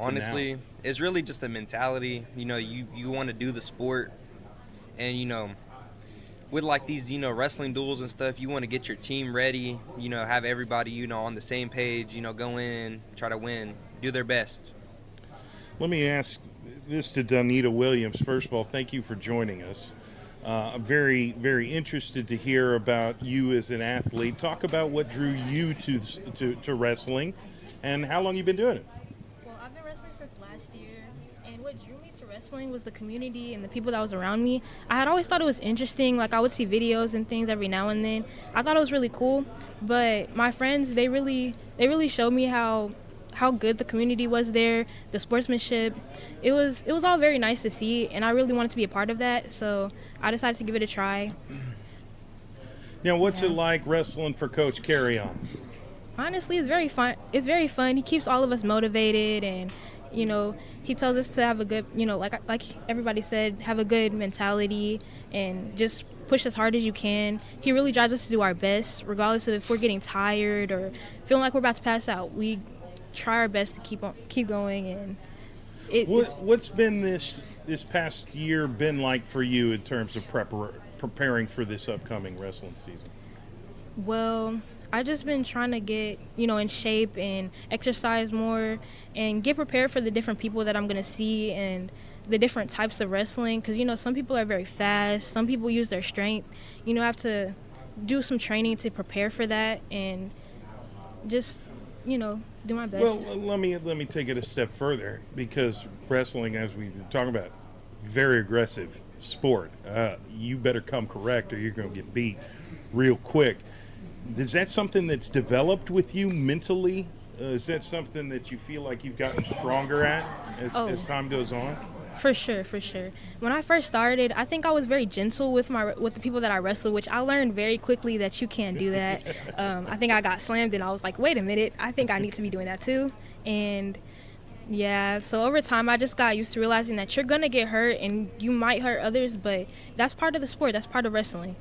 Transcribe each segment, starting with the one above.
Honestly, it's really just a mentality. You want to do the sport, and with like these wrestling duels and stuff, you want to get your team ready. Have everybody on the same page. Go in, try to win, do their best. Let me ask this to Donita Williams. First of all, thank you for joining us. I'm very, very interested to hear about you as an athlete. Talk about what drew you to wrestling, and how long you've been doing it. Well, I've been wrestling since last year, and what drew me to wrestling was the community and the people that was around me. I had always thought it was interesting. Like, I would see videos and things every now and then. I thought it was really cool, but my friends, they really showed me how good the community was there, the sportsmanship. It was all very nice to see, and I really wanted to be a part of that, so I decided to give it a try. Now, what's it like wrestling for Coach Carry-On? Honestly, it's very fun. It's very fun. He keeps all of us motivated, and he tells us to have a good, like everybody said, have a good mentality and just push as hard as you can. He really drives us to do our best, regardless of if we're getting tired or feeling like we're about to pass out. We try our best to keep going, and what's been this past year been like for you in terms of preparing for this upcoming wrestling season? Well, I just been trying to get in shape and exercise more and get prepared for the different people that I'm gonna see and the different types of wrestling, because some people are very fast, some people use their strength. I have to do some training to prepare for that, and just do my best. Well, let me take it a step further, because wrestling, as we were talking about, very aggressive sport. You better come correct or you're going to get beat real quick. Is that something that's developed with you mentally? Is that something that you feel like you've gotten stronger at as time goes on? For sure. When I first started, I think I was very gentle with the people that I wrestled, which I learned very quickly that you can't do that. I think I got slammed, and I was like, wait a minute, I think I need to be doing that too. And yeah, so over time, I just got used to realizing that you're going to get hurt, and you might hurt others, but that's part of the sport. That's part of wrestling.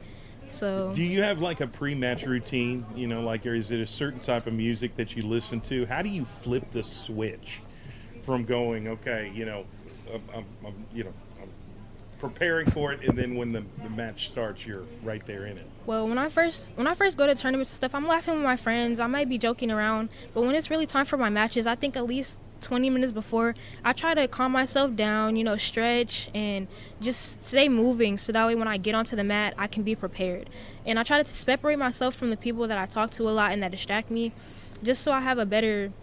So, do you have like a pre-match routine? Or is it a certain type of music that you listen to? How do you flip the switch from going, okay, I'm preparing for it, and then when the match starts, you're right there in it? Well, when I first go to tournaments and stuff, I'm laughing with my friends. I might be joking around, but when it's really time for my matches, I think at least 20 minutes before, I try to calm myself down, stretch and just stay moving, so that way when I get onto the mat, I can be prepared. And I try to separate myself from the people that I talk to a lot and that distract me, just so I have a better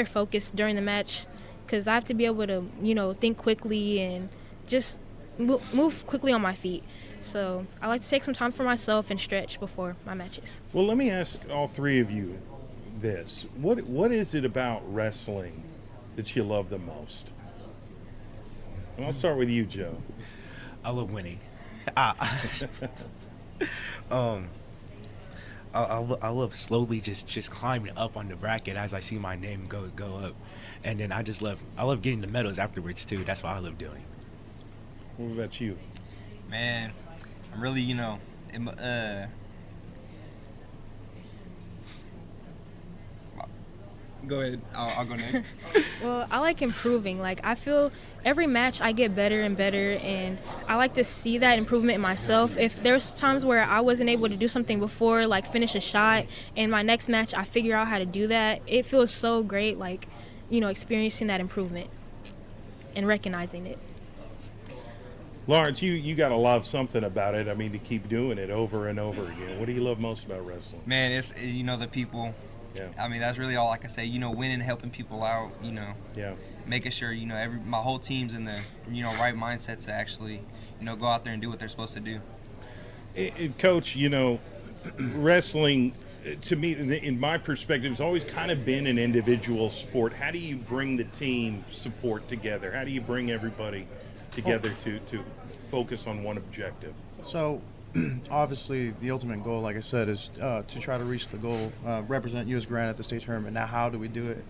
focus during the match, because I have to be able to, think quickly and just move quickly on my feet. So I like to take some time for myself and stretch before my matches. Well, let me ask all three of you this. What is it about wrestling that you love the most? And I'll start with you, Joe. I love winning. I love slowly just climbing up on the bracket as I see my name go up, and then I love getting the medals afterwards too. That's what I love doing. What about you? Man, I'm really Go ahead. I'll go next. Well, I like improving. Like, I feel every match I get better and better, and I like to see that improvement in myself. If there's times where I wasn't able to do something before, like finish a shot, and my next match I figure out how to do that, it feels so great, like, experiencing that improvement and recognizing it. Lawrence, you got to love something about it. I mean, to keep doing it over and over again. What do you love most about wrestling? Man, it's the people. Yeah. I mean, that's really all I can say. Winning, helping people out. Yeah. Making sure my whole team's in the right mindset to actually go out there and do what they're supposed to do. Coach, wrestling, to me, in my perspective, has always kind of been an individual sport. How do you bring the team support together? How do you bring everybody together to focus on one objective? So, obviously, the ultimate goal, like I said, is to try to reach the goal, represent U.S. Grand at the state tournament. Now, how do we do it?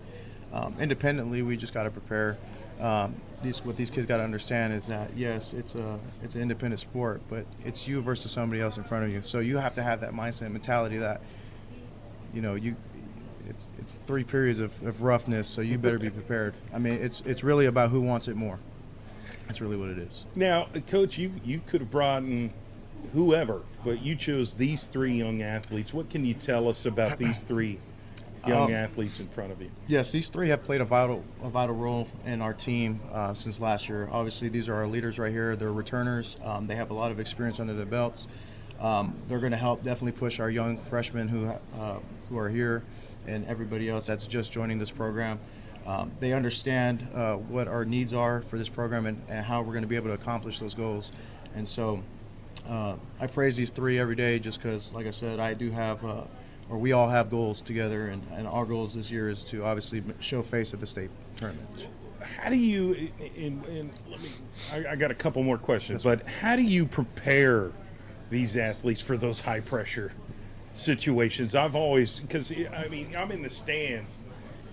Independently, we just got to prepare. What these kids got to understand is that, yes, it's an independent sport, but it's you versus somebody else in front of you. So you have to have that mindset and mentality that, it's 3 periods of roughness, so you better be prepared. I mean, it's really about who wants it more. That's really what it is. Now, Coach, you could have brought in whoever, but you chose these 3 young athletes. What can you tell us about these 3 young athletes in front of you? Yes, these 3 have played a vital role in our team since last year. Obviously, these are our leaders right here. They're returners. They have a lot of experience under their belts. They're going to help definitely push our young freshmen who are here and everybody else that's just joining this program. They understand what our needs are for this program and how we're going to be able to accomplish those goals. And so I praise these 3 every day just because, like I said, I do have or we all have goals together, and our goals this year is to obviously show face at the state tournament. How do you, and I got a couple more questions, but how do you prepare these athletes for those high pressure situations? I've always, because I mean, I'm in the stands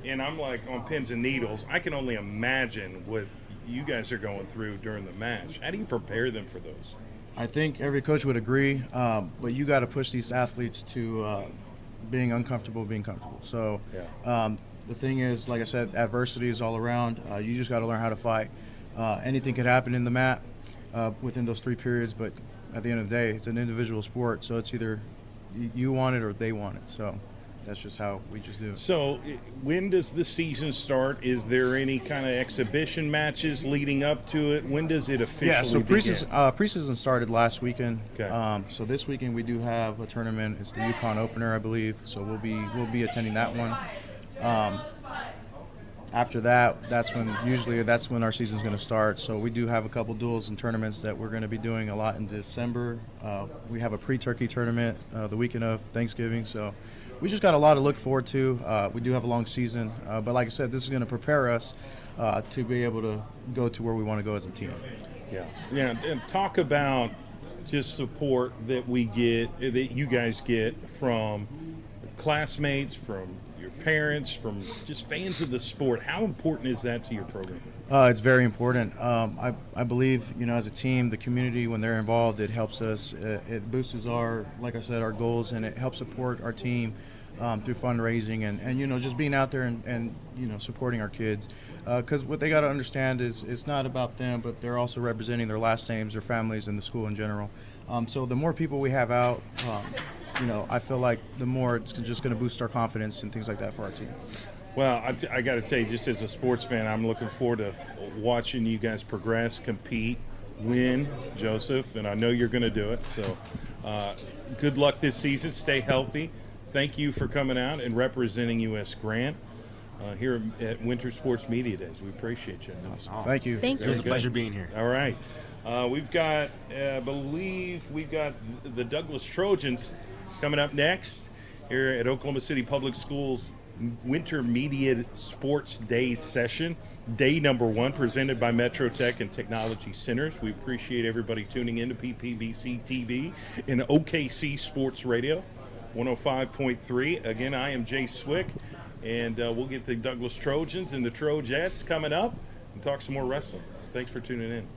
and I'm like on pins and needles. I can only imagine what you guys are going through during the match. How do you prepare them for those? I think every coach would agree, but you got to push these athletes to being uncomfortable, being comfortable. So the thing is, like I said, adversity is all around. You just got to learn how to fight. Anything could happen in the mat within those 3 periods, but at the end of the day, it's an individual sport, so it's either you want it or they want it. So that's just how we just do it. So when does the season start? Is there any kind of exhibition matches leading up to it? When does it officially begin? Preseason started last weekend. Okay. So this weekend we do have a tournament. It's the Yukon Opener, I believe. So we'll be attending that one. After that, that's when our season's going to start. So we do have a couple duels and tournaments that we're going to be doing a lot in December. We have a pre-turkey tournament the weekend of Thanksgiving. So we just got a lot to look forward to. We do have a long season, but like I said, this is going to prepare us to be able to go to where we want to go as a team. Yeah, and talk about just support that we get, that you guys get from classmates, from your parents, from just fans of the sport. How important is that to your program? It's very important. I believe, as a team, the community, when they're involved, it helps us. It boosts our goals, and it helps support our team through fundraising and just being out there and supporting our kids. Because what they got to understand is it's not about them, but they're also representing their last names, their families, and the school in general. So the more people we have out, I feel like the more it's just going to boost our confidence and things like that for our team. Well, I got to tell you, just as a sports fan, I'm looking forward to watching you guys progress, compete, win, Joseph, and I know you're going to do it. So good luck this season. Stay healthy. Thank you for coming out and representing U.S. Grant here at Winter Sports Media Days. We appreciate you. Awesome. Thank you. Thank you. It was a pleasure being here. All right. We've got, I believe we've got the Douglas Trojans coming up next here at Oklahoma City Public Schools Winter Media Sports Day session. Day number 1, presented by Metro Tech and Technology Centers. We appreciate everybody tuning in to PPBC TV and OKC Sports Radio 105.3. Again, I am Jay Swick, and we'll get the Douglas Trojans and the Trojettes coming up and talk some more wrestling. Thanks for tuning in.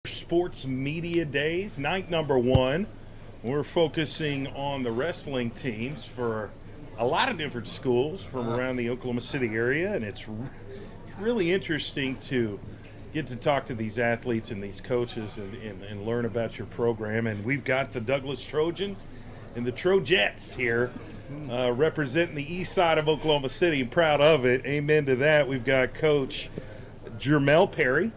Sports Media Days, night number 1. We're focusing on the wrestling teams for a lot of different schools from around the Oklahoma City area, and it's really interesting to get to talk to these athletes and these coaches and learn about your program. And we've got the Douglas Trojans and the Trojettes here representing the east side of Oklahoma City, and proud of it. Amen to that. We've got Coach Jermel Perry,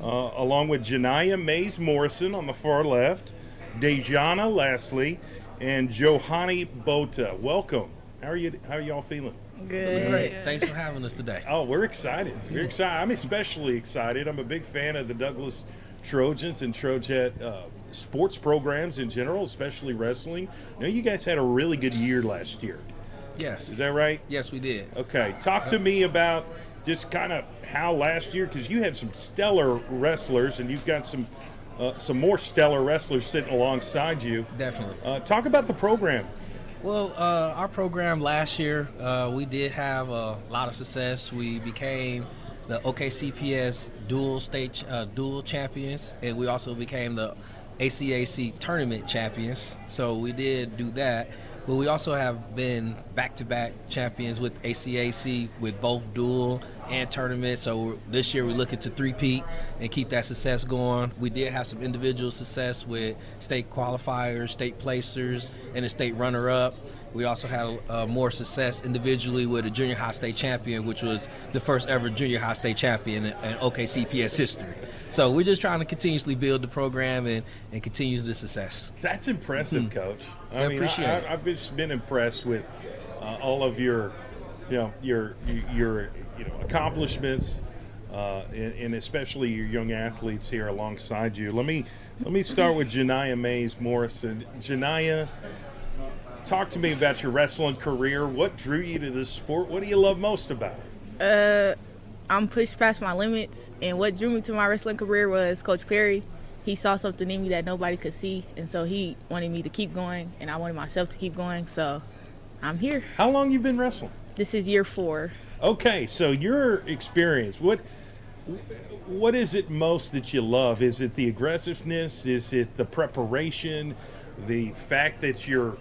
along with Janiyah Mays Morrison on the far left, Dejana Leslie, and Johanny Bota. Welcome. How are y'all feeling? Good. Great. Thanks for having us today. Oh, we're excited. We're excited. I'm especially excited. I'm a big fan of the Douglas Trojans and Trojette sports programs in general, especially wrestling. I know you guys had a really good year last year. Yes. Is that right? Yes, we did. Okay. Talk to me about just kind of how last year, because you had some stellar wrestlers and you've got some more stellar wrestlers sitting alongside you. Definitely. Talk about the program. Well, our program last year, we did have a lot of success. We became the OKCPS dual champions, and we also became the ACAC tournament champions. So we did do that. But we also have been back-to-back champions with ACAC with both dual and tournament. So this year we're looking to three-peat and keep that success going. We did have some individual success with state qualifiers, state placers, and a state runner-up. We also had more success individually with a junior high state champion, which was the first ever junior high state champion in OKCPS history. So we're just trying to continuously build the program and continue the success. That's impressive, Coach. I appreciate it. I've just been impressed with all of your accomplishments, and especially your young athletes here alongside you. Let me start with Janiyah Mays Morrison. Janiyah, talk to me about your wrestling career. What drew you to this sport? What do you love most about it? I'm pushed past my limits, and what drew me to my wrestling career was Coach Perry. He saw something in me that nobody could see, and so he wanted me to keep going, and I wanted myself to keep going, so I'm here. How long you been wrestling? This is year 4. Okay, so your experience, what is it most that you love? Is it the aggressiveness? Is it the preparation? The fact that you're,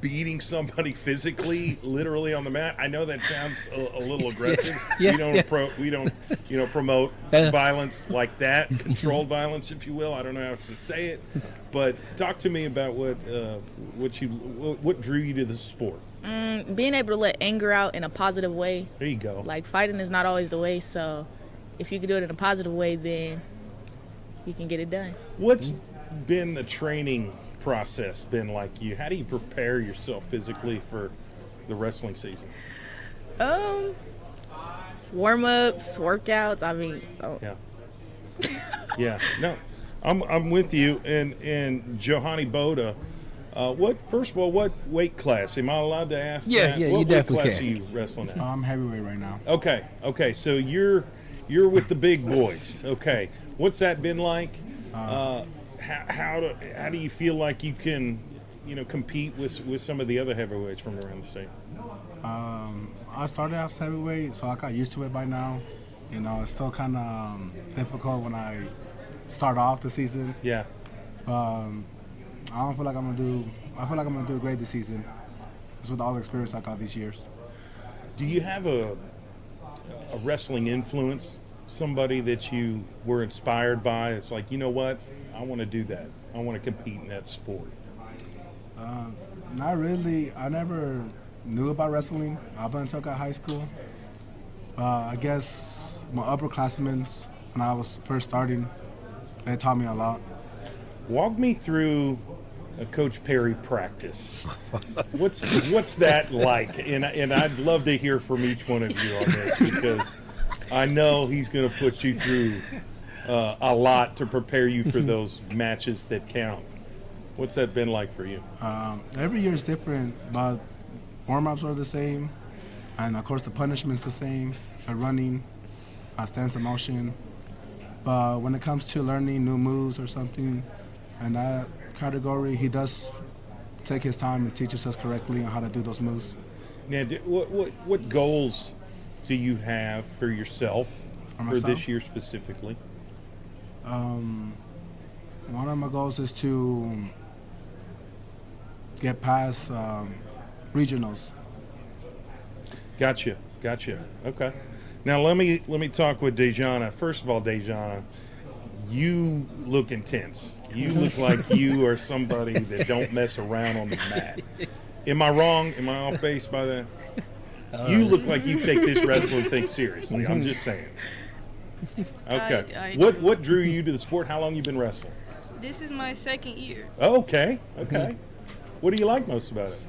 beating somebody physically, literally on the mat? I know that sounds a little aggressive. We don't promote violence like that, controlled violence, if you will. I don't know how else to say it, but talk to me about what drew you to the sport. Being able to let anger out in a positive way. There you go. Like, fighting is not always the way, so if you can do it in a positive way, then you can get it done. What's been the training process been like you? How do you prepare yourself physically for the wrestling season? Warm-ups, workouts. Yeah. No, I'm with you. And Johanny Bota, what weight class? Am I allowed to ask? Yeah, that? yeah, what you definitely weight class can. are you wrestling at? I'm heavyweight right now. Okay. So you're with the big boys. Okay. What's that been like? How do you feel like you can, compete with some of the other heavyweights from around the state? I started off as heavyweight, so I got used to it by now. It's still kind of difficult when I start off the season. Yeah. I don't feel like I'm gonna do. I feel like I'm gonna do great this season, just with all the experience I got these years. Do you have a wrestling influence? Somebody that you were inspired by? It's like, you know what? I want to do that. I want to compete in that sport. Not really. I never knew about wrestling up until I got high school. I guess my upperclassmen, when I was first starting, they taught me a lot. Walk me through a Coach Perry practice. What's that like? And I'd love to hear from each one of you on this, because I know he's going to put you through a lot to prepare you for those matches that count. What's that been like for you? Every year is different, but warm-ups are the same, and of course the punishment's the same, the running, stance of motion. But when it comes to learning new moves or something in that category, he does take his time and teaches us correctly on how to do those moves. Now, what goals do you have for yourself for this year specifically? One of my goals is to get past regionals. Gotcha. Okay. Now let me talk with Dejana. First of all, Dejana, you look intense. You look like you are somebody that don't mess around on the mat. Am I wrong? Am I off base by that? You look like you take this wrestling thing seriously. I'm just saying. Okay. I What drew you to the sport? How long you been wrestling? This is my second year. Okay. What do you like most about it?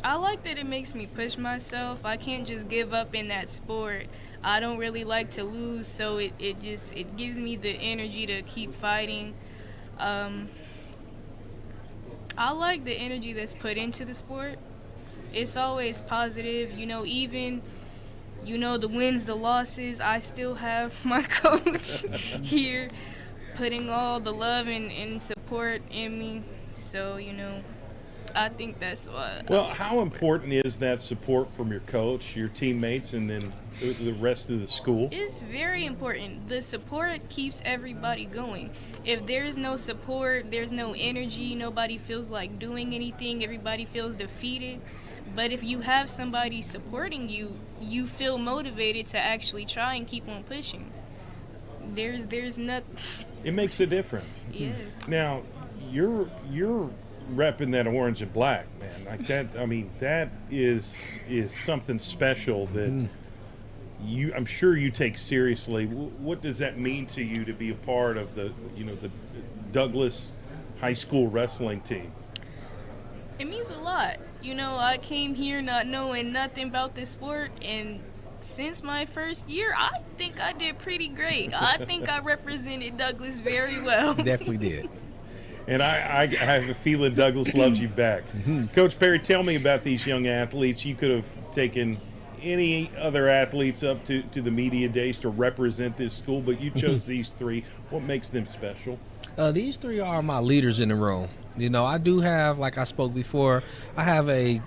I like that it makes me push myself. I can't just give up in that sport. I don't really like to lose, so it gives me the energy to keep fighting. I like the energy that's put into the sport. It's always positive, even the wins, the losses. I still have my coach here putting all the love and support in me. So, I think that's what. Well, how important is that support from your coach, your teammates, and then the rest of the school? It's very important. The support keeps everybody going. If there's no support, there's no energy, nobody feels like doing anything, everybody feels defeated. But if you have somebody supporting you, you feel motivated to actually try and keep on pushing. There's nothing. It makes a difference. Yeah. Now, you're repping that orange and black, man. Like that. I mean, that is something special that I'm sure you take seriously. What does that mean to you to be a part of the Douglas High School wrestling team? It means a lot. I came here not knowing nothing about this sport, and since my first year, I think I did pretty great. I think I represented Douglas very well. Definitely did. And I have a feeling Douglas loves you back. Coach Perry, tell me about these young athletes. You could have taken any other athletes up to the media days to represent this school, but you chose these three. What makes them special? These three are my leaders in the room. I do have, like I spoke before, I have a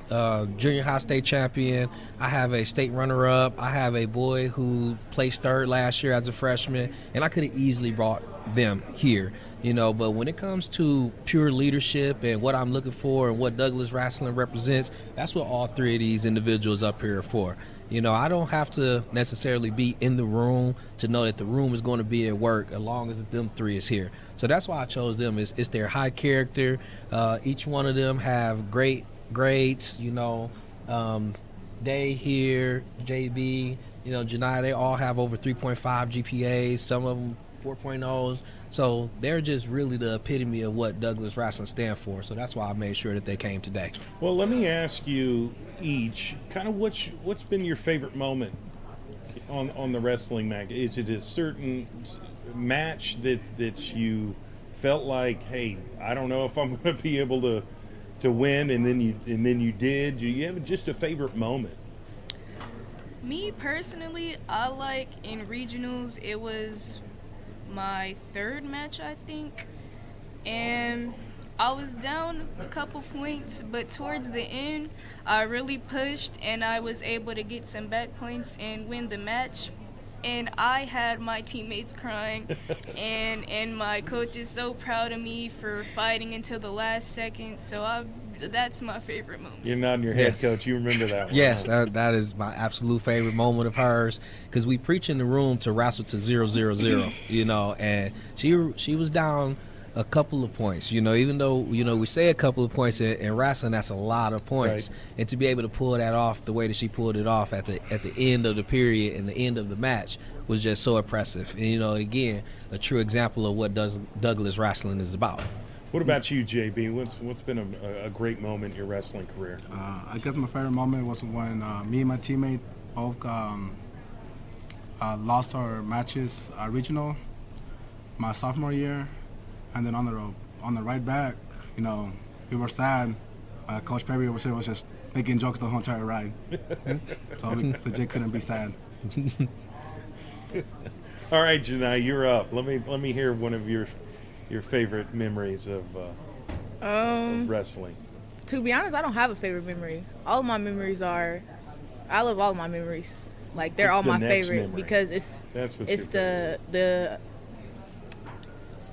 junior high state champion. I have a state runner-up. I have a boy who placed third last year as a freshman, and I could have easily brought them here. But when it comes to pure leadership and what I'm looking for and what Douglas Wrestling represents, that's what all three of these individuals up here are for. I don't have to necessarily be in the room to know that the room is going to be at work as long as them three is here. So that's why I chose them. It's their high character. Each one of them have great grades. Day here, JB, Janai, they all have over 3.5 GPAs. Some of them 4.0s. So they're just really the epitome of what Douglas Wrestling stands for. So that's why I made sure that they came today. Well, let me ask you each, kind of what's been your favorite moment on the wrestling mag? Is it a certain match that you felt like, hey, I don't know if I'm going to be able to win, and then you did? Do you have just a favorite moment? Me personally, I like in regionals, it was my third match, I think, and I was down a couple points, but towards the end I really pushed and I was able to get some back points and win the match, and I had my teammates crying and my coach is so proud of me for fighting until the last second. So that's my favorite moment. You're nodding your head, Coach. You remember that one? Yes, that is my absolute favorite moment of hers, because we preach in the room to wrestle to 0-0-0, and she was down a couple of points, even though, we say a couple of points in wrestling, that's a lot of points. Right. And to be able to pull that off the way that she pulled it off at the end of the period and the end of the match was just so impressive. And, again, a true example of what Douglas Wrestling is about. What about you, JB? What's been a great moment in your wrestling career? I guess my favorite moment was when me and my teammate both lost our matches regional my sophomore year, and then on the right back, we were sad. Coach Perry over here was just making jokes the whole entire ride, so we legit couldn't be sad. All right, Janai, you're up. Let me hear one of your favorite memories of wrestling. To be honest, I don't have a favorite memory. All of my memories I love all of my memories. Like, they're all my favorite memory, because it's the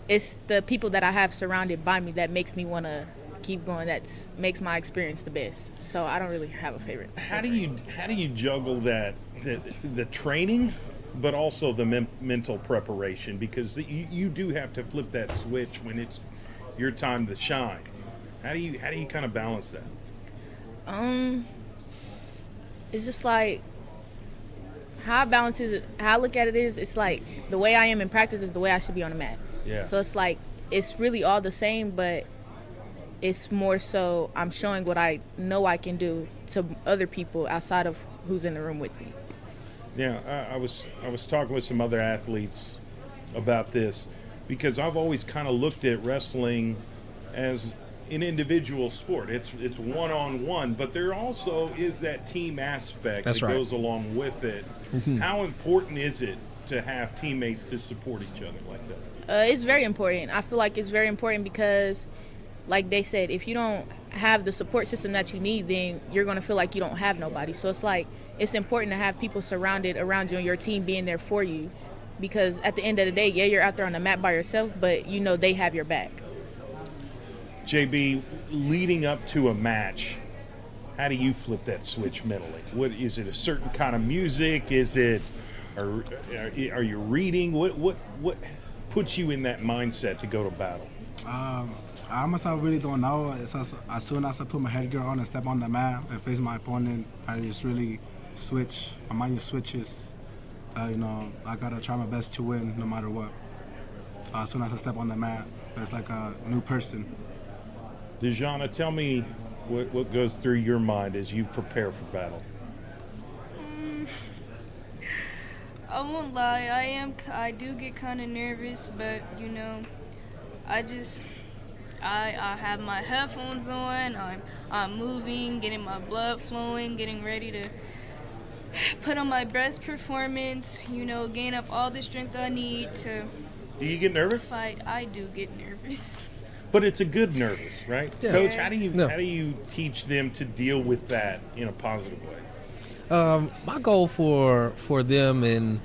it's the people that I have surrounded by me that makes me want to keep going. Makes my experience the best. So I don't really have a favorite. How do you juggle that the training, but also the mental preparation? Because you do have to flip that switch when it's your time to shine. How do you kind of balance that? It's just like how I look at it is it's like the way I am in practice is the way I should be on the mat. Yeah. So it's like it's really all the same, but it's more so I'm showing what I know I can do to other people outside of who's in the room with me. Yeah, I was talking with some other athletes about this because I've always kind of looked at wrestling as an individual sport. It's one-on-one, but there also is that team aspect that goes along with it. Mm-hmm. How important is it to have teammates to support each other like that? It's very important. I feel like it's very important because, like they said, if you don't have the support system that you need, then you're going to feel like you don't have nobody. So it's like it's important to have people surrounded around you and your team being there for you, because at the end of the day, yeah, you're out there on the mat by yourself, but you know they have your back. JB, leading up to a match, how do you flip that switch mentally? What is it? A certain kind of music? Is it? Are you reading? What puts you in that mindset to go to battle? I myself really don't know. It's as soon as I put my headgear on and step on the mat and face my opponent, I just really switch. My mind just switches. I gotta try my best to win no matter what. So as soon as I step on the mat, it's like a new person. Dejana, tell me what goes through your mind as you prepare for battle. I won't lie, I do get kind of nervous, but I have my headphones on, I'm moving, getting my blood flowing, getting ready to put on my best performance, gain up all the strength I need to Do you get nervous? fight. I do get nervous. But it's a good nervous, right? Yeah. Coach, Yes. how do you teach them to deal with that in a positive way? My goal for them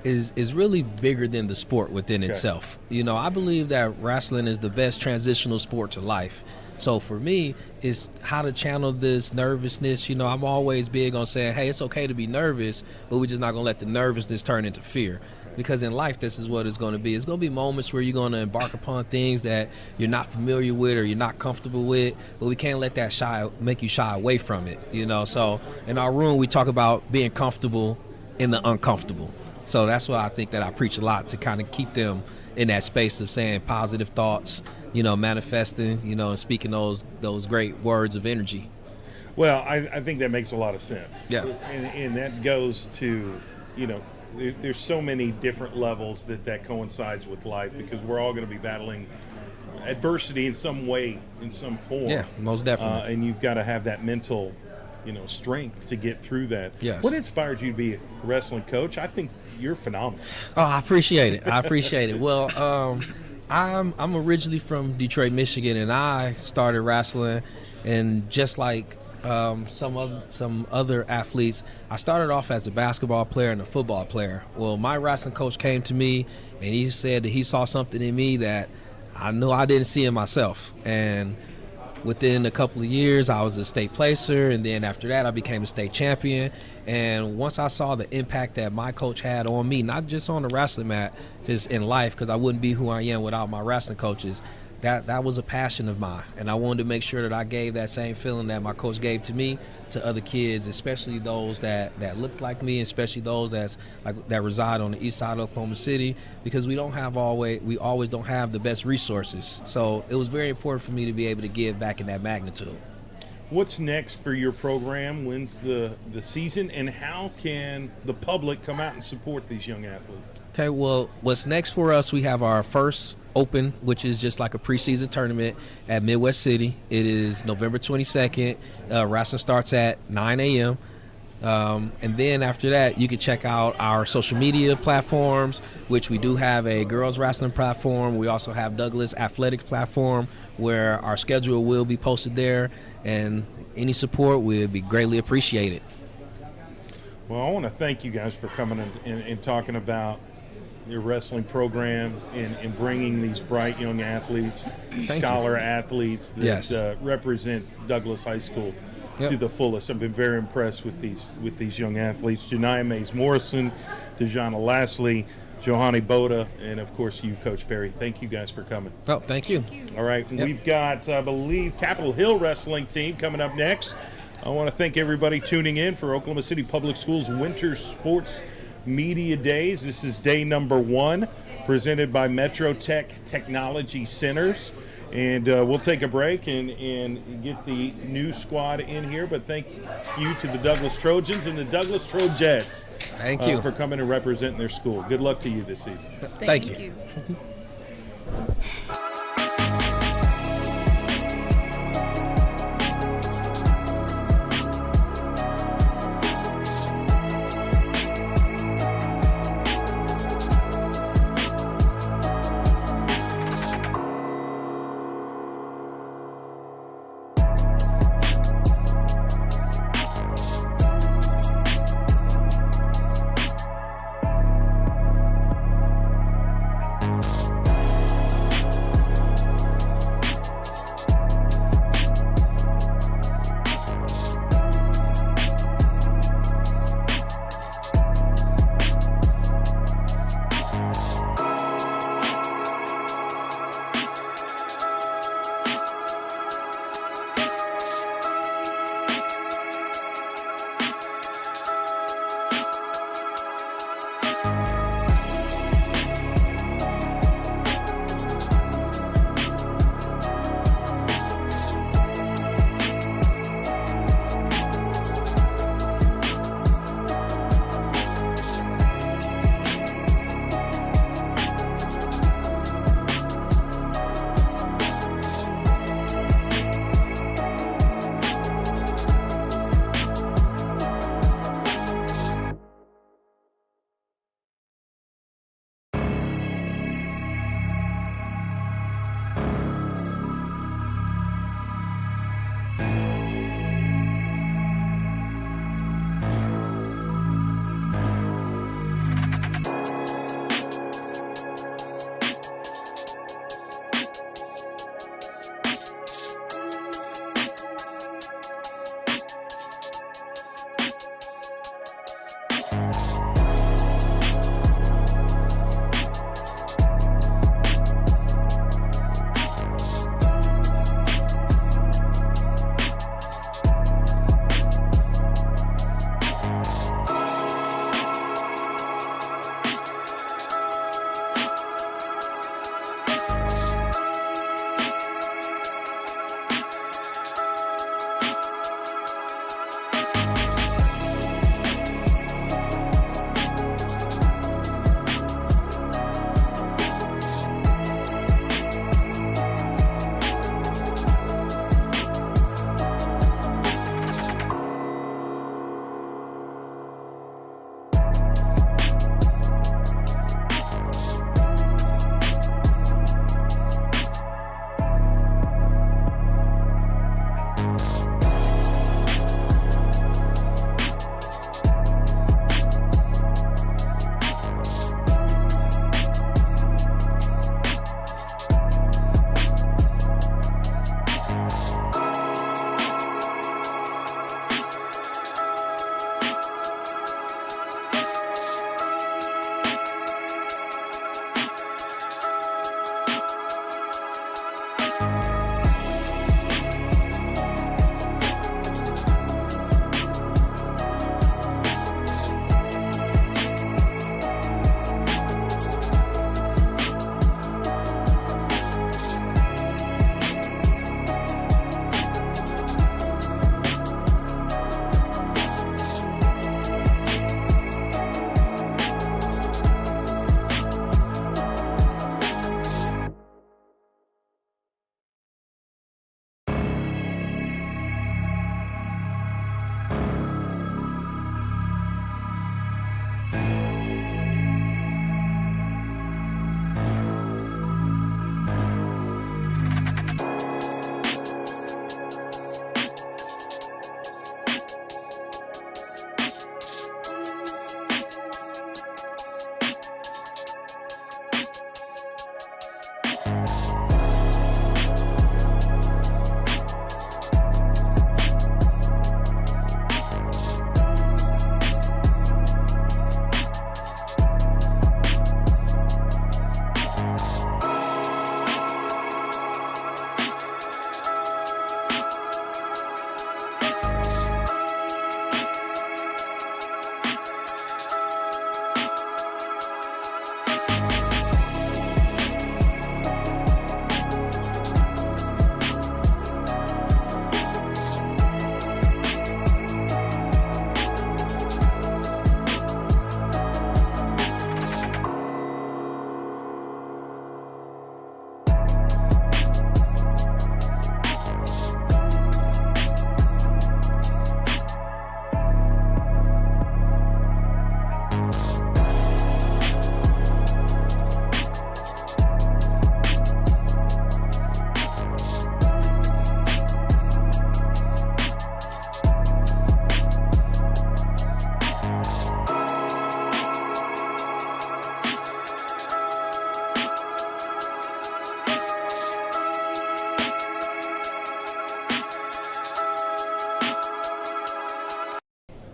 is really bigger than the sport within itself. I believe that wrestling is the best transitional sport to life. So for me, it's how to channel this nervousness. I'm always big on saying, hey, it's okay to be nervous, but we're just not going to let the nervousness turn into fear. Because in life, this is what it's going to be. It's going to be moments where you're going to embark upon things that you're not familiar with or you're not comfortable with, but we can't let that make you shy away from it. So in our room, we talk about being comfortable in the uncomfortable. So that's why I think that I preach a lot, to kind of keep them in that space of saying positive thoughts, manifesting, and speaking those great words of energy. Well, I think that makes a lot of sense. Yeah. And that goes to, there's so many different levels that coincides with life, because we're all going to be battling adversity in some way, in some form. Yeah, most definitely. And you've got to have that mental, strength to get through that. Yes. What inspired you to be a wrestling coach? I think you're phenomenal. Oh, I appreciate it. Well, I'm originally from Detroit, Michigan, and I started wrestling, and just like some other athletes, I started off as a basketball player and a football player. Well, my wrestling coach came to me and he said that he saw something in me that I knew I didn't see in myself. And within a couple of years, I was a state placer, and then after that, I became a state champion. And once I saw the impact that my coach had on me, not just on the wrestling mat, just in life, because I wouldn't be who I am without my wrestling coaches, that was a passion of mine. And I wanted to make sure that I gave that same feeling that my coach gave to me to other kids, especially those that look like me, especially those that reside on the east side of Oklahoma City, because we always don't have the best resources. So it was very important for me to be able to give back in that magnitude. What's next for your program? When's the season, and how can the public come out and support these young athletes? Okay, well, what's next for us, we have our first open, which is just like a preseason tournament at Midwest City. It is November 22nd. Wrestling starts at 9 a.m. And then after that, you can check out our social media platforms, which we do have a girls wrestling platform. We also have Douglas Athletics platform, where our schedule will be posted there, and any support would be greatly appreciated. Well, I want to thank you guys for coming and talking about your wrestling program in bringing these bright young athletes, scholar athletes that Yes. Represent Douglas High School Yep. to the fullest. I've been very impressed with these young athletes. Janiyah Mays Morrison, Dejana Lashley, Johanny Boda, and of course you, Coach Perry. Thank you guys for coming. Oh, thank you. All right, Yep. we've got, I believe, Capitol Hill Wrestling Team coming up next. I want to thank everybody tuning in for Oklahoma City Public Schools Winter Sports Media Days. This is day number 1, presented by Metro Tech Technology Centers. And we'll take a break and get the new squad in here. But thank you to the Douglas Trojans and the Douglas Trojettes. Thank you. For coming and representing their school. Good luck to you this season. Thank you.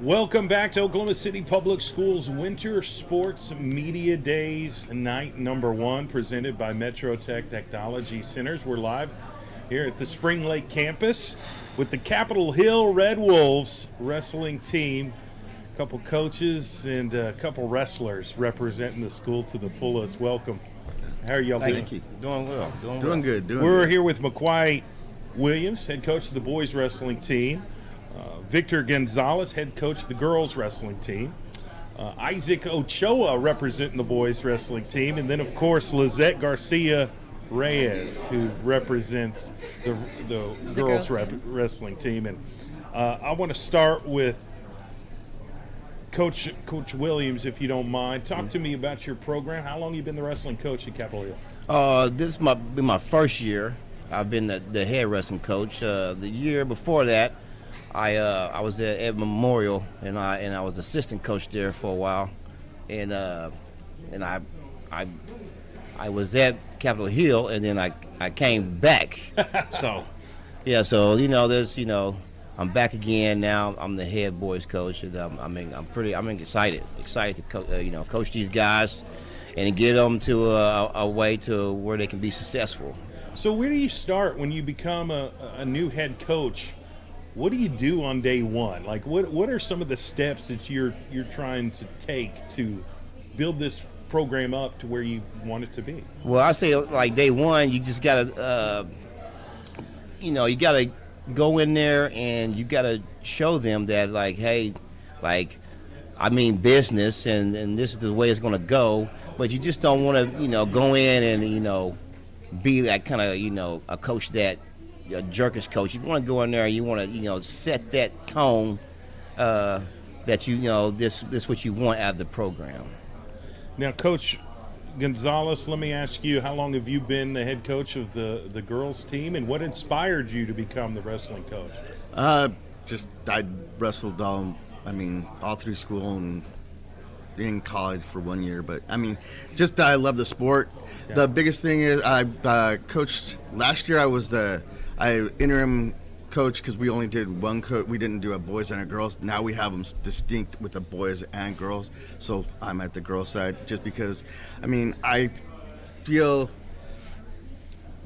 Welcome back to Oklahoma City Public Schools Winter Sports Media Days, night number 1, presented by Metro Tech Technology Centers. We're live here at the Spring Lake campus with the Capitol Hill Red Wolves wrestling team. A couple coaches and a couple wrestlers representing the school to the fullest. Welcome. How are y'all doing? Thank you. Doing well. Doing good. We're here with McQuay Williams, head coach of the boys wrestling team. Victor Gonzalez, head coach of the girls wrestling team. Isaac Ochoa representing the boys wrestling team. And then, of course, Lizette Garcia Reyes, who represents the girls wrestling team. And I want to start with Coach Williams, if you don't mind. Talk to me about your program. How long have you been the wrestling coach at Capitol Hill? This has been my first year. I've been the head wrestling coach. The year before that, I was at Memorial, and I was assistant coach there for a while, and I was at Capitol Hill, and then I came back. So I'm back again now. I'm the head boys coach, and I'm excited to coach these guys and get them to a way to where they can be successful. So where do you start when you become a new head coach? What do you do on day one? Like, what are some of the steps that you're trying to take to build this program up to where you want it to be? Well, I say like day one, you just gotta, you gotta go in there and you gotta show them that like, hey, like, I mean business, and this is the way it's gonna go. But you just don't want to, go in and be that kind of, a coach that. A jerkish coach. You want to go in there and you want to, set that tone that this what you want out of the program. Now, Coach Gonzalez, let me ask you, how long have you been the head coach of the girls team, and what inspired you to become the wrestling coach? I wrestled all through school and in college for 1 year, but I love the sport. Yeah. The biggest thing is I coached last year. I was I interim coach because we only did one coach. We didn't do a boys and a girls. Now we have them distinct with the boys and girls. So I'm at the girls side just because, I feel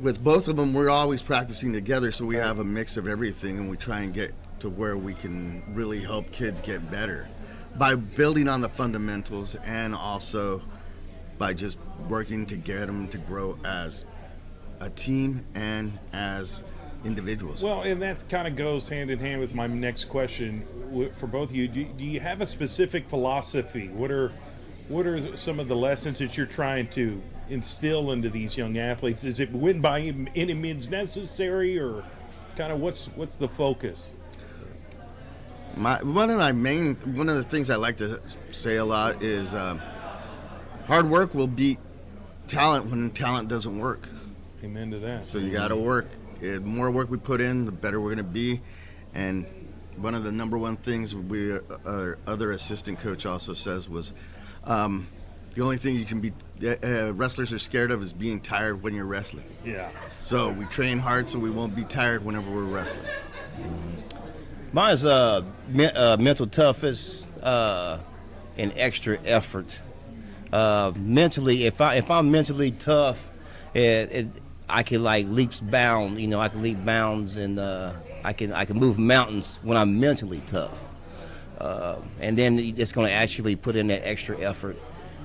with both of them, we're always practicing together. So we have a mix of everything, and we try and get to where we can really help kids get better by building on the fundamentals and also by just working to get them to grow as a team and as individuals. Well, and that kind of goes hand in hand with my next question for both of you. Do you have a specific philosophy? What are some of the lessons that you're trying to instill into these young athletes? Is it win by any means necessary, or kind of what's the focus? One of the things I like to say a lot is hard work will beat talent when talent doesn't work. Amen to that. So you got to work. The more work we put in, the better we're going to be. And one of the number one things our other assistant coach also says was the only thing you can be wrestlers are scared of is being tired when you're wrestling. Yeah. So we train hard so we won't be tired whenever we're wrestling. Mine's mental toughness and extra effort. Mentally, if I'm mentally tough, I can like leaps bound. I can leap bounds, and I can move mountains when I'm mentally tough. And then it's going to actually put in that extra effort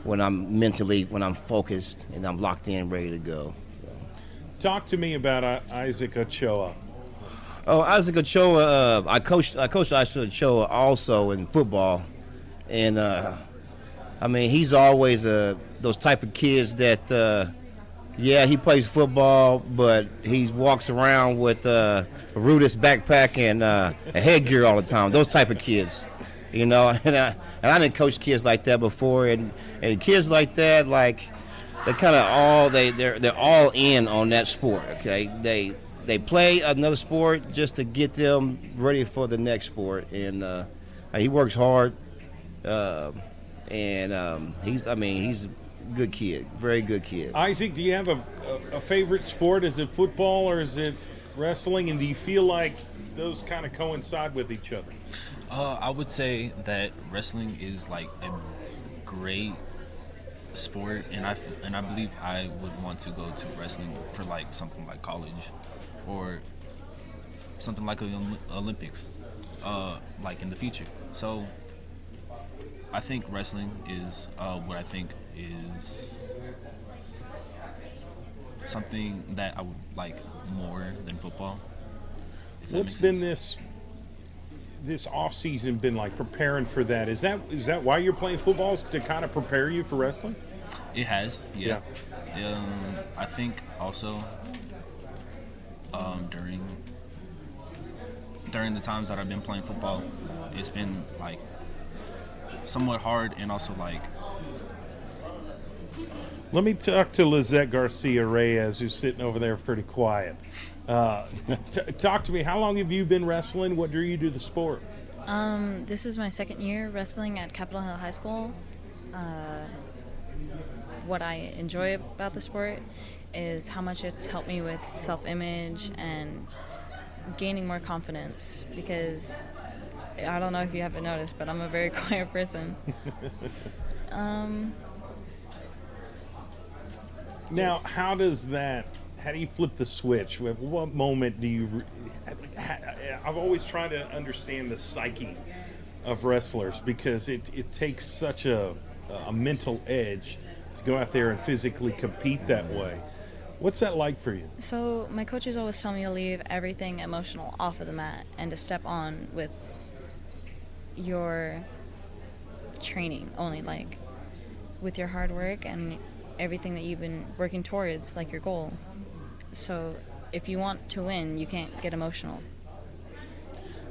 when I'm focused and I'm locked in, ready to go. So. Talk to me about Isaac Ochoa. Oh, Isaac Ochoa, I coached Isaac Ochoa also in football, and he's always those type of kids that, he plays football, but he walks around with a Rudis backpack and a headgear all the time. Those type of kids, and I didn't coach kids like that before, and kids like that, like they're kind of they're all in on that sport. Okay, they play another sport just to get them ready for the next sport, and he works hard, and he's a good kid, very good kid. Isaac, do you have a favorite sport? Is it football or is it wrestling? And do you feel like those kind of coincide with each other? I would say that wrestling is like a great sport, and I believe I would want to go to wrestling for like something like college, or something like the Olympics, like in the future. So I think wrestling is what I think is something that I would like more than football. What's been this off season been like preparing for that? Is that why you're playing football, is to kind of prepare you for wrestling? It has, yeah. I think also during the times that I've been playing football, it's been like somewhat hard, and also like. Let me talk to Lizette Garcia Reyes, who's sitting over there pretty quiet. Talk to me. How long have you been wrestling? What drew you to the sport? This is my second year wrestling at Capitol Hill High School. What I enjoy about the sport is how much it's helped me with self-image and gaining more confidence, because I don't know if you haven't noticed, but I'm a very quiet person. Now, how do you flip the switch? What moment do you I've always tried to understand the psyche of wrestlers, because it takes such a mental edge to go out there and physically compete that way. What's that like for you? So my coaches always tell me to leave everything emotional off of the mat and to step on with your training only, like with your hard work and everything that you've been working towards, like your goal. So if you want to win, you can't get emotional.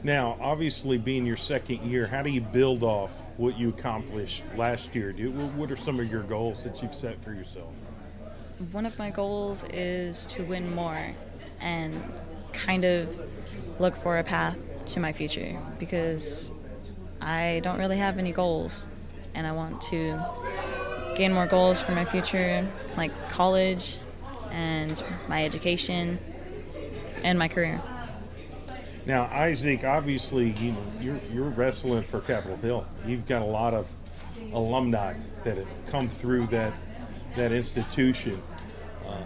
Now, obviously, being your second year, how do you build off what you accomplished last year? What are some of your goals that you've set for yourself? One of my goals is to win more and kind of look for a path to my future, because I don't really have any goals, and I want to gain more goals for my future, like college and my education and my career. Now, Isaac, obviously, you're wrestling for Capitol Hill. You've got a lot of alumni that have come through that institution.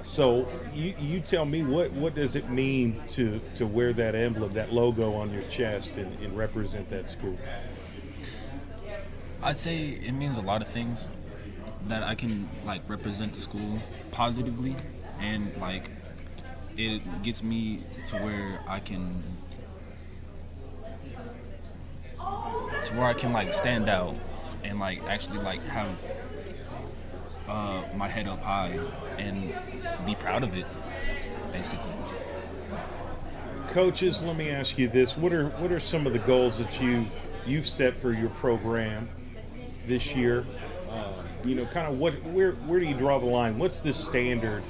So you tell me, what does it mean to wear that emblem, that logo on your chest, and represent that school? I'd say it means a lot of things, that I can like represent the school positively, and like it gets me to where I can like stand out and like actually like have my head up high and be proud of it, basically. Coaches, let me ask you this: what are some of the goals that you've set for your program this year? Kind of where do you draw the line? What's the standard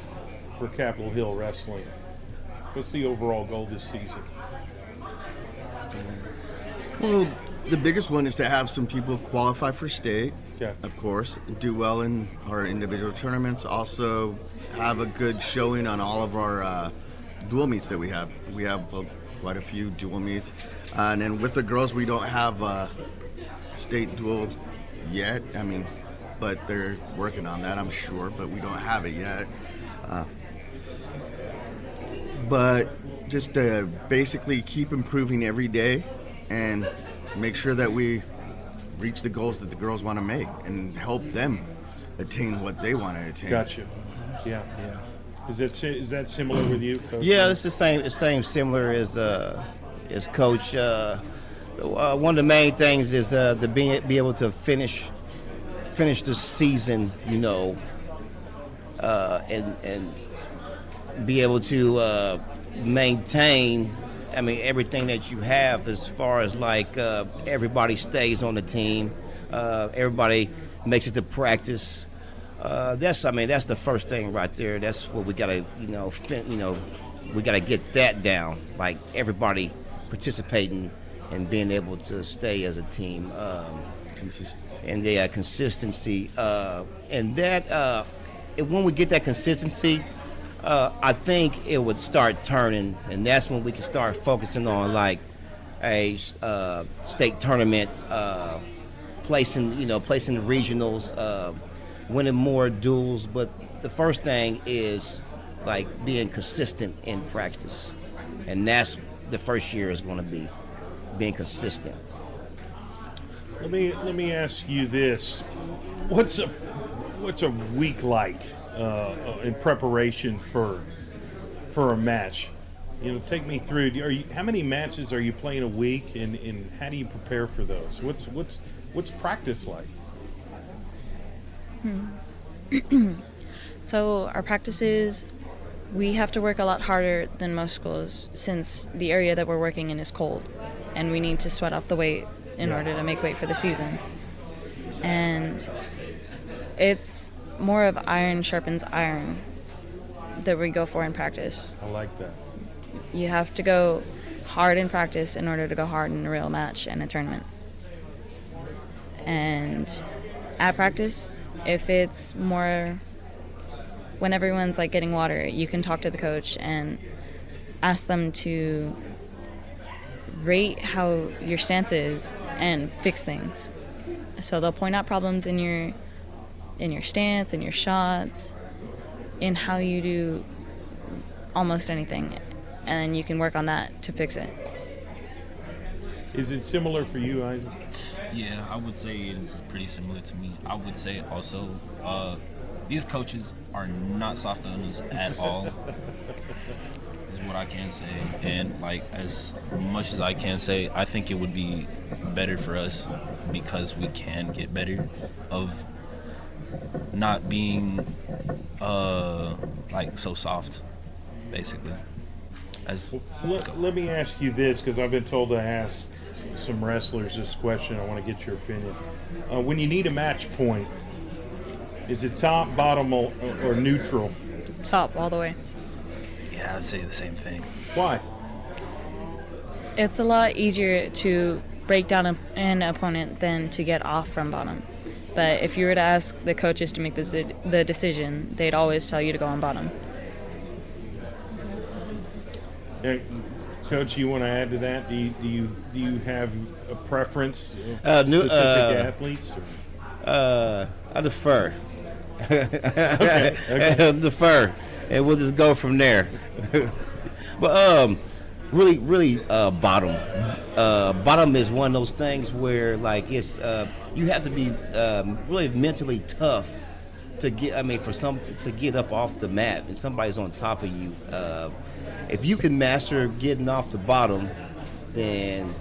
for Capitol Hill Wrestling? What's the overall goal this season? Well, the biggest one is to have some people qualify for state, of course, do well in our individual tournaments, also have a good showing on all of our dual meets that we have. We have quite a few dual meets. And then with the girls, we don't have state dual yet. But they're working on that, I'm sure, but we don't have it yet. But just to basically keep improving every day and make sure that we reach the goals that the girls want to make and help them attain what they want to attain. Gotcha. Yeah. Is that similar with you, Coach? Yeah, it's the same similar as Coach. One of the main things is to be able to finish the season, and be able to maintain, everything that you have, as far as like everybody stays on the team, everybody makes it to practice. That's the first thing right there. That's what we gotta, we gotta get that down. Like everybody participating and being able to stay as a team. Consistency. And consistency. And that, when we get that consistency, I think it would start turning, and that's when we can start focusing on like a state tournament, placing regionals, winning more duels. But the first thing is like being consistent in practice, and that's the first year is going to be being consistent. Let me ask you this: what's a week like in preparation for a match? You know, take me through. How many matches are you playing a week, and how do you prepare for those? What's practice like? So our practices, we have to work a lot harder than most schools since the area that we're working in is cold, and we need to sweat off the weight in order to make weight for the season. And it's more of iron sharpens iron that we go for in practice. I like that. You have to go hard in practice in order to go hard in a real match and a tournament. And at practice, if it's more when everyone's like getting water, you can talk to the coach and ask them to rate how your stance is and fix things. So they'll point out problems in your stance, in your shots, in how you do almost anything, and you can work on that to fix it. Is it similar for you, Isaac? Yeah, I would say it's pretty similar to me. I would say also these coaches are not soft on us at all. Is what I can say. And like as much as I can say, I think it would be better for us because we can get better of not being like so soft, basically. Let me ask you this, because I've been told to ask some wrestlers this question. I want to get your opinion. When you need a match point, is it top, bottom, or neutral? Top all the way. Yeah, I'd say the same thing. Why? It's a lot easier to break down an opponent than to get off from bottom. But if you were to ask the coaches to make the decision, they'd always tell you to go on bottom. Coach, you want to add to that? Do you have a preference of specific athletes? I defer. Okay. Defer, and we'll just go from there. But really, bottom. Bottom is one of those things where like it's you have to be really mentally tough to get. To get up off the mat, and somebody's on top of you. If you can master getting off the bottom, then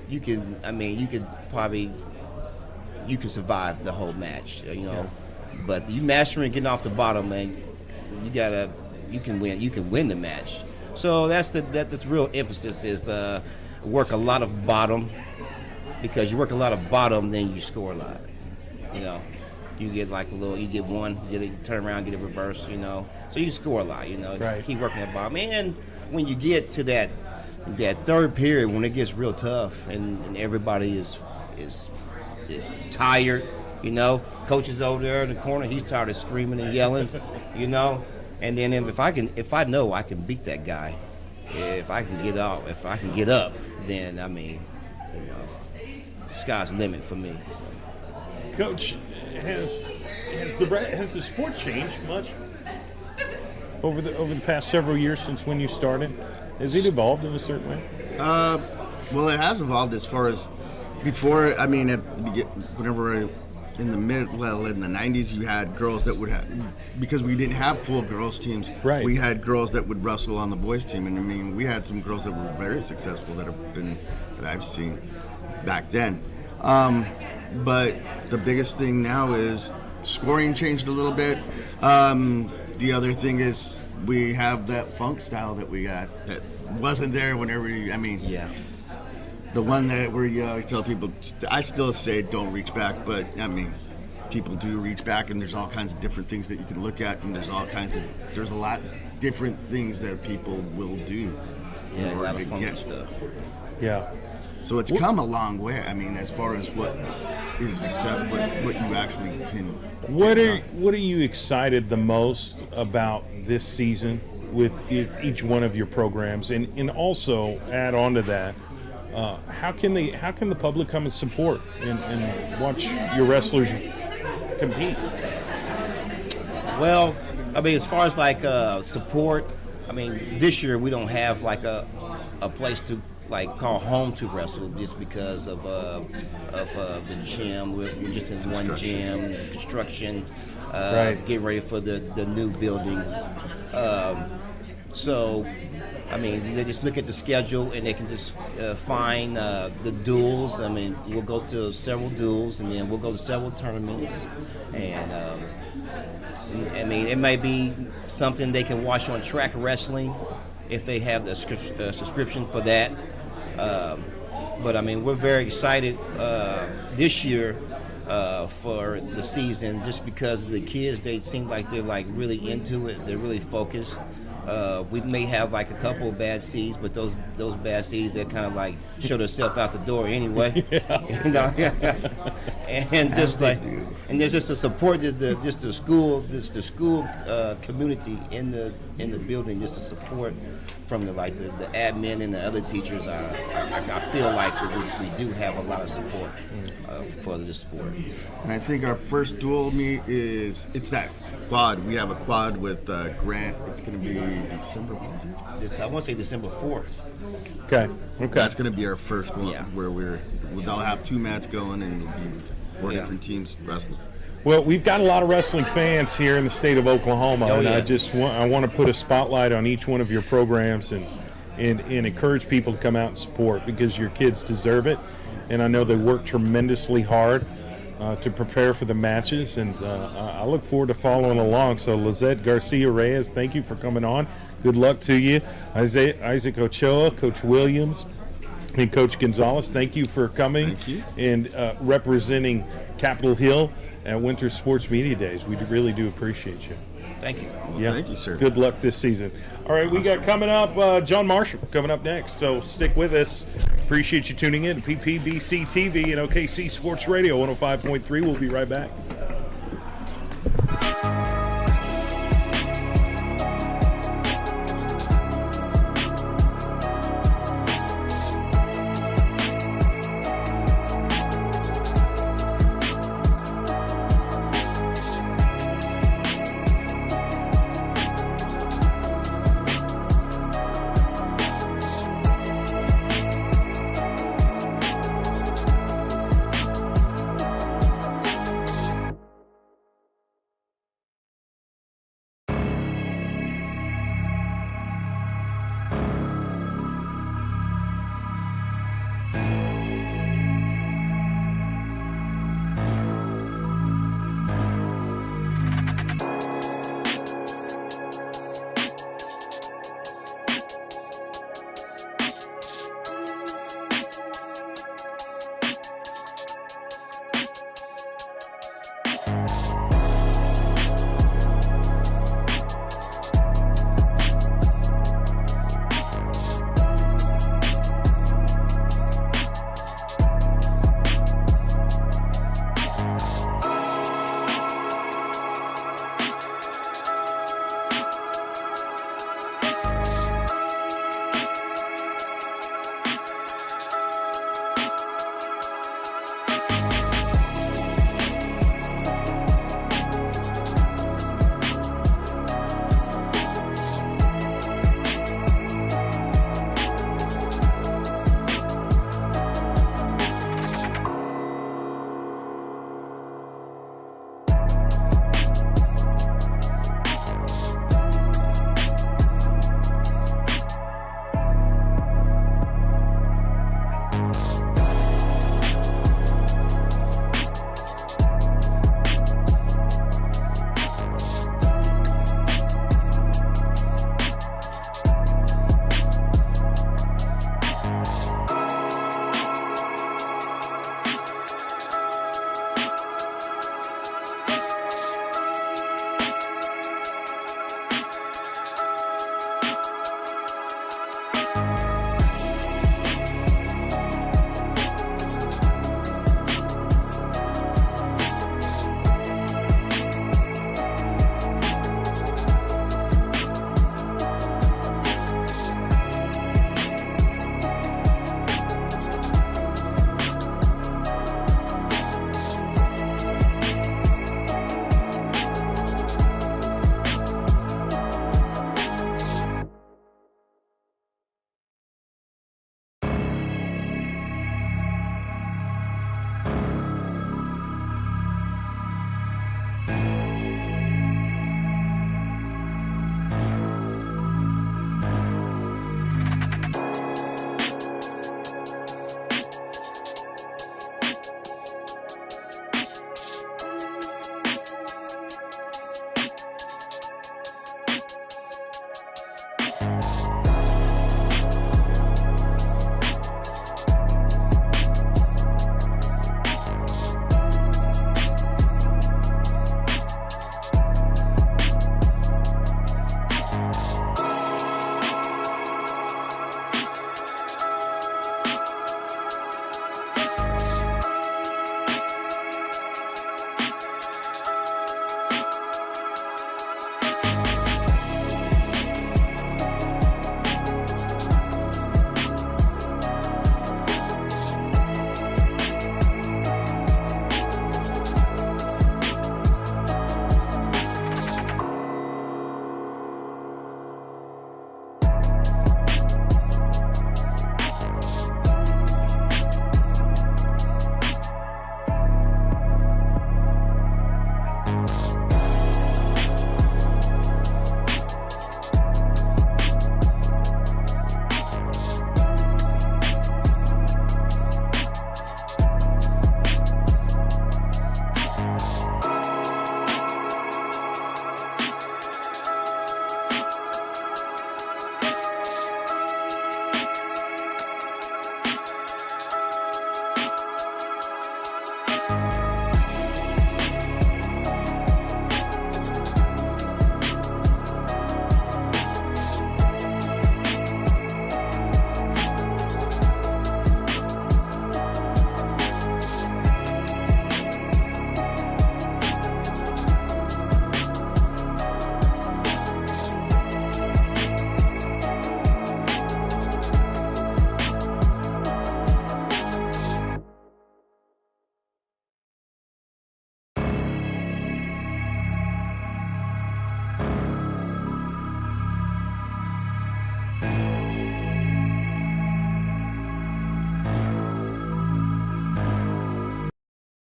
you can. You can survive the whole match. But you mastering getting off the bottom, man, you can win. You can win the match. So that's the real emphasis is work a lot of bottom, because you work a lot of bottom, then you score a lot. You get like you get one, turn around, get a reverse. So you score a lot. Right. Keep working at bottom, and when you get to that third period, when it gets real tough and everybody is tired. Coach is over there in the corner. He's tired of screaming and yelling. And then if I know I can beat that guy, if I can get up, then sky's the limit for me. So. Coach, has the sport changed much over the past several years since when you started? Has it evolved in a certain way? Well, it has evolved as far as before. Whenever in the 90s, you had girls that would have, because we didn't have full girls teams. Right. We had girls that would wrestle on the boys team, and we had some girls that were very successful that I've seen back then. But the biggest thing now is scoring changed a little bit. The other thing is we have that funk style that we got that wasn't there whenever Yeah. The one that where you always tell people, I still say don't reach back, but people do reach back, and there's all kinds of different things that you can look at, and there's a lot different things that people will do in order to get stuff. Yeah. So it's come a long way. As far as what is acceptable, what you actually can. What are you excited the most about this season with each one of your programs, and also add on to that, How can the public come and support and watch your wrestlers compete? Well, I mean, as far as like support, I mean, this year we don't have like a place to like call home to wrestle just because of the gym. We're just in one gym, construction, Right. getting ready for the new building. So, I mean, they just look at the schedule and they can just find the duels. I mean, we'll go to several duels and then we'll go to several tournaments. And I mean, it may be something they can watch on Track Wrestling if they have the subscription for that. But I mean, we're very excited this year for the season just because the kids, they seem like they're like really into it. They're really focused. We may have like a couple of bad seeds, but those bad seeds, they kind of like show themselves out the door anyway. You know? And just like, and there's just a support, just the school community in the building, just the support from the admin and the other teachers. I feel like that we do have a lot of support for the sport. And I think our first dual meet it's that quad. We have a quad with Grant. It's going to be December. What is it? I want to say December 4th. Okay. That's going to be our first one, Yeah. where they'll have two mats going and it'll be four Yeah. different teams wrestling. Well, we've got a lot of wrestling fans here in the state of Oklahoma, Oh, and yeah. I want to put a spotlight on each one of your programs and encourage people to come out and support because your kids deserve it, and I know they work tremendously hard to prepare for the matches, and I look forward to following along. So, Lizette Garcia-Reyes, thank you for coming on. Good luck to you. Isaac Ochoa, Coach Williams, and Coach Gonzalez, thank you for coming and representing Capitol Hill at Winter Sports Media Days. We really do appreciate you. Thank you. Yeah. Thank you, sir. Good luck this season. All right, we got coming up John Marshall coming up next, so stick with us. Appreciate you tuning in to PPBC TV and OKC Sports Radio 105.3. We'll be right back.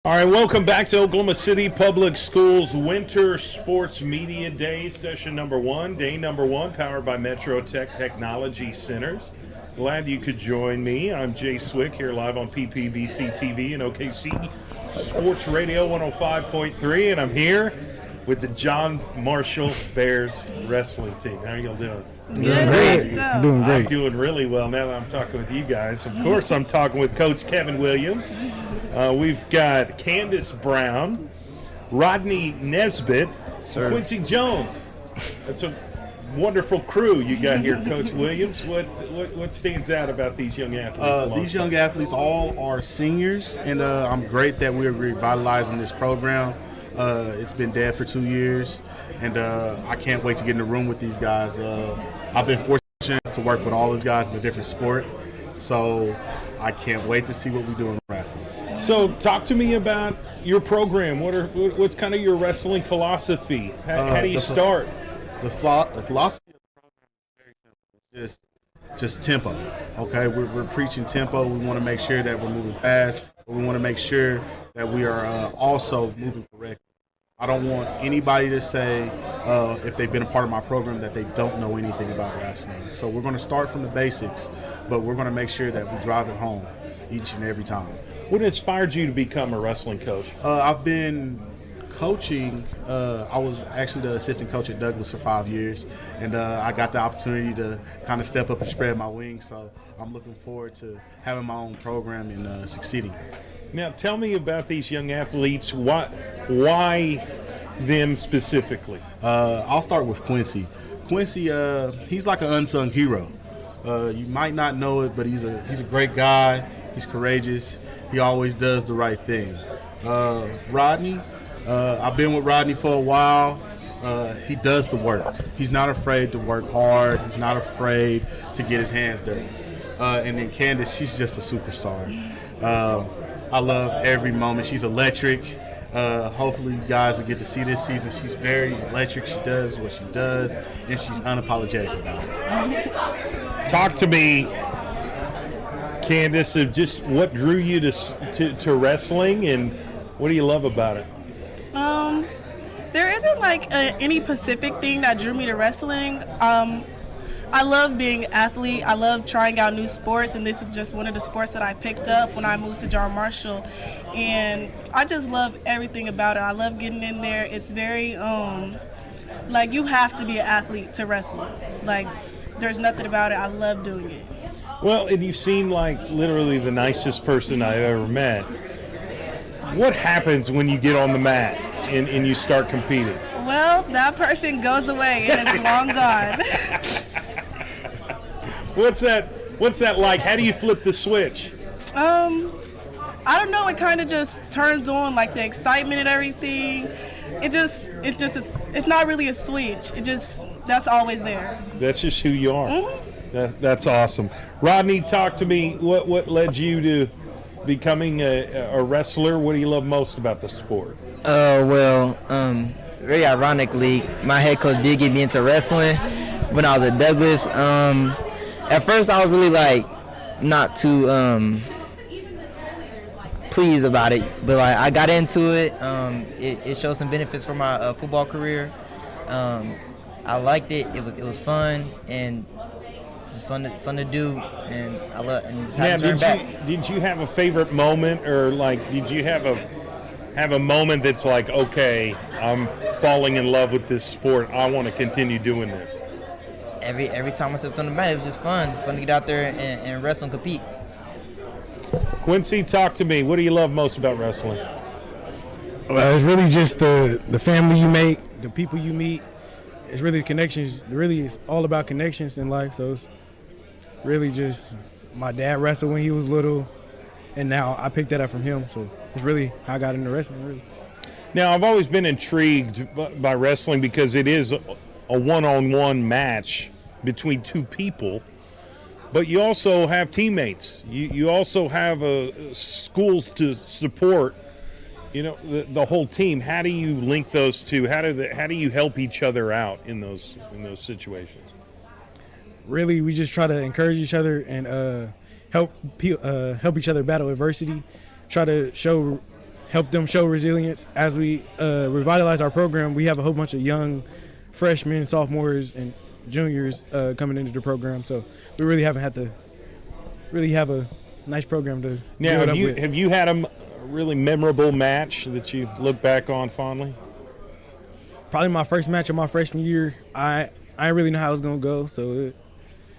All right, welcome back to Oklahoma City Public Schools Winter Sports Media Day, session number 1, day number 1, powered by Metro Tech Technology Centers. Glad you could join me. I'm Jay Swick here live on PPBC TV and OKC Sports Radio 105.3, and I'm here with the John Marshall Bears wrestling team. How are y'all doing? Doing great. Doing great. I'm doing really well now that I'm talking with you guys. Of course, I'm talking with Coach Kevin Williams. We've got Candace Brown, Rodney Nesbitt, Quincy Jones. That's a wonderful crew you got here, Coach Williams. What stands out about these young athletes? These young athletes all are seniors, and I'm great that we're revitalizing this program. It's been dead for 2 years, and I can't wait to get in the room with these guys. I've been fortunate to work with all these guys in a different sport, so I can't wait to see what we do in wrestling. So talk to me about your program. What's kind of your wrestling philosophy? How do you start? The philosophy of the program is very simple. It's just tempo. Okay, we're preaching tempo. We want to make sure that we're moving fast, but we want to make sure that we are also moving correctly. I don't want anybody to say, if they've been a part of my program, that they don't know anything about wrestling. So we're going to start from the basics, but we're going to make sure that we drive it home each and every time. What inspired you to become a wrestling coach? I've been coaching. I was actually the assistant coach at Douglas for 5 years, and I got the opportunity to kind of step up and spread my wings. So I'm looking forward to having my own program and succeeding. Now, tell me about these young athletes. Why them specifically? I'll start with Quincy. Quincy, he's like an unsung hero. You might not know it, but he's a great guy. He's courageous. He always does the right thing. Rodney, I've been with Rodney for a while. He does the work. He's not afraid to work hard. He's not afraid to get his hands dirty. And then Candace, she's just a superstar. I love every moment. She's electric. Hopefully you guys will get to see this season. She's very electric. She does what she does, and she's unapologetic about it. Talk to me, Candace, of just what drew you to wrestling, and what do you love about it? There isn't like any specific thing that drew me to wrestling. I love being an athlete. I love trying out new sports, and this is just one of the sports that I picked up when I moved to John Marshall. And I just love everything about it. I love getting in there. It's very, like, you have to be an athlete to wrestle. Like, there's nothing about it. I love doing it. Well, and you seem like literally the nicest person I've ever met. What happens when you get on the mat and you start competing? Well, that person goes away and is long gone. What's that like? How do you flip the switch? I don't know. It kind of just turns on, like the excitement and everything. It's not really a switch. That's always there. That's just who you are. Mm-hmm. That's awesome. Rodney, talk to me. What led you to becoming a wrestler? What do you love most about the sport? Very ironically, my head coach did get me into wrestling when I was at Douglas. At first, I was really not too pleased about it, but I got into it. It showed some benefits for my football career. I liked it. It was fun and just fun to do, and I love and just had to turn back. Did you have a favorite moment, or did you have a moment that's like, okay, I'm falling in love with this sport. I want to continue doing this? Every time I stepped on the mat, it was just fun to get out there and wrestle and compete. Quincy, talk to me. What do you love most about wrestling? Well, it's really just the family you make, the people you meet. It's really the connections. Really, it's all about connections in life. So it's really just my dad wrestled when he was little, and now I picked that up from him. So it's really how I got into wrestling, really. Now, I've always been intrigued by wrestling because it is a one-on-one match between two people, but you also have teammates. You also have schools to support, the whole team. How do you link those two? How do you help each other out in those situations? Really, we just try to encourage each other and help each other battle adversity. Try to help them show resilience. As we revitalize our program, we have a whole bunch of young freshmen, sophomores, and juniors coming into the program. So we really haven't had to really have a nice program to Now, build up with. have you had a really memorable match that you look back on fondly? Probably my first match of my freshman year. I didn't really know how it was going to go, so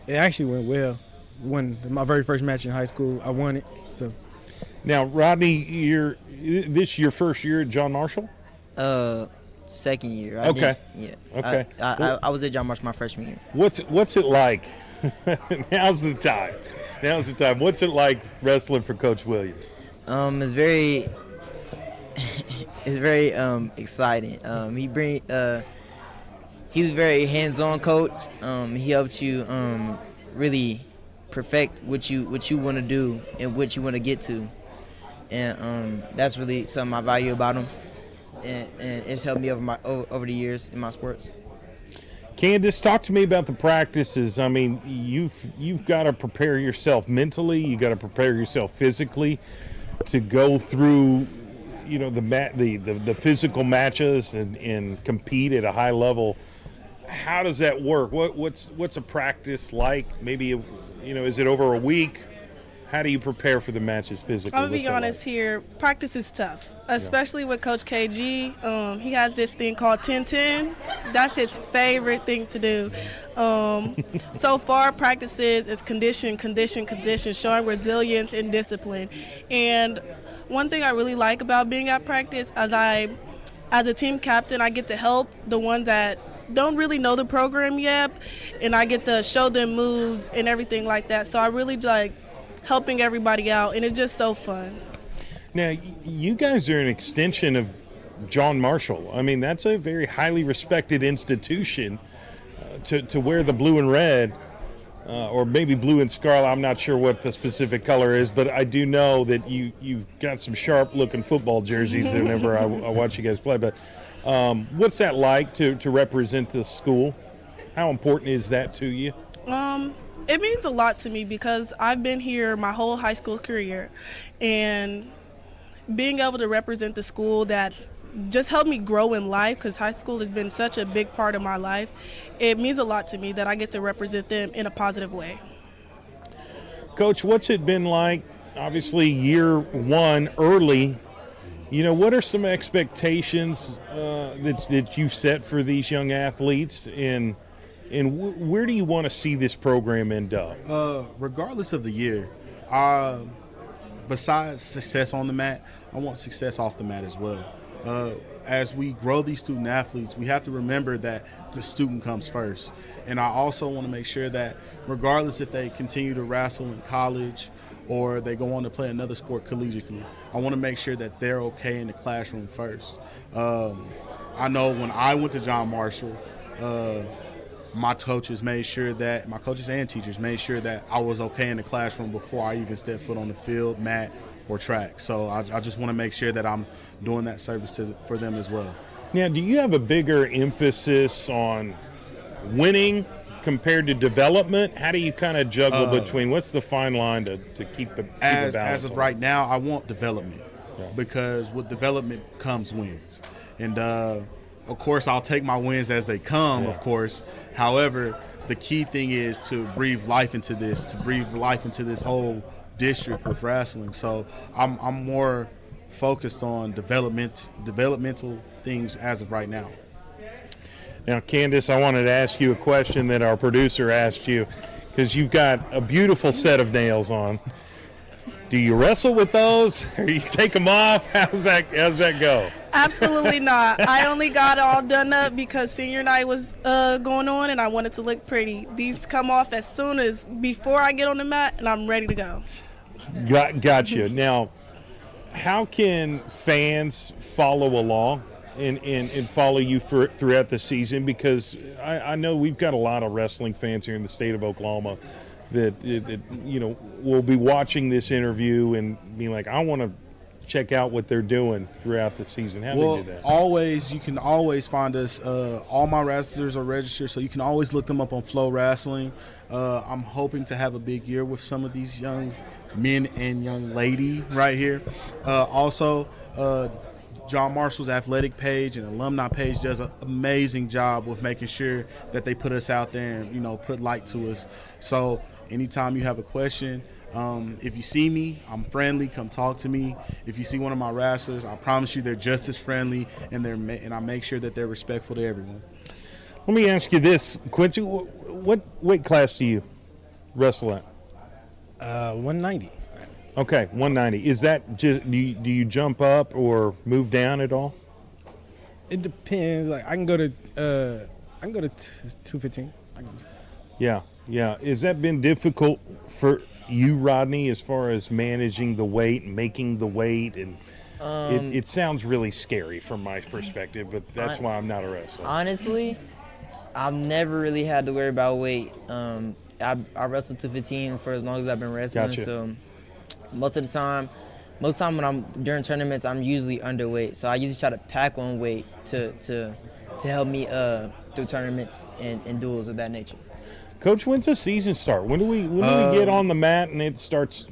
it actually went well. Won my very first match in high school. I won it. So now, Rodney, this your first year at John Marshall? Second year. Okay. Yeah. Okay. I was at John Marshall my freshman year. What's it like? Now's the time. Now's the time. What's it like wrestling for Coach Williams? It's very exciting. He's a very hands-on coach. He helps you really perfect what you want to do and what you want to get to, and that's really something I value about him, and it's helped me over the years in my sports. Candace, talk to me about the practices. I mean, you've got to prepare yourself mentally. You got to prepare yourself physically to go through, the physical matches and compete at a high level. How does that work? What's a practice like? Maybe, is it over a week? How do you prepare for the matches physically? I'm going to be honest here. Practice is tough, especially with Coach KG. He has this thing called 10-10. That's his favorite thing to do. So far, practices is condition, showing resilience and discipline. And one thing I really like about being at practice, as a team captain, I get to help the ones that don't really know the program yet, and I get to show them moves and everything like that. So I really like helping everybody out, and it's just so fun. Now, you guys are an extension of John Marshall. I mean, that's a very highly respected institution. To wear the blue and red, or maybe blue and scarlet, I'm not sure what the specific color is, but I do know that you've got some sharp-looking football jerseys whenever I watch you guys play. But what's that like to represent the school? How important is that to you? It means a lot to me because I've been here my whole high school career, and being able to represent the school that just helped me grow in life, because high school has been such a big part of my life, it means a lot to me that I get to represent them in a positive way. Coach, what's it been like? Obviously, year one, early. What are some expectations that you set for these young athletes, and where do you want to see this program end up? Regardless of the year, besides success on the mat, I want success off the mat as well. As we grow these student athletes, we have to remember that the student comes first. And I also want to make sure that regardless if they continue to wrestle in college or they go on to play another sport collegiately, I want to make sure that they're okay in the classroom first. I know when I went to John Marshall, my coaches and teachers made sure that I was okay in the classroom before I even stepped foot on the field, mat, or track. So I just want to make sure that I'm doing that service for them as well. Now, do you have a bigger emphasis on winning compared to development? How do you kind of juggle between, what's the fine line to keep the balance? As of right now, I want development, because with development comes wins. And of course, I'll take my wins as they come, of course. However, the key thing is to breathe life into this whole district with wrestling. So I'm more focused on developmental things as of right now. Now, Candace, I wanted to ask you a question that our producer asked you, because you've got a beautiful set of nails on. Do you wrestle with those, or you take them off? How's that go? Absolutely not. I only got it all done up because senior night was going on, and I wanted to look pretty. These come off as soon as before I get on the mat, and I'm ready to go. Got you. Now, how can fans follow along and follow you throughout the season? Because I know we've got a lot of wrestling fans here in the state of Oklahoma that will be watching this interview and be like, I want to check out what they're doing throughout the season. How do they do that? You can always find us. All my wrestlers are registered, so you can always look them up on Flow Wrestling. I'm hoping to have a big year with some of these young men and young lady right here. Also, John Marshall's athletic page and alumni page does an amazing job with making sure that they put us out there and, you know, put light to us. So anytime you have a question, if you see me, I'm friendly. Come talk to me. If you see one of my wrestlers, I promise you they're just as friendly, and I make sure that they're respectful to everyone. Let me ask you this, Quincy. What weight class do you wrestle at? 190. Okay, 190. Is that just do you jump up or move down at all? It depends. Like I can go to 215. Yeah. Has that been difficult for you, Rodney, as far as managing the weight and making the weight? And it sounds really scary from my perspective, but that's why I'm not a wrestler. Honestly, I've never really had to worry about weight. I wrestled 215 for as long as I've been wrestling. Gotcha. So most of the time when I'm during tournaments, I'm usually underweight. So I usually try to pack on weight to help me through tournaments and duels of that nature. Coach, when's the season start? When do we get on the mat and it starts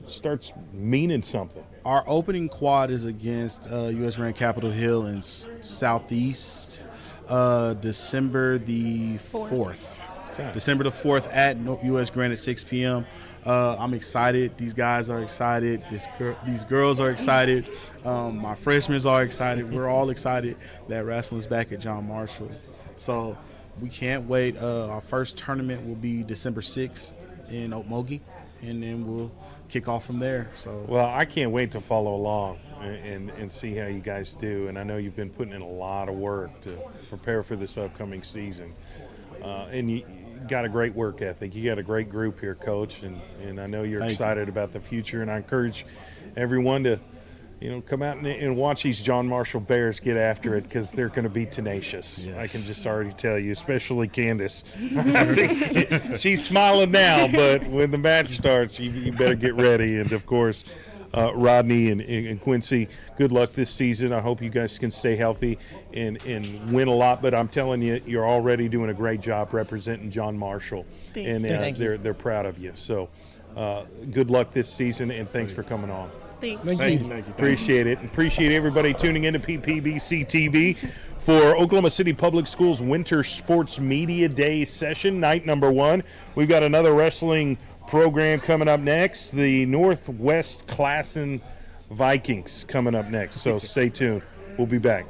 meaning something? Our opening quad is against U.S. ranked Capitol Hill in Southeast, December the 4th. Okay. December the 4th at U.S. Grant at 6 p.m. I'm excited. These guys are excited. These girls are excited. My freshmen are excited. We're all excited that wrestling's back at John Marshall. So we can't wait. Our first tournament will be December 6th in Okmulgee, and then we'll kick off from there. So, well, I can't wait to follow along and see how you guys do. And I know you've been putting in a lot of work to prepare for this upcoming season. And you got a great work ethic. You got a great group here, Coach, and I know you're excited about the future. And I encourage everyone to, come out and watch these John Marshall Bears get after it, because they're going to be tenacious. Yes. I can just already tell you, especially Candace. She's smiling now, but when the match starts, you better get ready. And, of course, Rodney and Quincy, good luck this season. I hope you guys can stay healthy and win a lot. But I'm telling you, you're already doing a great job representing John Marshall. And they're proud of you. So good luck this season, and thanks for coming on. Thank you. Appreciate it. Appreciate everybody tuning in to PPBC TV for Oklahoma City Public Schools Winter Sports Media Day session, night number 1. We've got another wrestling program coming up next. The Northwest Classen Vikings coming up next. So stay tuned. We'll be back.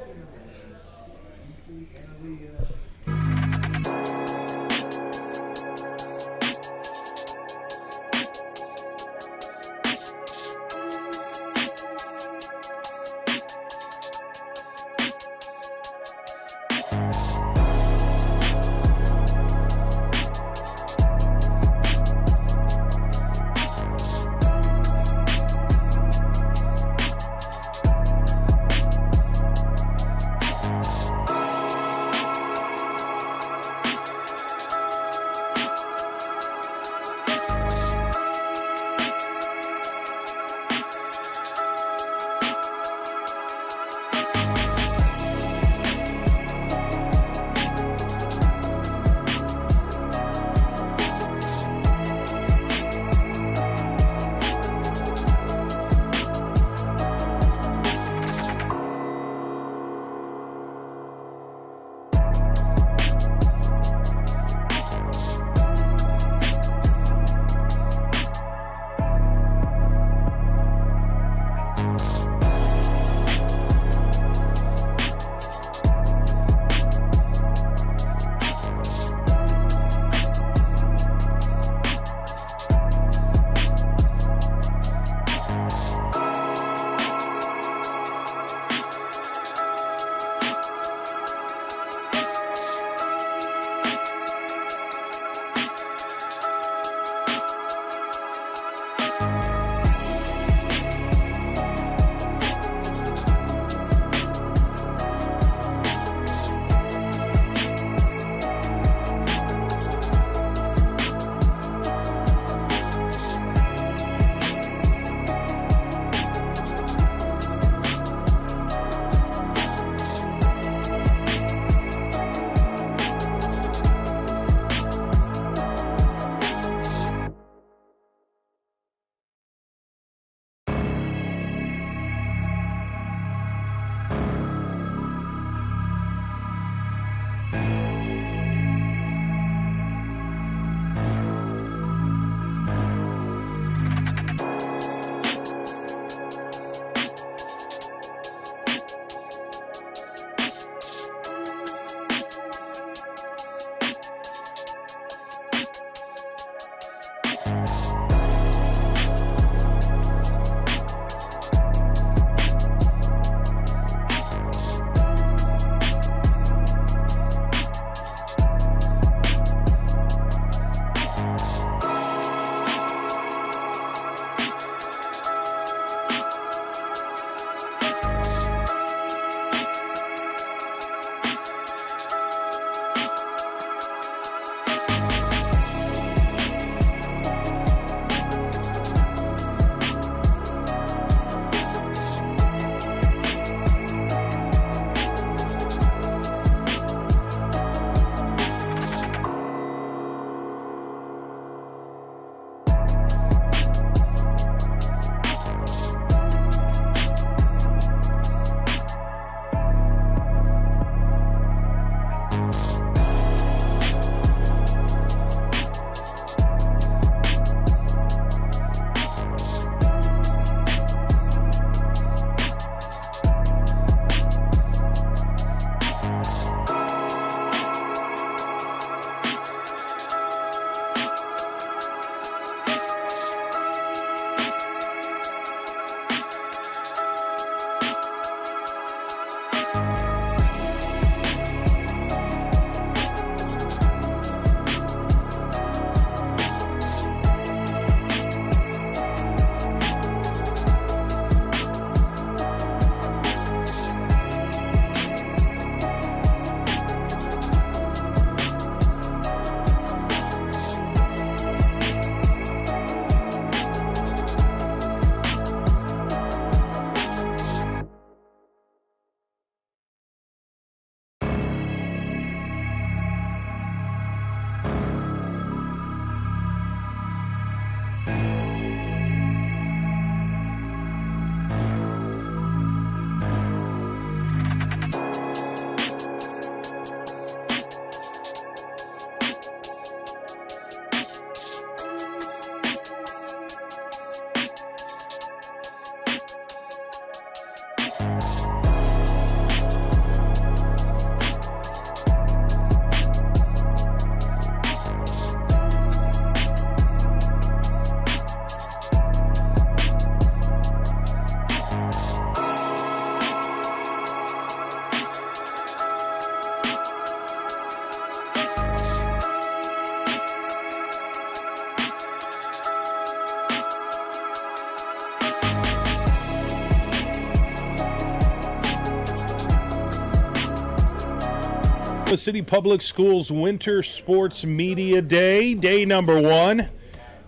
Oklahoma City Public Schools Winter Sports Media Day, day number 1,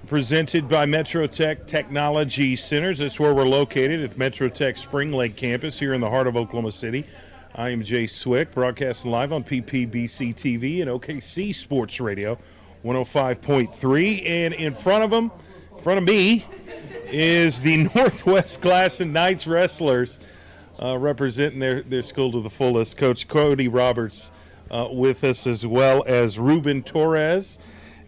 presented by Metro Tech Technology Centers. That's where we're located at Metro Tech Spring Lake campus here in the heart of Oklahoma City. I am Jay Swick, broadcasting live on PPBC TV and OKC Sports Radio 105.3. And in front of me, is the Northwest Class and Knights wrestlers representing their school to the fullest. Coach Cody Roberts with us, as well as Ruben Torres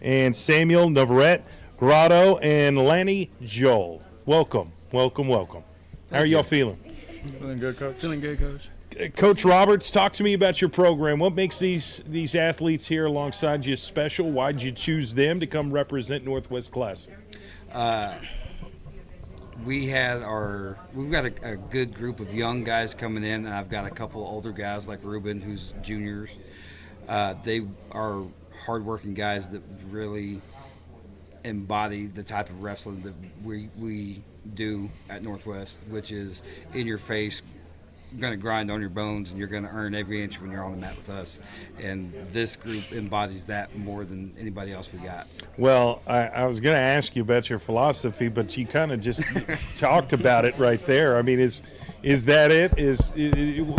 and Samuel Navarrete Grotto and Lanny Joel. Welcome. How are y'all feeling? Feeling good, Coach. Feeling good, Coach. Coach Roberts, talk to me about your program. What makes these athletes here alongside you special? Why did you choose them to come represent Northwest Classic? We've got a good group of young guys coming in, and I've got a couple older guys like Ruben, who's juniors. They are hardworking guys that really embody the type of wrestling that we do at Northwest, which is in your face, going to grind on your bones, and you're going to earn every inch when you're on the mat with us. And this group embodies that more than anybody else we got. Well, I was going to ask you about your philosophy, but you kind of just talked about it right there. I mean, is that it?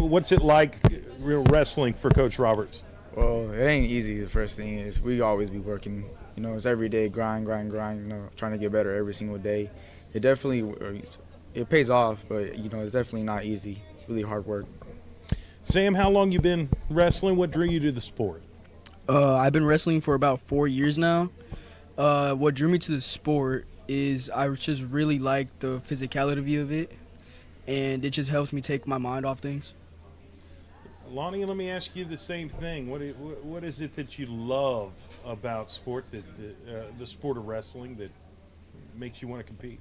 What's it like wrestling for Coach Roberts? Well, it ain't easy. The first thing is we always be working. You know, it's every day grind. You know, trying to get better every single day. It definitely pays off, but you know, it's definitely not easy. Really hard work. Sam, how long you been wrestling? What drew you to the sport? I've been wrestling for about 4 years now. What drew me to the sport is I just really like the physicality of it, and it just helps me take my mind off things. Lonnie, let me ask you the same thing. What is it that you love about sport, the sport of wrestling, that makes you want to compete?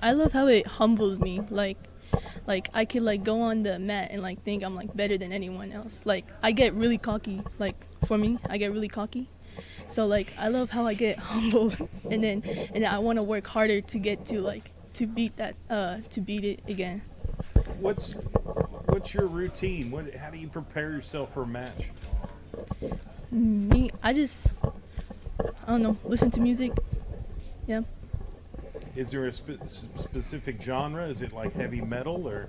I love how it humbles me. Like I could go on the mat and think I'm better than anyone else. I get really cocky. For me, I get really cocky. So I love how I get humbled, and then I want to work harder to get to beat it again. What's your routine? How do you prepare yourself for a match? Me, I don't know, listen to music. Yeah. Is there a specific genre? Is it like heavy metal or?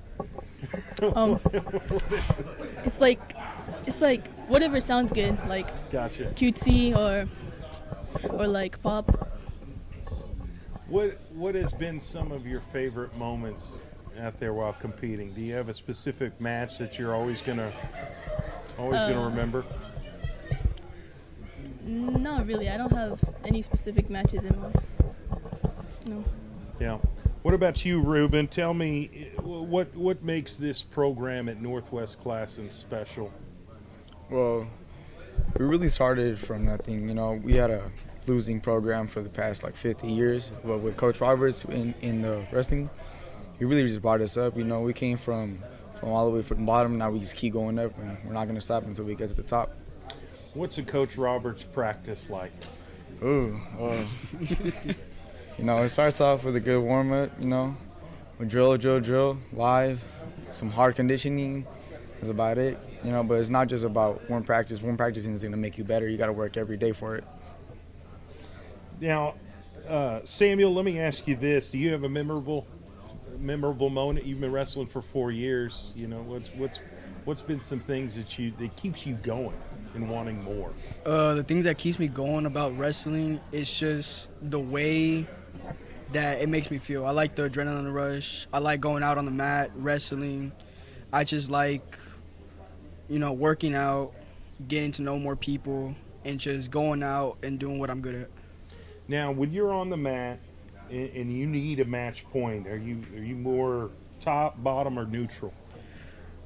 It's like whatever sounds good, Gotcha. cutesy or pop. What has been some of your favorite moments out there while competing? Do you have a specific match that you're always gonna remember? Not really. I don't have any specific matches in mind. No. Yeah. What about you, Ruben? Tell me what makes this program at Northwest Classen special? Well, we really started from nothing. You know, we had a losing program for the past 50 years. But with Coach Roberts in the wrestling, he really just brought us up. You know, we came from all the way from the bottom. Now we just keep going up, and we're not going to stop until we get to the top. What's a Coach Roberts practice like? Ooh, you know, it starts off with a good warm-up, you know, with drill, live, some hard conditioning. That's about it, you know, but it's not just about one practice. One practice isn't going to make you better. You got to work every day for it. Now, Samuel, let me ask you this. Do you have a memorable moment? You've been wrestling for 4 years. You know, what's been some things that keeps you going and wanting more? The things that keeps me going about wrestling is just the way that it makes me feel. I like the adrenaline rush. I like going out on the mat, wrestling. I just like, working out, getting to know more people, and just going out and doing what I'm good at. Now, when you're on the mat and you need a match point, are you more top, bottom, or neutral?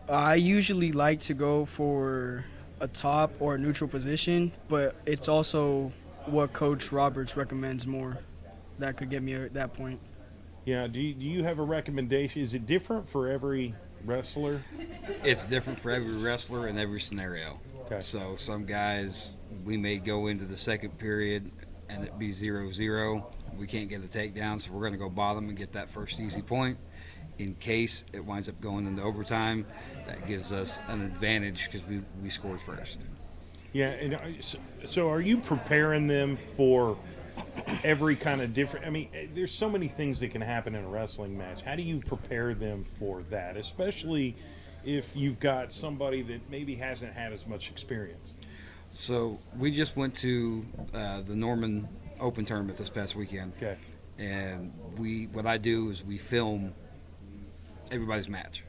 I usually like to go for a top or a neutral position, but it's also what Coach Roberts recommends more that could get me at that point. Yeah, do you have a recommendation? Is it different for every wrestler? It's different for every wrestler in every scenario. Okay. So some guys, we may go into the second period and it be 0-0. We can't get a takedown, so we're going to go bottom and get that first easy point. In case it winds up going into overtime, that gives us an advantage because we scored first. Yeah, and so are you preparing them for every kind of different? I mean, there's so many things that can happen in a wrestling match. How do you prepare them for that, especially if you've got somebody that maybe hasn't had as much experience? So we just went to the Norman Open tournament this past weekend. Okay. And what I do is we film everybody's match,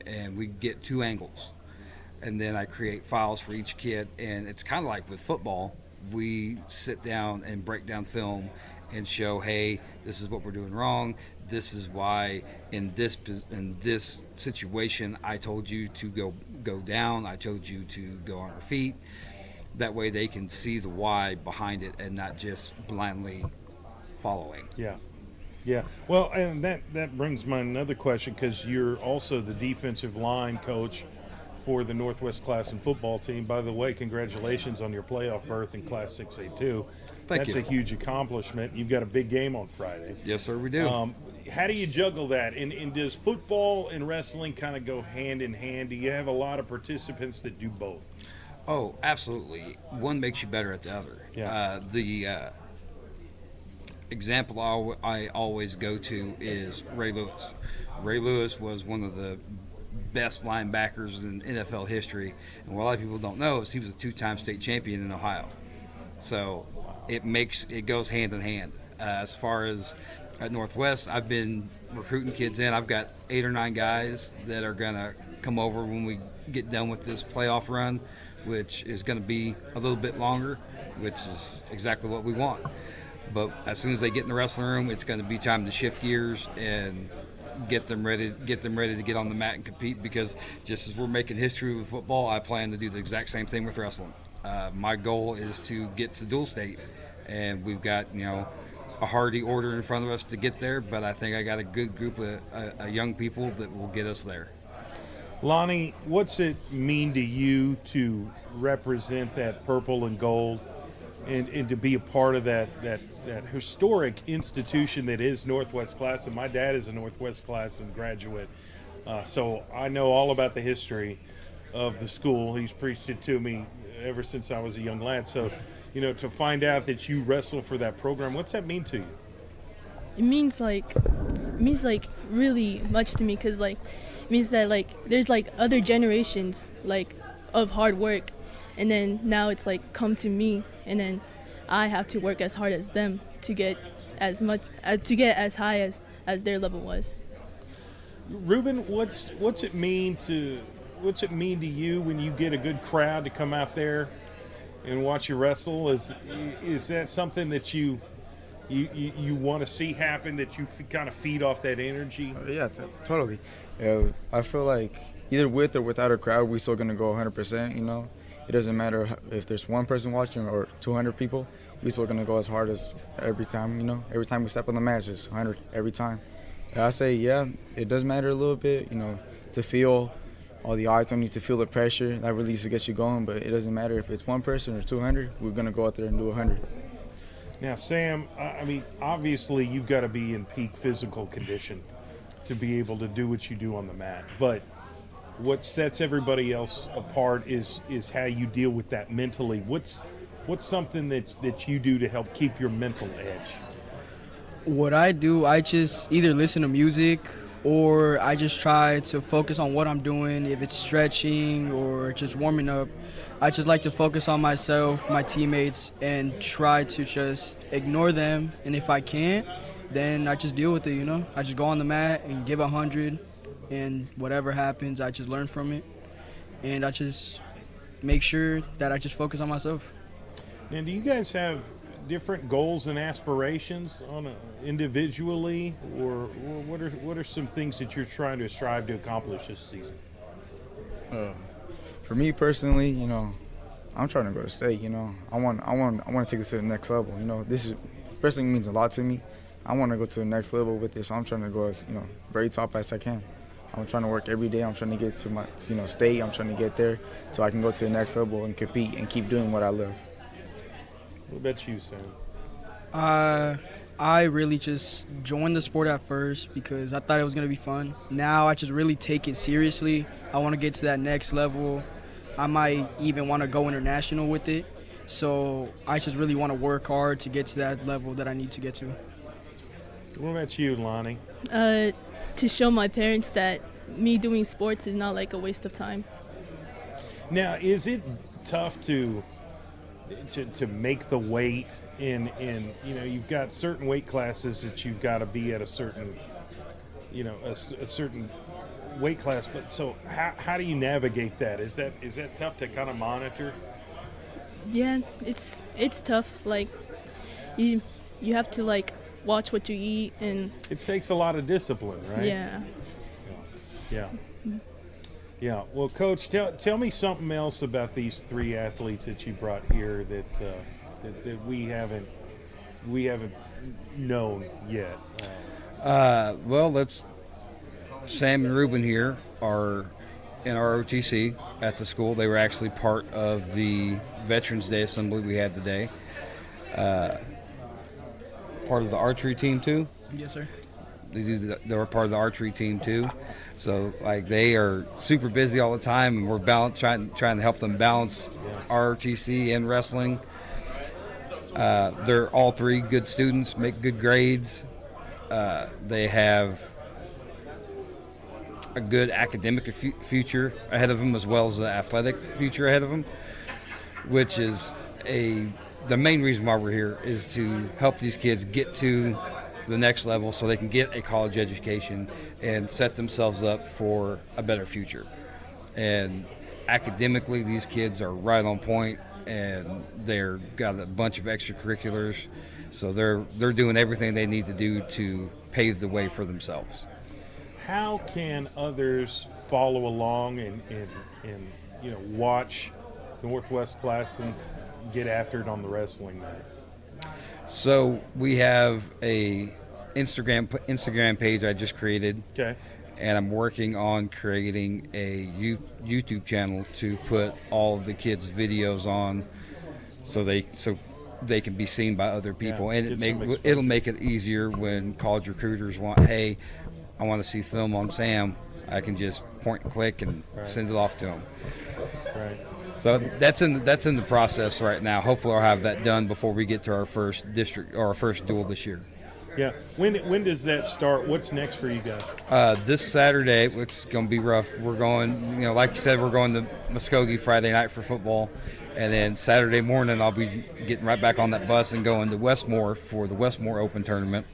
and we get 2 angles, and then I create files for each kid. And it's kind of like with football, we sit down and break down film and show, hey, this is what we're doing wrong. This is why in this situation I told you to go down. I told you to go on our feet. That way they can see the why behind it and not just blindly following. Yeah. Well, and that brings my another question, because you're also the defensive line coach for the Northwest Class and football team. By the way, congratulations on your playoff berth in Class 6A2. Thank you. That's a huge accomplishment. You've got a big game on Friday. Yes, sir, we do. How do you juggle that? And does football and wrestling kind of go hand in hand? Do you have a lot of participants that do both? Oh, absolutely. One makes you better at the other. Yeah. The example I always go to is Ray Lewis. Ray Lewis was one of the best linebackers in NFL history, and what a lot of people don't know is he was a 2-time state champion in Ohio. So it goes hand in hand. As far as at Northwest, I've been recruiting kids in. I've got 8 or 9 guys that are gonna come over when we get done with this playoff run, which is going to be a little bit longer, which is exactly what we want. But as soon as they get in the wrestling room, it's going to be time to shift gears and get them ready to get on the mat and compete, because just as we're making history with football, I plan to do the exact same thing with wrestling. My goal is to get to dual state, and we've got a hardy order in front of us to get there, but I think I got a good group of young people that will get us there. Lonnie, what's it mean to you to represent that purple and gold and to be a part of that historic institution that is Northwest Class? And my dad is a Northwest Class and graduate, so I know all about the history of the school. He's preached it to me ever since I was a young lad. So, to find out that you wrestle for that program, what's that mean to you? It means like really much to me, because means that there's other generations of hard work, and then now it's come to me, and then I have to work as hard as them to get as high as their level was. Ruben, what's it mean to you when you get a good crowd to come out there and watch you wrestle? Is that something that you want to see happen, that you kind of feed off that energy? Yeah, totally. I feel like either with or without a crowd, we're still going to go 100%, It doesn't matter if there's one person watching or 200 people. We're still going to go as hard as every time, Every time we step on the mat, it's just 100 every time. And I say, yeah, it does matter a little bit, to feel all the eyes on you, to feel the pressure. That really gets you going, but it doesn't matter if it's one person or 200. We're going to go out there and do 100. Now, Sam, obviously you've got to be in peak physical condition to be able to do what you do on the mat. But what sets everybody else apart is how you deal with that mentally. What's something that you do to help keep your mental edge? What I do, I just either listen to music, or I just try to focus on what I'm doing. If it's stretching or just warming up, I just like to focus on myself, my teammates, and try to just ignore them. And if I can't, then I just deal with it, I just go on the mat and give 100, and whatever happens, I just learn from it. And I just make sure that I just focus on myself. Now, do you guys have different goals and aspirations individually, or what are some things that you're trying to strive to accomplish this season? For me personally, I'm trying to go to state. I want to take this to the next level. This wrestling means a lot to me. I want to go to the next level with this. So I'm trying to go as very top as I can. I'm trying to work every day. I'm trying to get to my state. I'm trying to get there so I can go to the next level and compete and keep doing what I love. What about you, Sam? I really just joined the sport at first because I thought it was going to be fun. Now I just really take it seriously. I want to get to that next level. I might even want to go international with it. So I just really want to work hard to get to that level that I need to get to. What about you, Lonnie? To show my parents that me doing sports is not like a waste of time. Now, is it tough to make the weight in you've got certain weight classes that you've got to be at a certain a certain weight class, but so how do you navigate that? Is that tough to kind of monitor? Yeah, it's tough. Like you have to like watch what you eat, and it takes a lot of discipline, right? Yeah. Well, Coach, tell me something else about these 3 athletes that you brought here that we haven't known yet. Well, Sam and Ruben here are in our OTC at the school. They were actually part of the Veterans Day assembly we had today. Part of the archery team too. Yes, sir. They were part of the archery team too. So like they are super busy all the time, and we're trying to help them balance ROTC and wrestling. They're all 3 good students, make good grades. They have a good academic future ahead of them, as well as an athletic future ahead of them, which is the main reason why we're here, is to help these kids get to the next level so they can get a college education and set themselves up for a better future. And academically, these kids are right on point, and they're got a bunch of extracurriculars, so they're doing everything they need to do to pave the way for themselves. How can others follow along and watch Northwest class and get after it on the wrestling night? So we have a Instagram page I just created. Okay. And I'm working on creating a YouTube channel to put all of the kids' videos on, so they can be seen by other people, and it'll make it easier when college recruiters want, hey, I want to see film on Sam. I can just point and click and send it off to them. Right. So that's in the process right now. Hopefully, I'll have that done before we get to our first district or our first duel this year. Yeah. When does that start? What's next for you guys? This Saturday, which is going to be rough. We're going, like you said, we're going to Muskogee Friday night for football. And then Saturday morning, I'll be getting right back on that bus and going to Westmore for the Westmore Open Tournament.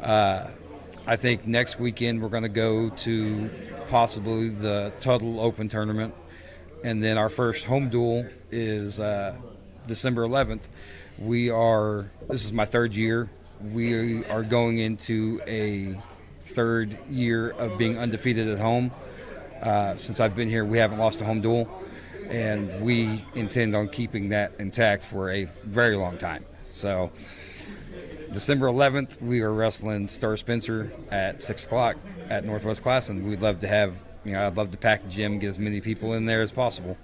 I think next weekend we're going to go to possibly the Tuttle Open Tournament. And then our first home duel is December 11th. This is my 3rd year. We are going into a 3rd year of being undefeated at home. Since I've been here, we haven't lost a home duel, and we intend on keeping that intact for a very long time. So December 11th, we are wrestling Star Spencer at 6 o'clock at Northwest Class, and we'd love to have, I'd love to pack the gym, get as many people in there as possible.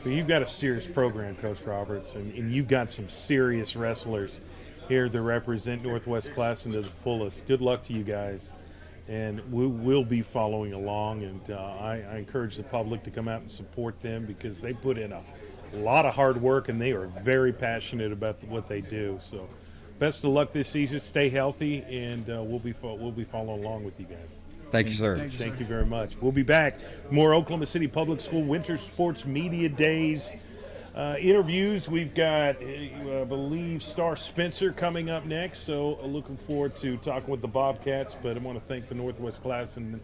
So you've got a serious program, Coach Roberts, and you've got some serious wrestlers here to represent Northwest Classen to the fullest. Good luck to you guys, and we will be following along, and I encourage the public to come out and support them, because they put in a lot of hard work, and they are very passionate about what they do. So best of luck this season. Stay healthy, and we'll be following along with you guys. Thank you, sir. Thank you very much. We'll be back. More Oklahoma City Public School Winter Sports Media Days. Interviews, we've got, I believe, Star Spencer coming up next, so looking forward to talking with the Bobcats, but I want to thank the Northwest Classen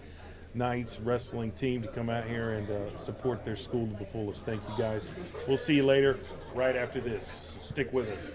Knights wrestling team to come out here and support their school to the fullest. Thank you, guys. We'll see you later right after this. So stick with us.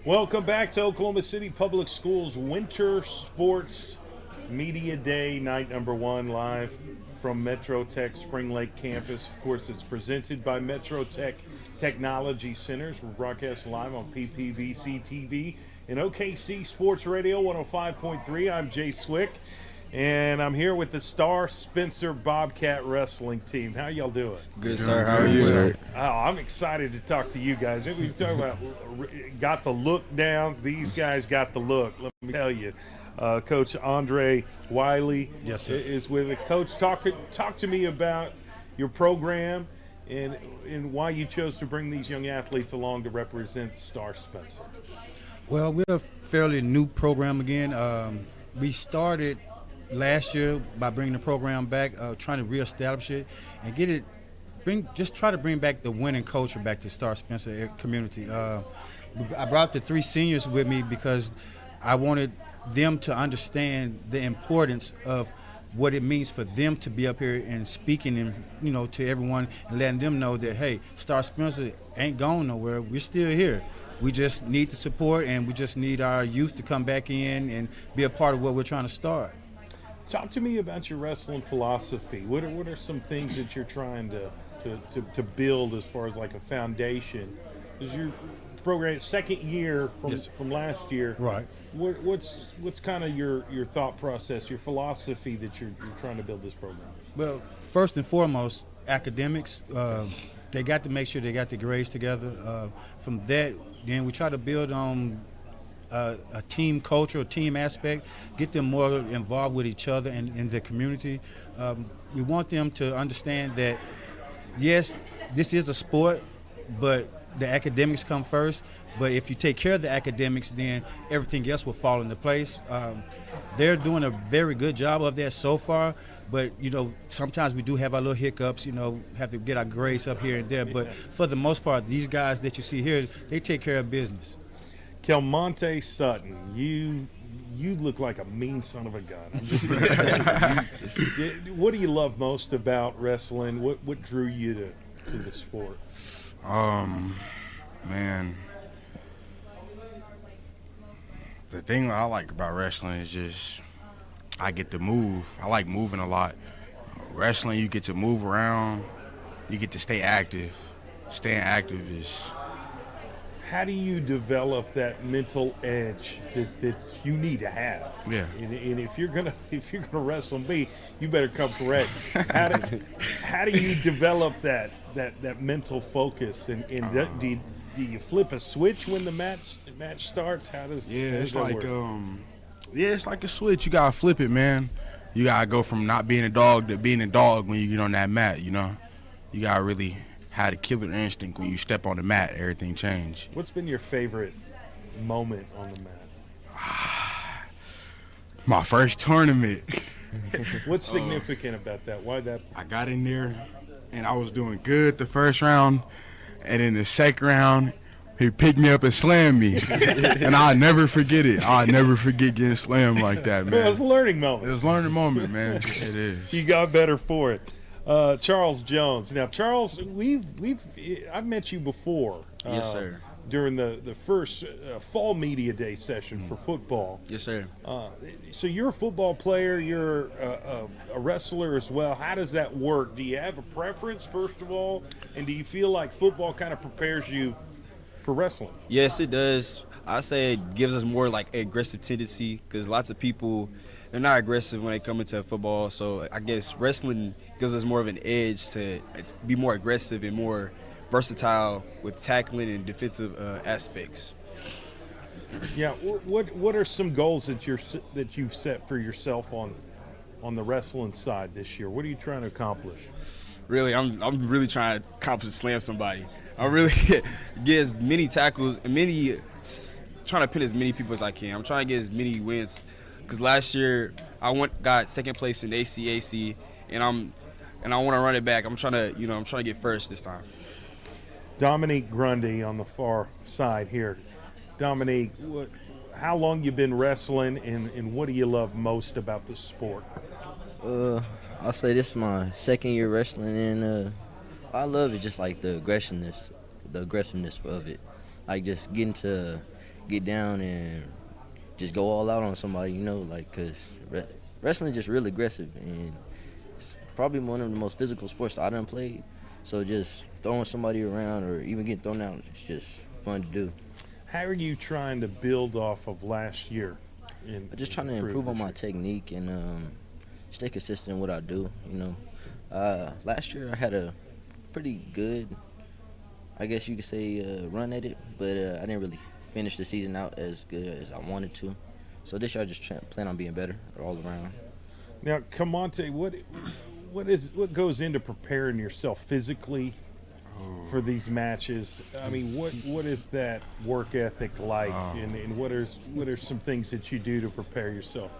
Welcome back to Oklahoma City Public Schools Winter Sports Media Day, night number 1, live from Metro Tech Spring Lake campus. Of course, it's presented by Metro Tech Technology Centers. We're broadcast live on PPBC TV and OKC Sports Radio 105.3. I'm Jay Swick, and I'm here with the Star Spencer Bobcat Wrestling team. How y'all doing? Good, sir. How are you, sir? Oh, I'm excited to talk to you guys. We talk about got the look down. These guys got the look. Let me tell you. Coach Andre Wiley is with it. Coach, talk to me about your program and why you chose to bring these young athletes along to represent Star Spencer. Well, we're a fairly new program again. We started last year by bringing the program back, trying to reestablish it and get it. Try to bring back the winning culture back to Star Spencer community. I brought the 3 seniors with me because I wanted them to understand the importance of what it means for them to be up here and speaking and to everyone and letting them know that, hey, Star Spencer ain't going nowhere. We're still here. We just need the support, and we just need our youth to come back in and be a part of what we're trying to start. Talk to me about your wrestling philosophy. What are some things that you're trying to build as far as like a foundation? Is your program second year from last year? Right. What's kind of your thought process, your philosophy that you're trying to build this program? Well, first and foremost, academics. They got to make sure they got the grades together. From that, then we try to build on a team culture, a team aspect, get them more involved with each other and in the community. We want them to understand that, yes, this is a sport, but the academics come first. But if you take care of the academics, then everything else will fall into place. They're doing a very good job of that so far. But, sometimes we do have our little hiccups, have to get our grades up here and there. But for the most part, these guys that you see here, they take care of business. Kelmonte Sutton, you look like a mean son of a gun. I'm just what do you love most about wrestling? What drew you to the sport? Man, the thing I like about wrestling is just I get to move. I like moving a lot. Wrestling, you get to move around. You get to stay active. Staying active is... How do you develop that mental edge that you need to have? Yeah. And if you're gonna wrestle me, you better come correct. How do you develop that mental focus? And do you flip a switch when the match starts? How does it's that like work? It's like a switch. You gotta flip it, man. You gotta go from not being a dog to being a dog when you get on that mat. You gotta really have the killer instinct when you step on the mat. Everything change. What's been your favorite moment on the mat? My first tournament. What's significant about that? Why that? I got in there, and I was doing good the first round, and in the second round, he picked me up and slammed me. And I'll never forget it. I'll never forget getting slammed like that, man. Well, it's a learning moment. It was a learning moment, man. It is. You got better for it. Charles Jones. Now, Charles, I've met you before. Yes, sir. During the first fall media day session for football. Yes, sir. So you're a football player. You're a wrestler as well. How does that work? Do you have a preference, first of all? And do you feel like football kind of prepares you for wrestling? Yes, it does. I say it gives us more like aggressive tendency because lots of people, they're not aggressive when they come into football. So I guess wrestling gives us more of an edge to be more aggressive and more versatile with tackling and defensive aspects. Yeah. What are some goals that you've set for yourself on the wrestling side this year? What are you trying to accomplish? Really, I'm really trying to accomplish slam somebody. I really get as many tackles and trying to pin as many people as I can. I'm trying to get as many wins because last year I got second place in ACAC, and I want to run it back. I'm trying to get first this time. Dominique Grundy on the far side here. Dominique, how long you been wrestling, and what do you love most about the sport? I'll say this is my second year wrestling, and I love it, just like the aggressiveness of it. Like just getting to get down and just go all out on somebody, you know, like, because wrestling is just real aggressive, and it's probably one of the most physical sports I done played. So just throwing somebody around or even getting thrown out, it's just fun to do. How are you trying to build off of last year? I'm just trying to improve on my technique and stay consistent in what I do, you know. Last year I had a pretty good, I guess you could say, run at it, but I didn't really finish the season out as good as I wanted to. So this year I just plan on being better all around. Now, Kamante, what goes into preparing yourself physically for these matches? I mean, what is that work ethic like, and what are some things that you do to prepare yourself?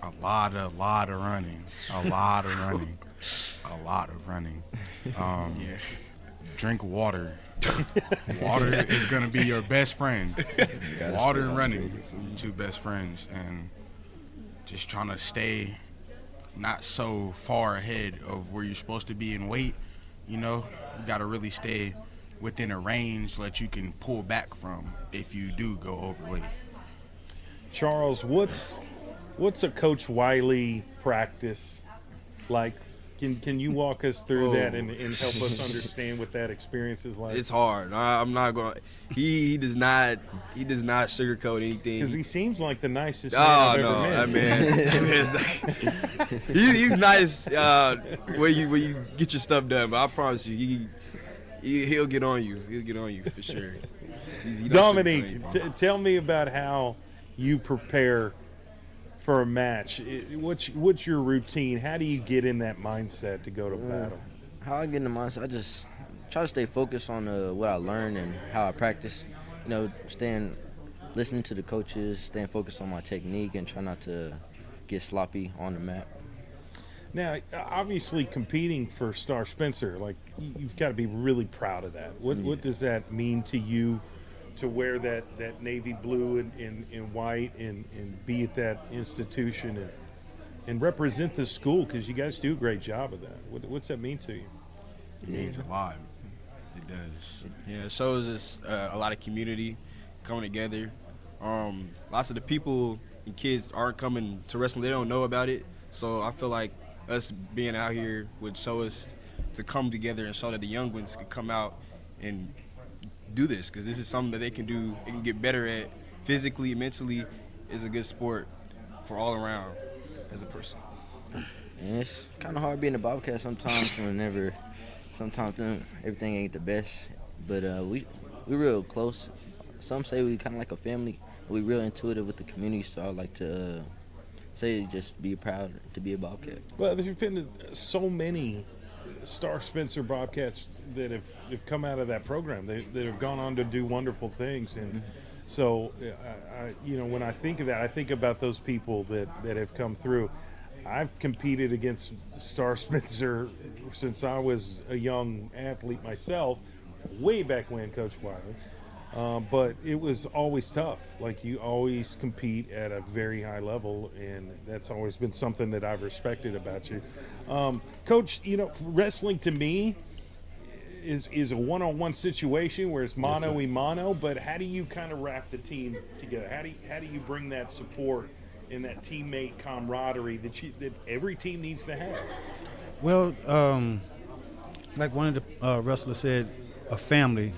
A lot of running, a lot of running, a lot of running. Drink water. Water is going to be your best friend. Water and running, two best friends, and just trying to stay not so far ahead of where you're supposed to be in weight. You know, you got to really stay within a range that you can pull back from if you do go overweight. Charles, what's a Coach Wiley practice like? Can you walk us through that and help us understand what that experience is like? It's hard. I'm not going to. He does not sugarcoat anything. Because he seems like the nicest man I've ever met. He's nice where you get your stuff done, but I promise you, he'll get on you. He'll get on you for sure. Dominique, tell me about how you prepare for a match. What's your routine? How do you get in that mindset to go to battle? How I get in the mindset, I just try to stay focused on what I learn and how I practice. You know, listening to the coaches, staying focused on my technique, and try not to get sloppy on the mat. Now, obviously, competing for Star Spencer, like, you've got to be really proud of that. What does that mean to you, to wear that navy blue and white and be at that institution and represent the school? Because you guys do a great job of that. What's that mean to you? It means a lot. It does. Yeah, it shows us a lot of community coming together. Lots of the people and kids aren't coming to wrestling. They don't know about it. So I feel like us being out here would show us to come together and show that the young ones can come out and do this, because this is something that they can do. They can get better at physically, mentally. Is a good sport for all around as a person. And it's kind of hard being a Bobcat sometimes sometimes everything ain't the best, but we real close. Some say we kind of like a family. We real intuitive with the community, so I like to say just be proud to be a Bobcat. Well, there's been so many Star Spencer Bobcats that have come out of that program. That have gone on to do wonderful things, and so when I think of that, I think about those people that have come through. I've competed against Star Spencer since I was a young athlete myself, way back when, Coach Wiley. But it was always tough. Like, you always compete at a very high level, and that's always been something that I've respected about you. Coach, wrestling to me is a one-on-one situation where it's mano-a-mano, but how do you kind of wrap the team together? How do you bring that support and that teammate camaraderie that every team needs to have? Well, like one of the wrestlers said, a family.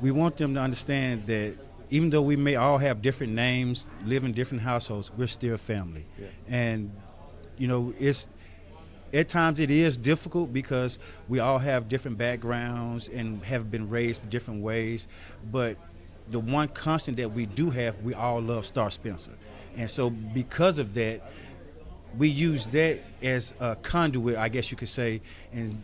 We want them to understand that even though we may all have different names, live in different households, we're still family. Yeah. And, it's at times it is difficult because we all have different backgrounds and have been raised different ways. But the one constant that we do have, we all love Star Spencer. And so because of that, we use that as a conduit, I guess you could say, and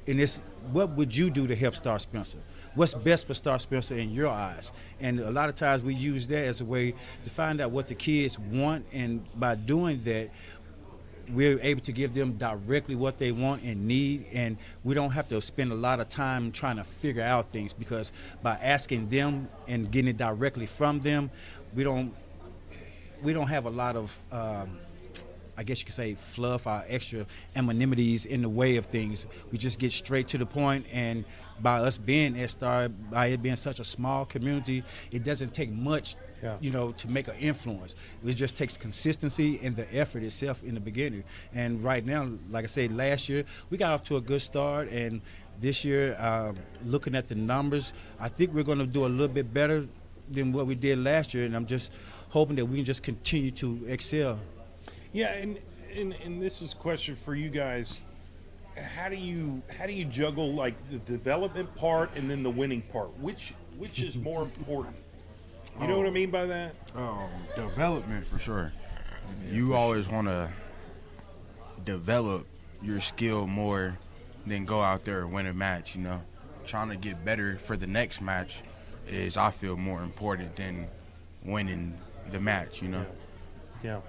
it's what would you do to help Star Spencer? What's best for Star Spencer in your eyes? And a lot of times we use that as a way to find out what the kids want, and by doing that, we're able to give them directly what they want and need, and we don't have to spend a lot of time trying to figure out things, because by asking them and getting it directly from them, we don't have a lot of I guess you could say, fluff, our extra amenities in the way of things. We just get straight to the point, and by us being at Star, by it being such a small community, it doesn't take much, to make an influence. It just takes consistency and the effort itself in the beginning. And right now, like I said, last year, we got off to a good start, and this year, looking at the numbers, I think we're going to do a little bit better than what we did last year, and I'm just hoping that we can just continue to excel. Yeah, and this is a question for you guys. How do you juggle like the development part and then the winning part? Which is more important? You know what I mean by that? Development for sure. You always want to develop your skill more than go out there and win a match. Trying to get better for the next match is, I feel, more important than winning the match. Yeah.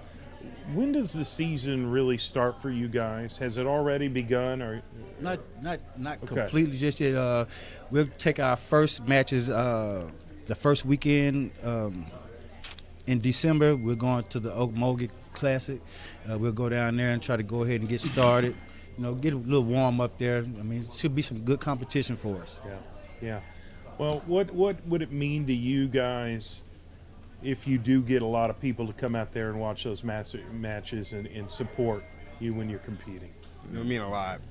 When does the season really start for you guys? Has it already begun, or not Okay. completely just yet? We'll take our first matches the first weekend in December. We're going to the Okmulgee Classic. We'll go down there and try to go ahead and get started. Get a little warm up there. I mean, it should be some good competition for us. Yeah. Well, what would it mean to you guys if you do get a lot of people to come out there and watch those matches and support you when you're competing? It would mean a lot.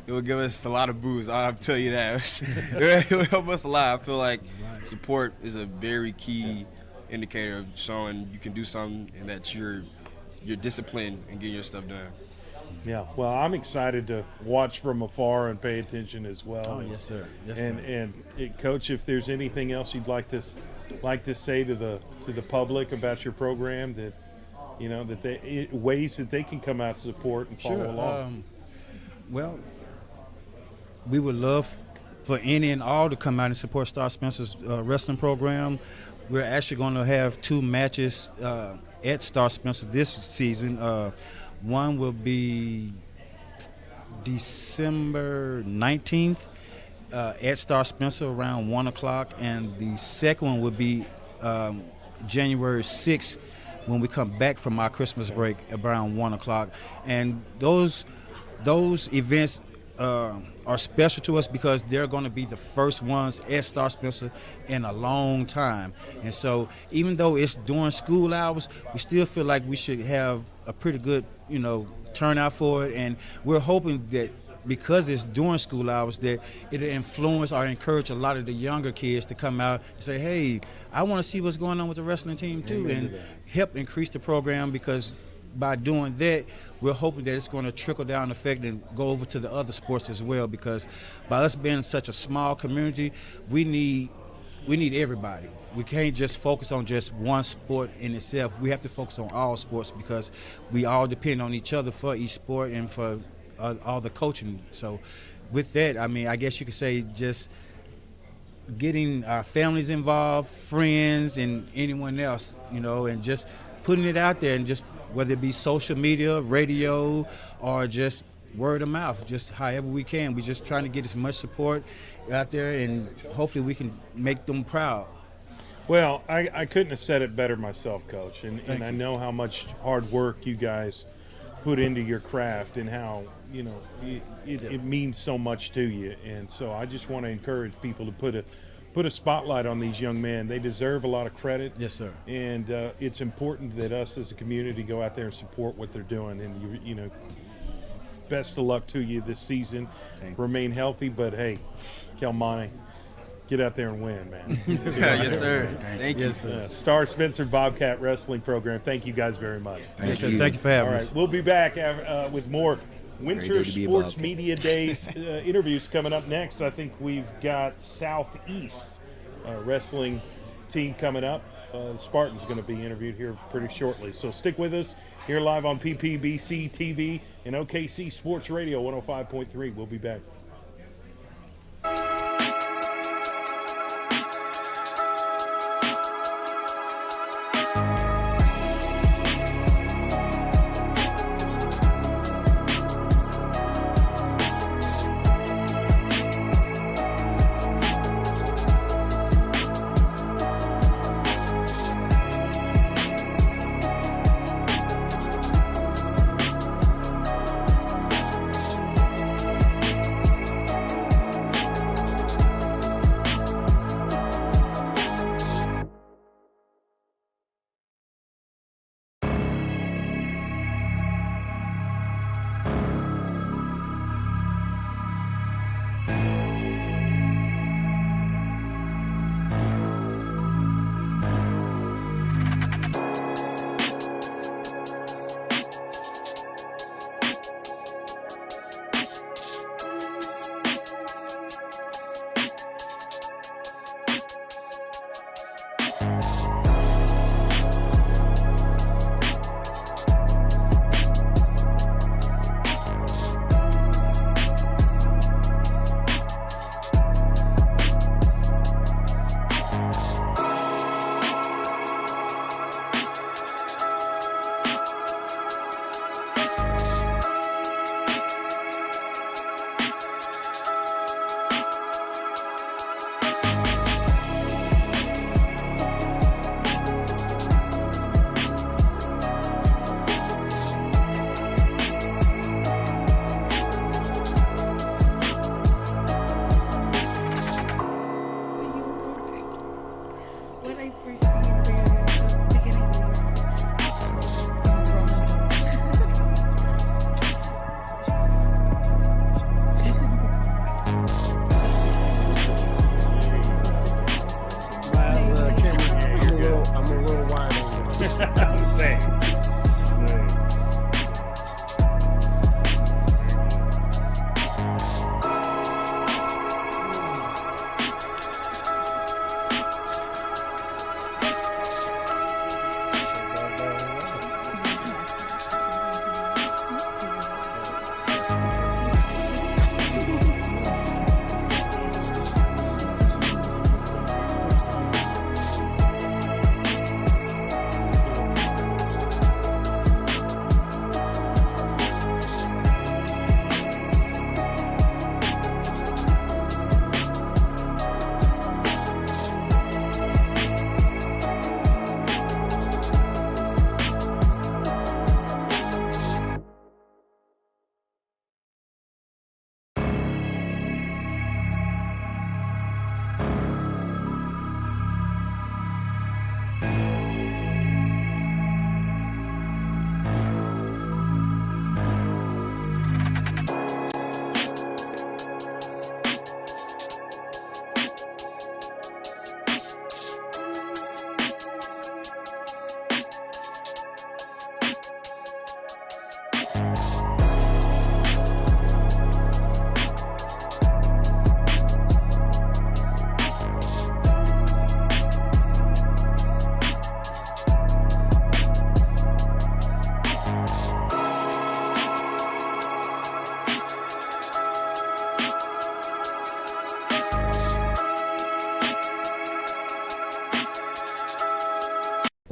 It would give us a lot of boos, I'll tell you that. It would help us a lot. I feel like support is a very key indicator of showing you can do something and that you're disciplined and getting your stuff done. Yeah, well, I'm excited to watch from afar and pay attention as well. Oh, yes, sir. Yes, and Coach, if there's anything else you'd like to say to the public about your program, that ways that they can come out, support, and follow along. Well, we would love for any and all to come out and support Star Spencer's wrestling program. We're actually going to have 2 matches at Star Spencer this season. One will be December 19th at Star Spencer around 1 o'clock, and the second one will be January 6th when we come back from our Christmas break around 1 o'clock. And those events are special to us because they're going to be the first ones at Star Spencer in a long time. And so even though it's during school hours, we still feel like we should have a pretty good, turnout for it. And we're hoping that because it's during school hours, that it'll influence or encourage a lot of the younger kids to come out and say, hey, I want to see what's going on with the wrestling team too, and help increase the program, because by doing that, we're hoping that it's going to trickle down effect and go over to the other sports as well, because by us being such a small community, we need everybody. We can't just focus on just one sport in itself. We have to focus on all sports because we all depend on each other for each sport and for all the coaching. So with that, I mean, I guess you could say just getting our families involved, friends, and anyone else, and just putting it out there, and just whether it be social media, radio, or just word of mouth, just however we can. We're just trying to get as much support out there, and hopefully we can make them proud. Well, I couldn't have said it better myself, Coach, and I know how much hard work you guys put into your craft, and how it means so much to you. And so I just want to encourage people to put a spotlight on these young men. They deserve a lot of credit. Yes, sir. And it's important that us as a community go out there and support what they're doing. And best of luck to you this season. Remain healthy, but hey, Kelmani, get out there and win, man. Yes, sir. Thank you. Yes, sir. Star Spencer Bobcat Wrestling Program. Thank you guys very much. Thank you. Thank you for having All us. right, we'll be back with more Winter day to be a Sports Bobcat. Media Days interviews coming up next. I think we've got Southeast wrestling team coming up. The Spartan's going to be interviewed here pretty shortly. So stick with us here live on PPBC TV and OKC Sports Radio 105.3. We'll be back.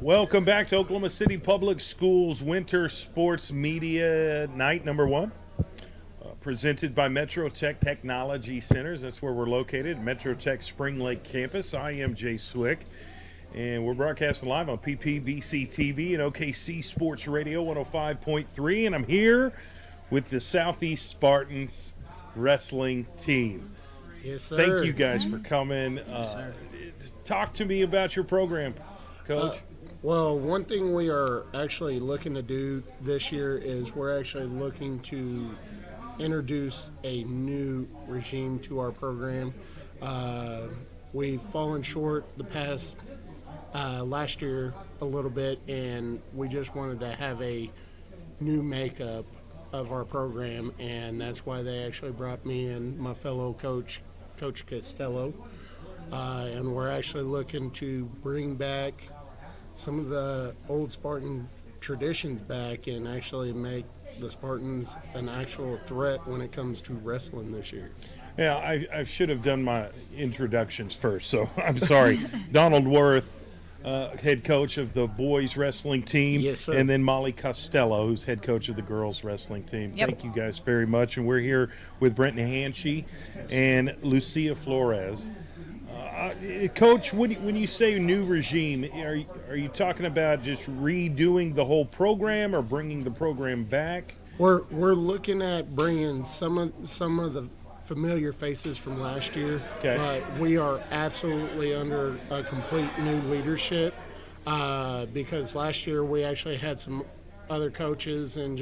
Welcome back to Oklahoma City Public Schools Winter Sports Media Night number 1. Presented by Metro Tech Technology Centers. That's where we're located, Metro Tech Spring Lake Campus. I am Jay Swick, and we're broadcasting live on PPBC TV and OKC Sports Radio 105.3, and I'm here with the Southeast Spartans wrestling team. Yes, sir. Thank you guys for coming. Talk to me about your program, Coach. Well, one thing we are actually looking to do this year is we're actually looking to introduce a new regime to our program. We've fallen short the past last year a little bit, and we just wanted to have a new makeup of our program, and that's why they actually brought me and my fellow coach, Coach Costello, and we're actually looking to bring back some of the old Spartan traditions back and actually make the Spartans an actual threat when it comes to wrestling this year. Yeah, I should have done my introductions first, so I'm sorry. Donald Worth, head coach of the boys wrestling team. Yes, sir. And then Molly Costello, who's head coach of the girls wrestling team. Yep. Thank you guys very much. And we're here with Brenton Hanshy and Lucia Flores. Coach, when you say new regime, are you talking about just redoing the whole program or bringing the program back? We're looking at bringing some of the familiar faces from last year, Okay. but we are absolutely under a complete new leadership because last year we actually had some other coaches, and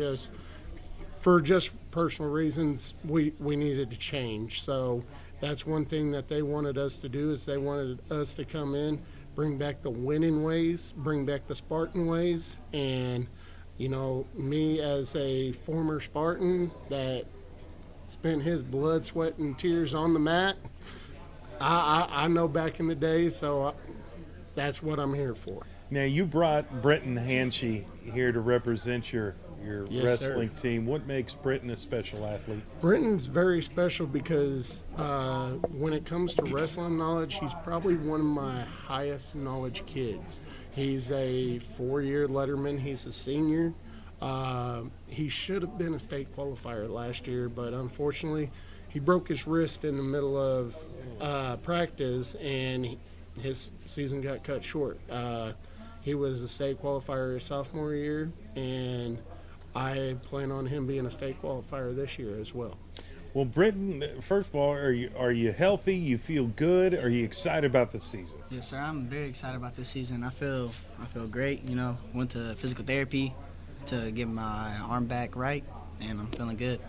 for personal reasons we needed to change. So that's one thing that they wanted us to do, is they wanted us to come in, bring back the winning ways, bring back the Spartan ways. And, you know, me as a former Spartan that spent his blood, sweat, and tears on the mat, I know back in the day, so that's what I'm here for. Now, you brought Brenton Hanshy here to represent your Yes, wrestling sir. team. What makes Brenton a special athlete? Brenton's very special because when it comes to wrestling knowledge, he's probably one of my highest knowledge kids. He's a 4-year letterman. He's a senior. He should have been a state qualifier last year, but unfortunately he broke his wrist in the middle of practice, and his season got cut short. He was a state qualifier his sophomore year, and I plan on him being a state qualifier this year as well. Well, Brenton, first of all, are you healthy? You feel good? Are you excited about the season? Yes, sir. I'm very excited about this season. I feel great. You know, went to physical therapy to get my arm back right, and I'm feeling good.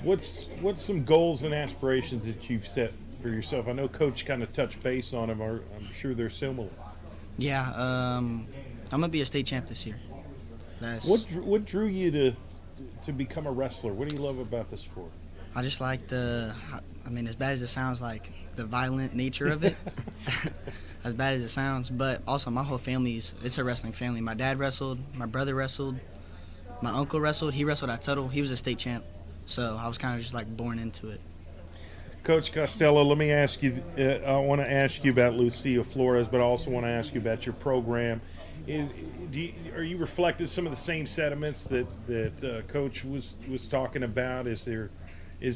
What's some goals and aspirations that you've set for yourself? I know Coach kind of touched base on them. I'm sure they're similar. Yeah, I'm gonna be a state champ this year. What drew you to become a wrestler? What do you love about the sport? I just like as bad as it sounds, like the violent nature of it. As bad as it sounds, but also my whole it's a wrestling family. My dad wrestled, my brother wrestled, my uncle wrestled. He wrestled at Tuttle. He was a state champ, so I was kind of just like born into it. Coach Costello, let me ask you. I want to ask you about Lucia Flores, but I also want to ask you about your program. Are you reflecting some of the same sentiments that Coach was talking about? Is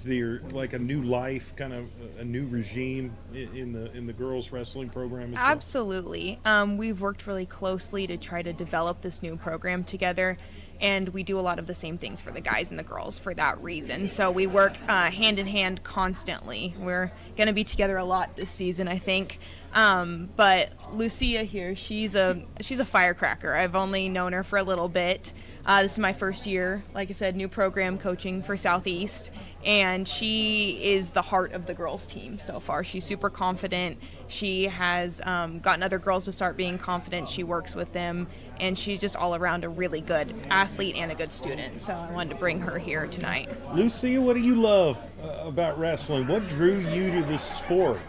there like a new life, kind of a new regime in the girls wrestling program as well? Absolutely. We've worked really closely to try to develop this new program together, and we do a lot of the same things for the guys and the girls for that reason. So we work hand in hand constantly. We're going to be together a lot this season, I think. But Lucia here, she's a firecracker. I've only known her for a little bit. This is my first year, like I said, new program coaching for Southeast, and she is the heart of the girls team so far. She's super confident. She has gotten other girls to start being confident. She works with them, and she's just all around a really good athlete and a good student. So I wanted to bring her here tonight. Lucia, what do you love about wrestling? What drew you to this sport?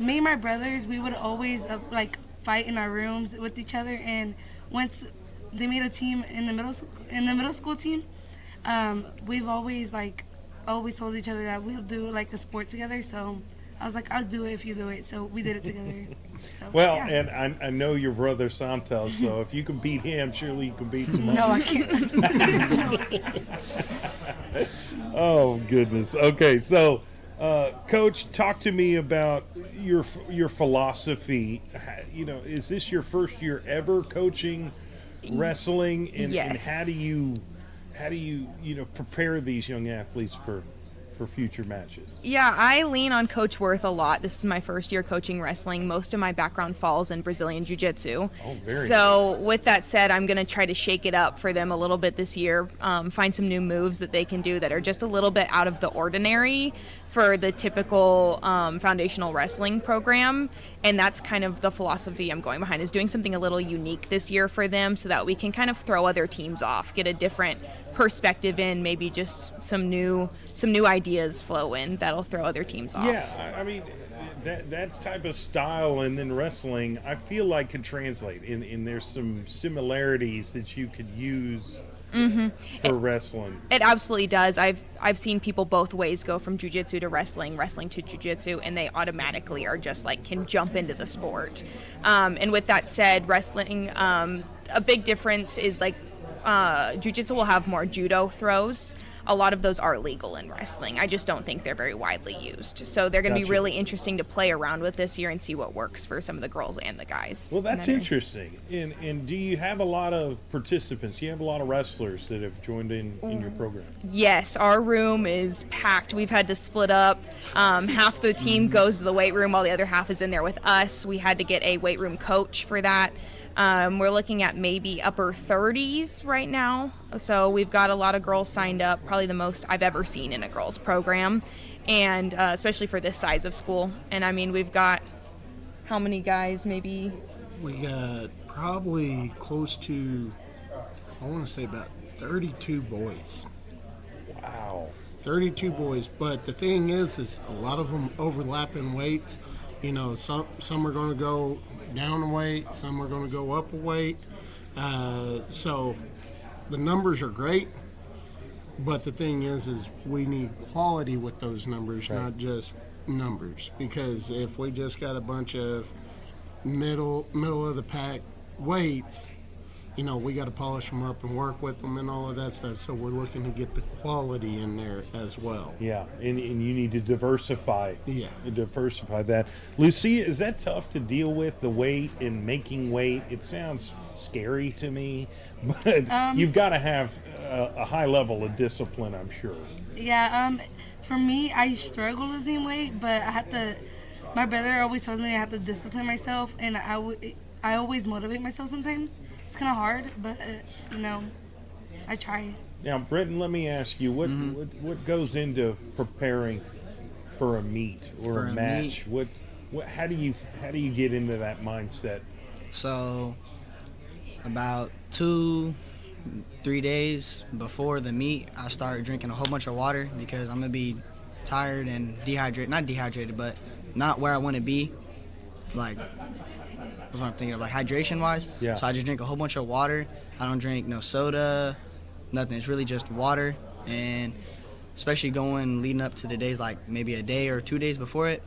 Me and my brothers, we would always fight in our rooms with each other, and once they made a team in the middle school team, we've always told each other that we'll do a sport together. So I was like, I'll do it if you do it. So we did it together. So, Well, yeah. and I know your brother Santos, so if you can beat him, surely you can beat someone. No, I can't. Oh goodness. Okay, so Coach, talk to me about your philosophy. You know, is this your first year ever coaching wrestling, and Yes. how do you prepare these young athletes for future matches? Yeah, I lean on Coach Worth a lot. This is my first year coaching wrestling. Most of my background falls in Brazilian Jiu-Jitsu. Oh, very So with that said, I'm going to try to shake it up for them a little bit this year, find some new moves that they can do that are just a little bit out of the ordinary for the typical foundational wrestling program. And that's kind of the philosophy I'm going behind, is doing something a little unique this year for them so that we can kind of throw other teams off, get a different perspective in, maybe just some new ideas flow in that'll throw other teams off. Yeah, I mean, that's type of style, and then wrestling, I feel like can translate. And there's some similarities that you could use for wrestling. It absolutely does. I've seen people both ways go from jiu-jitsu to wrestling to jiu-jitsu, and they automatically are just like can jump into the sport. And with that said, wrestling, a big difference is like jiu-jitsu will have more judo throws. A lot of those are legal in wrestling. I just don't think they're very widely used. So they're going to be really interesting to play around with this year and see what works for some of the girls and the guys. Well, that's interesting. And do you have a lot of participants? Do you have a lot of wrestlers that have joined in your program? Yes, our room is packed. We've had to split up. Half the team goes to the weight room while the other half is in there with us. We had to get a weight room coach for that. We're looking at maybe upper 30s right now. So we've got a lot of girls signed up, probably the most I've ever seen in a girls program, and especially for this size of school. And I mean, we've got how many guys maybe? We got probably close to, I want to say about 32 boys. Wow. 32 boys. But the thing is a lot of them overlap in weights. You know, some are going to go down a weight, some are going to go up a weight. So the numbers are great, but the thing is we need quality with those numbers, not just numbers. Because if we just got a bunch of middle of the pack weights, you know, we got to polish them up and work with them and all of that stuff. So we're looking to get the quality in there as well. Yeah, and you need to diversify. Yeah. Diversify that. Lucia, is that tough to deal with, the weight and making weight? It sounds scary to me, but you've got to have a high level of discipline, I'm sure. Yeah, for me, I struggle losing weight, but my brother always tells me I have to discipline myself, and I always motivate myself sometimes. It's kind of hard, but, you know, I try. Now, Brenton, let me ask you, what goes into preparing for a meet or a match? How do you get into that mindset? So, about 2-3 days before the meet, I start drinking a whole bunch of water because I'm gonna be tired and not dehydrated, but not where I want to be. Like, that's what I'm thinking of, like hydration wise. Yeah. So I just drink a whole bunch of water. I don't drink no soda, nothing. It's really just water. And especially leading up to the days, like maybe a day or 2 days before it,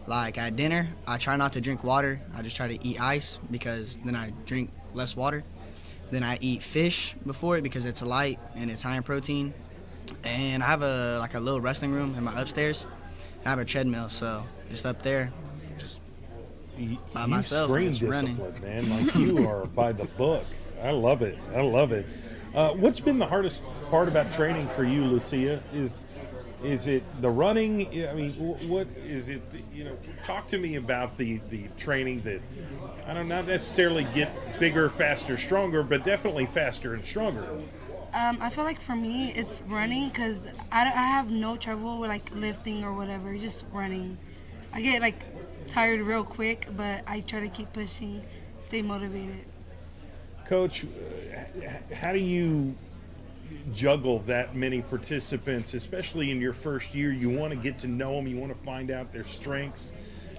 like at dinner, I try not to drink water. I just try to eat ice because then I drink less water. Then I eat fish before it because it's light and it's high in protein. And I have a little wrestling room in my upstairs. And I have a treadmill, so just up there, by myself, screen just running. discipline, man. Like you are by the book. I love it. What's been the hardest part about training for you, Lucia? Is it the running? I mean, what is it? You know, talk to me about the training that not necessarily get bigger, faster, stronger, but definitely faster and stronger. I feel like for me, it's running because I have no trouble with like lifting or whatever. Just running. I get like tired real quick, but I try to keep pushing, stay motivated. Coach, how do you juggle that many participants, especially in your first year? You want to get to know them, you want to find out their strengths,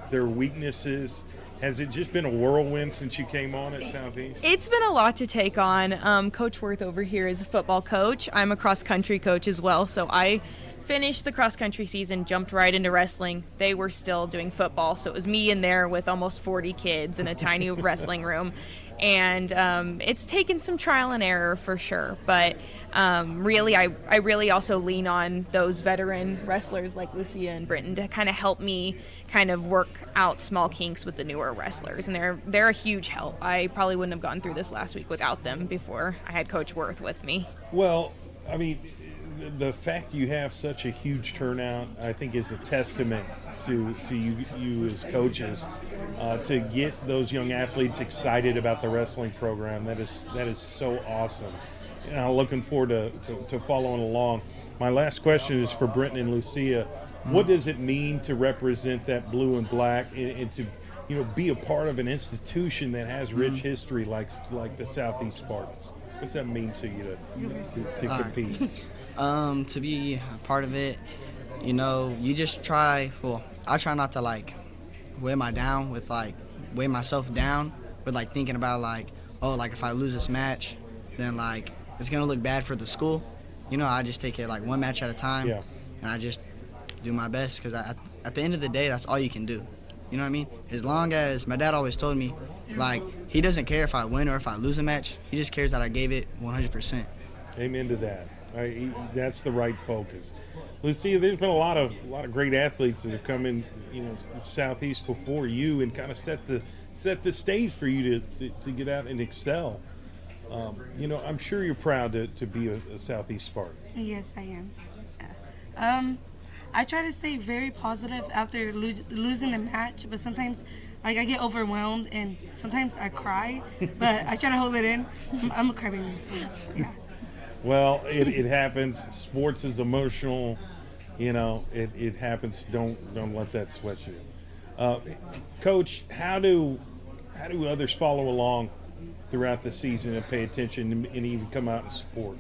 their weaknesses. Has it just been a whirlwind since you came on at Southeast? It's been a lot to take on. Coach Worth over here is a football coach. I'm a cross-country coach as well, so I finished the cross country season, jumped right into wrestling. They were still doing football, so it was me in there with almost 40 kids in a tiny wrestling room. And it's taken some trial and error for sure, but really I really also lean on those veteran wrestlers like Lucia and Britton to kind of help me kind of work out small kinks with the newer wrestlers, and they're a huge help. I probably wouldn't have gone through this last week without them before I had Coach Worth with me. Well, I mean, the fact you have such a huge turnout, I think, is a testament to you as coaches to get those young athletes excited about the wrestling program. That is so awesome. And I'm looking forward to following along. My last question is for Britton and Lucia. What does it mean to represent that blue and black and to be a part of an institution that has rich history like the Southeast Spartans? What's that mean to you to compete? To be a part of it, you just try. Well, I try not to weigh myself down with thinking about if I lose this match, then it's gonna look bad for the school. I just take it one match at a time, and I just do my best because at the end of the day, that's all you can do. You know what I mean? As long as my dad always told me, he doesn't care if I win or if I lose a match. He just cares that I gave it 100%. Amen to that. That's the right focus. Lucia, there's been a lot of great athletes that have come in, Southeast before you and kind of set the stage for you to get out and excel. I'm sure you're proud to be a Southeast Spartan. Yes, I am. I try to stay very positive after losing the match, but sometimes I get overwhelmed and sometimes I cry, but I try to hold it in. I'm a crybaby, so yeah. Well, it happens. Sports is emotional. It happens. Don't let that sweat you. Coach, how do others follow along throughout the season and pay attention and even come out and support?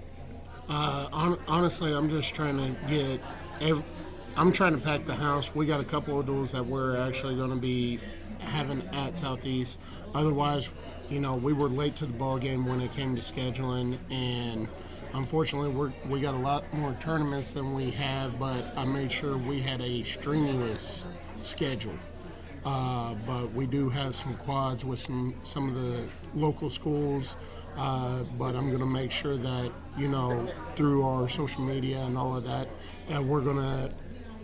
Honestly, I'm just trying to I'm trying to pack the house. We got a couple of duels that we're actually going to be having at Southeast. Otherwise, we were late to the ball game when it came to scheduling, and unfortunately, we got a lot more tournaments than we have, but I made sure we had a strenuous schedule. But we do have some quads with some of the local schools, but I'm going to make sure that, through our social media and all of that, we're going to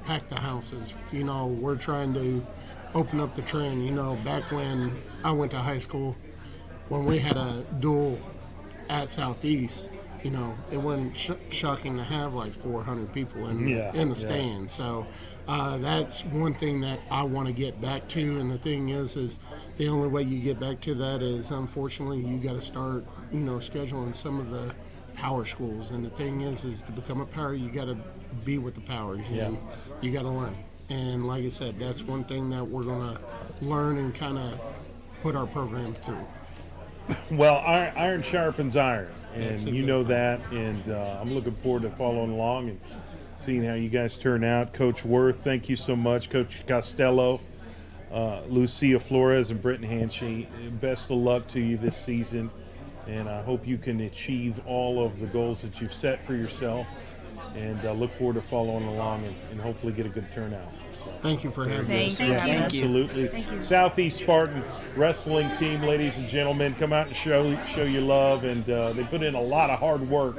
pack the houses. We're trying to open up the trend. Back when I went to high school, when we had a duel at Southeast, it wasn't shocking to have 400 people in the stands. So that's one thing that I want to get back to. And the thing is the only way you get back to that is, unfortunately, you got to start, scheduling some of the power schools. And the thing is to become a power, you got to be with the powers. And you got to learn. And like I said, that's one thing that we're going to learn and kind of put our program through. Well, iron sharpens iron. And you know that, and I'm looking forward to following along and seeing how you guys turn out. Coach Worth, thank you so much. Coach Costello, Lucia Flores, and Britton Hanshy, best of luck to you this season, and I hope you can achieve all of the goals that you've set for yourself, and look forward to following along and hopefully get a good turnout. So, thank you for having us. Thank you. Absolutely. Thank you. Southeast Spartan wrestling team, ladies and gentlemen, come out and show your love, and they put in a lot of hard work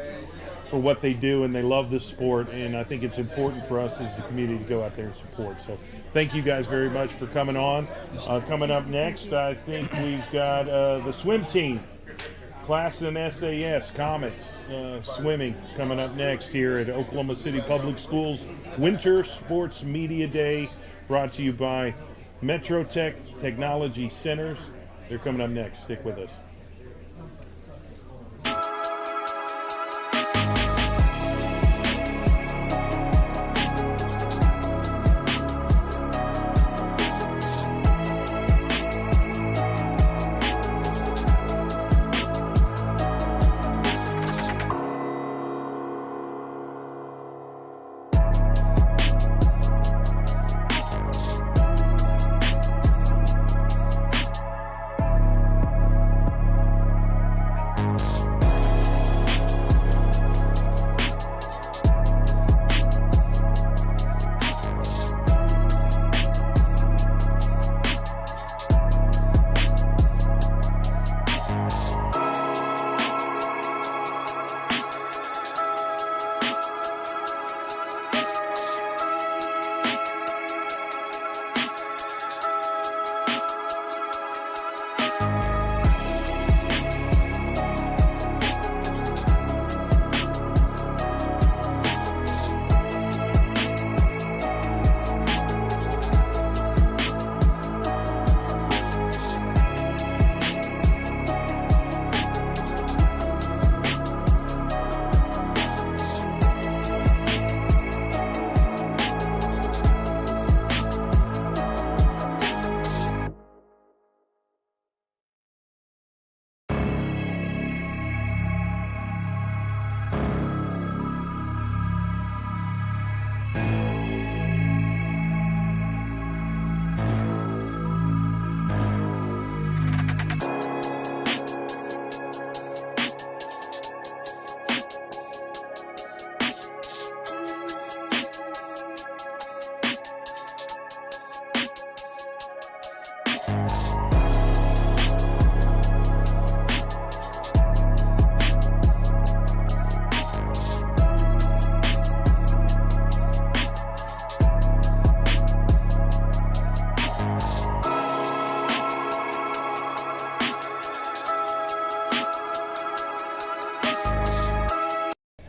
for what they do, and they love the sport, and I think it's important for us as a community to go out there and support. So thank you guys very much for coming on. Coming up next, I think we've got the swim team, class in SAS, Comets, swimming, coming up next here at Oklahoma City Public Schools Winter Sports Media Day, brought to you by Metrotech Technology Centers. They're coming up next. Stick with us.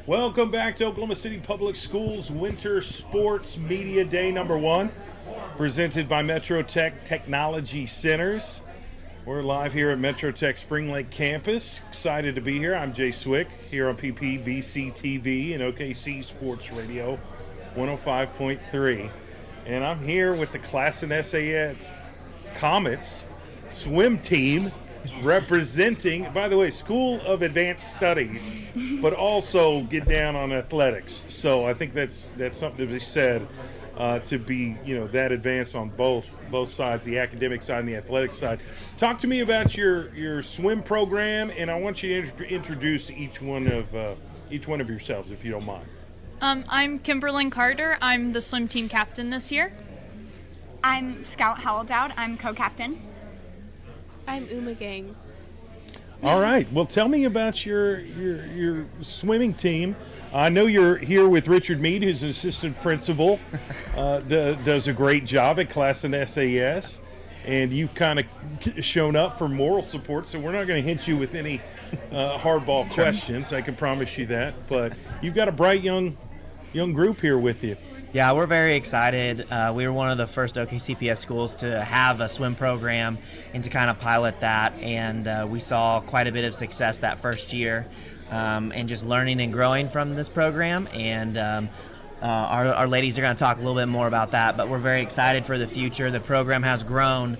Welcome back to Oklahoma City Public Schools Winter Sports Media Day #1, presented by Metro Tech Technology Centers. We're live here at Metro Tech Spring Lake campus. Excited to be here. I'm Jay Swick here on PPBC TV and OKC Sports Radio 105.3. And I'm here with the Class and SAS Comets swim team representing, by the way, School of Advanced Studies, but also get down on athletics. So I think that's something to be said, to be that advanced on both sides, the academic side and the athletic side. Talk to me about your swim program, and I want you to introduce each one of yourselves, if you don't mind. I'm Kimberlyn Carter. I'm the swim team captain this year. I'm Scout Howeldout. I'm co-captain. I'm Uma Gang. All right. Well, tell me about your swimming team. I know you're here with Richard Mead, who's an assistant principal, does a great job at Class and SAS, and you've kind of shown up for moral support, so we're not going to hit you with any hardball questions. I can promise you that. But you've got a bright young group here with you. Yeah, we're very excited. We were one of the first OKCPS schools to have a swim program and to kind of pilot that, and we saw quite a bit of success that first year, and just learning and growing from this program. And our ladies are going to talk a little bit more about that, but we're very excited for the future. The program has grown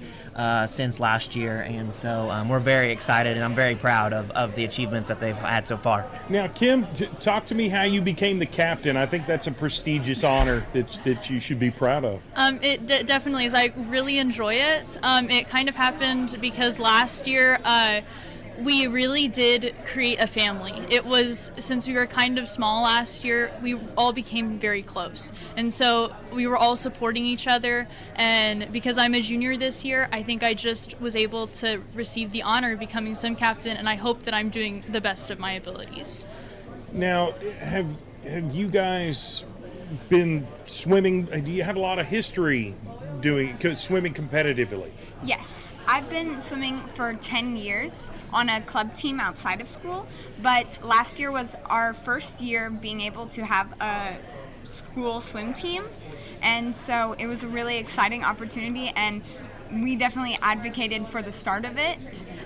since last year, and so we're very excited, and I'm very proud of the achievements that they've had so far. Now, Kim, talk to me how you became the captain. I think that's a prestigious honor that you should be proud of. It definitely is. I really enjoy it. It kind of happened because last year we really did create a family. It was, since we were kind of small last year, we all became very close. And so we were all supporting each other. And because I'm a junior this year, I think I just was able to receive the honor of becoming swim captain, and I hope that I'm doing the best of my abilities. Now, have you guys been swimming? Do you have a lot of history swimming competitively? Yes. I've been swimming for 10 years on a club team outside of school, but last year was our first year being able to have a school swim team, and so it was a really exciting opportunity, and we definitely advocated for the start of it.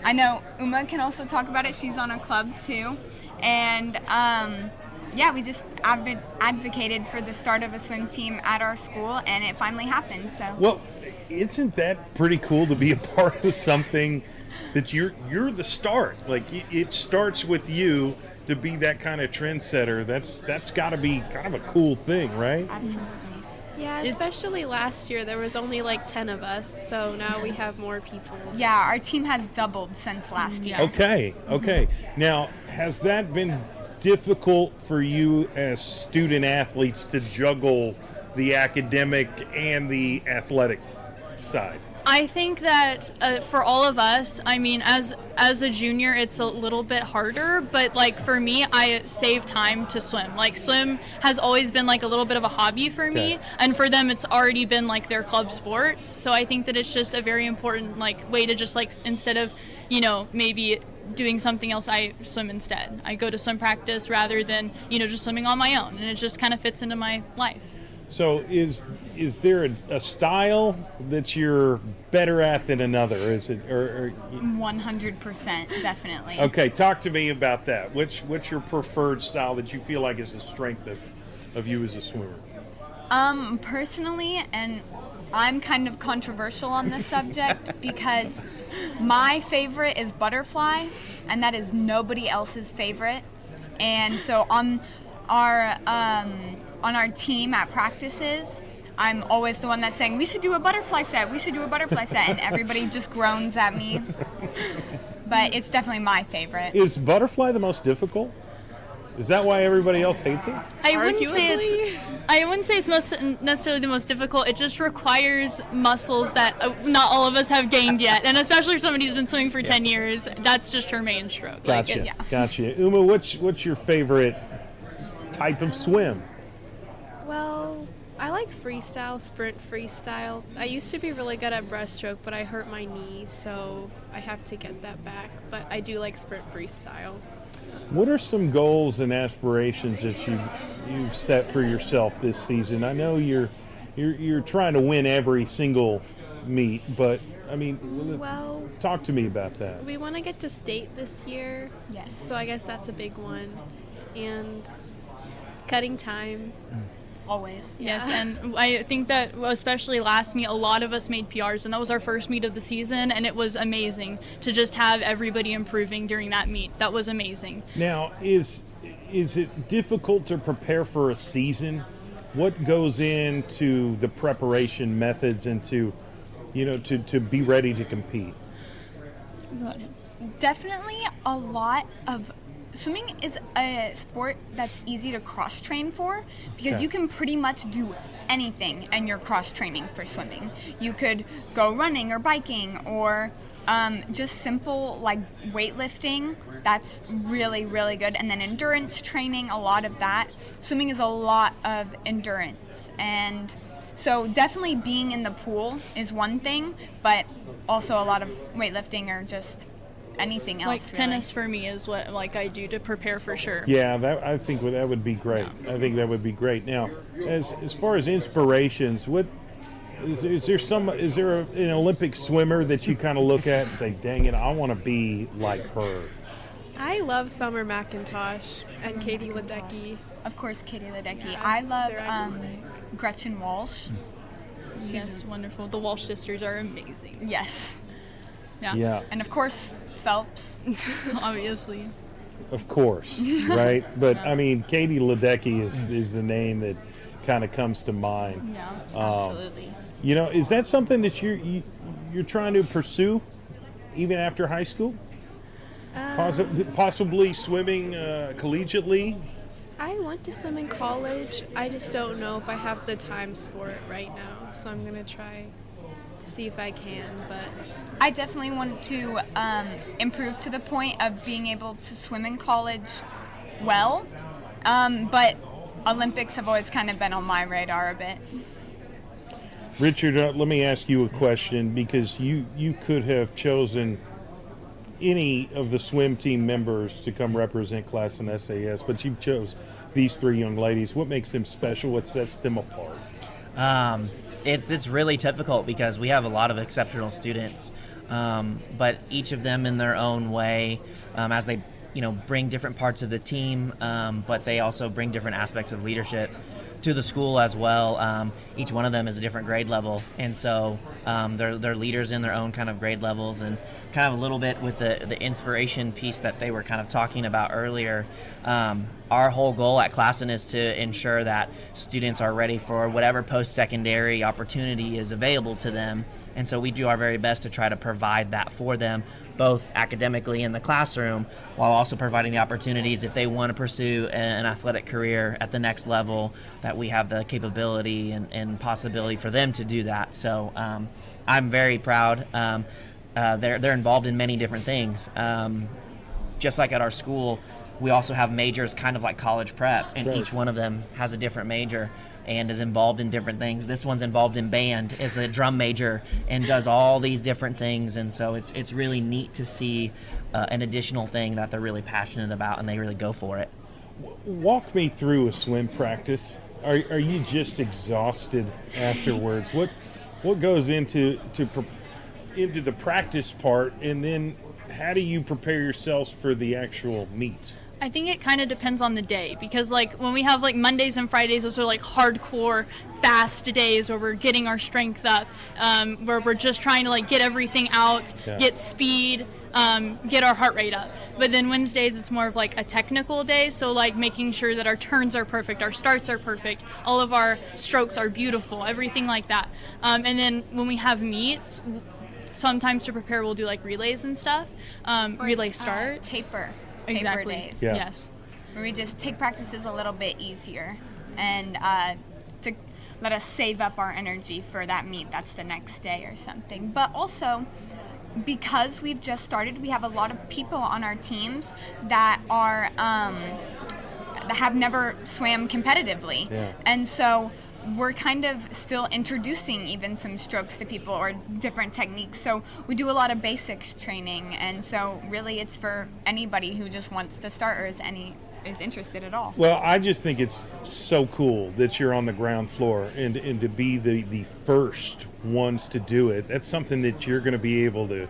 I know Uma can also talk about it. She's on a club too, and we just advocated for the start of a swim team at our school, and it finally happened. So. Well, isn't that pretty cool to be a part of something that you're the start? Like, it starts with you to be that kind of trendsetter. That's got to be kind of a cool thing, right? Absolutely. Yeah, especially last year there was only like 10 of us, so now we have more people. Yeah, our team has doubled since last year. Okay. Now, has that been difficult for you as student athletes to juggle the academic and the athletic side? I think that for all of us, I mean, as a junior, it's a little bit harder, but like for me, I save time to swim. Like, swim has always been like a little bit of a hobby for me, and for them, it's already been like their club sports. So I think that it's just a very important like way to just like, instead of, maybe doing something else, I swim instead. I go to swim practice rather than, just swimming on my own, and it just kind of fits into my life. So is there a style that you're better at than another? Is it or 100%, definitely. Okay, talk to me about that. What's your preferred style that you feel like is the strength of you as a swimmer? Personally, and I'm kind of controversial on this subject because my favorite is butterfly, and that is nobody else's favorite. And so on our team at practices, I'm always the one that's saying, we should do a butterfly set, and everybody just groans at me. But it's definitely my favorite. Is butterfly the most difficult? Is that why everybody else hates it? I wouldn't say it's necessarily the most difficult. It just requires muscles that not all of us have gained yet, and especially for somebody who's been swimming for 10 years, that's just her main stroke. Gotcha. Gotcha. Uma, what's your favorite type of swim? Well, I like freestyle, sprint freestyle. I used to be really good at breaststroke, but I hurt my knee, so I have to get that back. But I do like sprint freestyle. What are some goals and aspirations that you've set for yourself this season? I know you're trying to win every single meet, but I mean, Well, talk to me about that. we want to get to state this year. Yes. So I guess that's a big one. And cutting time. Always. Yes, and I think that especially last meet, a lot of us made PRs, and that was our first meet of the season, and it was amazing to just have everybody improving during that meet. That was amazing. Now, is it difficult to prepare for a season? What goes into the preparation methods and to be ready to compete? Definitely a lot of swimming is a sport that's easy to cross train for because Okay. you can pretty much do anything and you're cross training for swimming. You could go running or biking or just simple like weightlifting. That's really, really good. And then endurance training, a lot of that. Swimming is a lot of endurance. And so definitely being in the pool is one thing, but also a lot of weightlifting or just anything else. Like really. tennis for me is what I do to prepare for sure. Yeah, I think that would be great. I think that would be great. Now, as far as inspirations, what is there an Olympic swimmer that you kind of look at and say, "Dang it, I want to be like her"? I love Summer McIntosh and Katie Ledecky. Of course, Katie Ledecky. Yeah, I love they're iconic. Gretchen Walsh. Yes, wonderful. The Walsh sisters are amazing. Yes. Yeah. And of course, Phelps. Obviously. Of course, right? But I mean, Katie Ledecky is the name that kind of comes to mind. Yeah, absolutely. Is that something that you're trying to pursue even after high school? Possibly swimming collegiately? I want to swim in college. I just don't know if I have the times for it right now. So I'm going to try to see if I can. But I definitely want to improve to the point of being able to swim in college well. But Olympics have always kind of been on my radar a bit. Richard, let me ask you a question because you could have chosen any of the swim team members to come represent class in SAS, but you chose these three young ladies. What makes them special? What sets them apart? It's really difficult because we have a lot of exceptional students, but each of them in their own way, as they bring different parts of the team, but they also bring different aspects of leadership to the school as well. Each one of them is a different grade level, and so they're leaders in their own kind of grade levels. And kind of a little bit with the inspiration piece that they were kind of talking about earlier, our whole goal at Klassen is to ensure that students are ready for whatever post-secondary opportunity is available to them. And so we do our very best to try to provide that for them, both academically in the classroom, while also providing the opportunities if they want to pursue an athletic career at the next level, that we have the capability and possibility for them to do that. So I'm very proud. They're involved in many different things. Just like at our school, we also have majors kind of like college prep, and Right. each one of them has a different major and is involved in different things. This one's involved in band, is a drum major, and does all these different things. And so it's really neat to see an additional thing that they're really passionate about, and they really go for it. Walk me through a swim practice. Are you just exhausted afterwards? What goes into the practice part, and then how do you prepare yourselves for the actual meets? I think it kind of depends on the day, because when we have Mondays and Fridays, those are hardcore fast days where we're getting our strength up, where we're just trying to get everything out, Yeah. get speed, get our heart rate up. But then Wednesdays it's more of a technical day, so making sure that our turns are perfect, our starts are perfect, all of our strokes are beautiful, everything like that. And then when we have meets, sometimes to prepare we'll do relays and stuff, relay starts. Taper Exactly. days. Yeah. Yes. Where we just take practices a little bit easier and to let us save up our energy for that meet that's the next day or something. But also, because we've just started, we have a lot of people on our teams that are that have never swam competitively. Yeah. And so we're kind of still introducing even some strokes to people or different techniques. So we do a lot of basics training, and so really it's for anybody who just wants to start or is interested at all. Well, I just think it's so cool that you're on the ground floor and to be the first ones to do it. That's something that you're going to be able to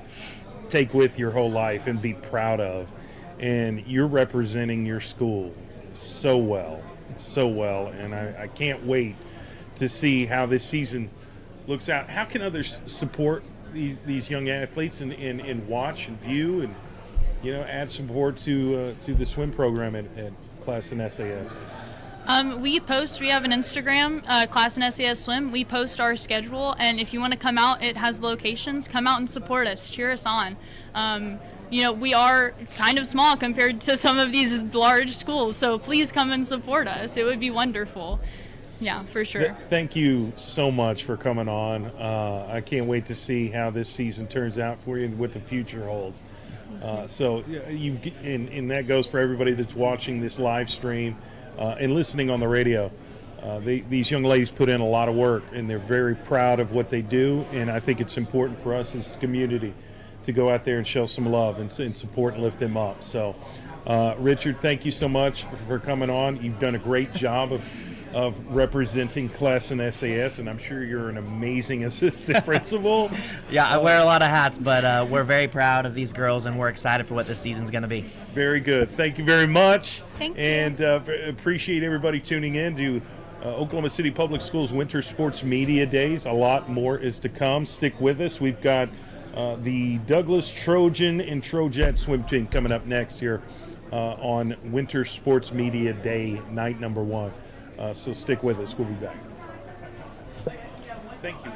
take with your whole life and be proud of. And you're representing your school so well, and I can't wait to see how this season looks out. How can others support these young athletes and watch and view and add support to the swim program at Class and SAS? We have an Instagram, Class and SAS Swim. We post our schedule, and if you want to come out, it has locations. Come out and support us, cheer us on. We are kind of small compared to some of these large schools, so please come and support us. It would be wonderful. Yeah, for sure. Thank you so much for coming on. I can't wait to see how this season turns out for you and what the future holds. And that goes for everybody that's watching this live stream and listening on the radio. These young ladies put in a lot of work, and they're very proud of what they do, and I think it's important for us as a community to go out there and show some love and support and lift them up. So, Richard, thank you so much for coming on. You've done a great job of representing Class and SAS, and I'm sure you're an amazing assistant principal. Yeah, I wear a lot of hats, but we're very proud of these girls, and we're excited for what this season's going to be. Very good. Thank you very much. Thank you. And appreciate everybody tuning in to Oklahoma City Public Schools Winter Sports Media Days. A lot more is to come. Stick with us. We've got the Douglas Trojan and Trojet swim team coming up next here on Winter Sports Media Day, night number 1. So stick with us. We'll be back. Thank you.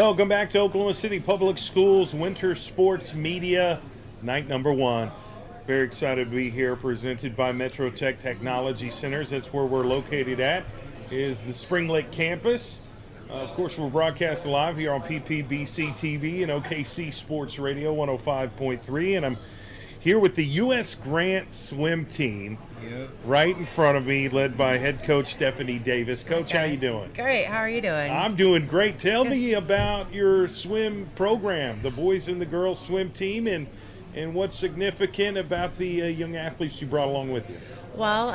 welcome back to Oklahoma City Public Schools Winter Sports Media, night number 1. Very excited to be here, presented by Metro Tech Technology Centers. That's where we're located at, is the Spring Lake campus. Of course, we're broadcasting live here on PPBC TV and OKC Sports Radio 105.3, and I'm here with the U.S. Grant swim team, right in front of me, led by head coach Stephanie Davis. Coach, how you doing? Great. How are you doing? I'm doing great. Tell me about your swim program, the boys and the girls swim team, and what's significant about the young athletes you brought along with you. Well,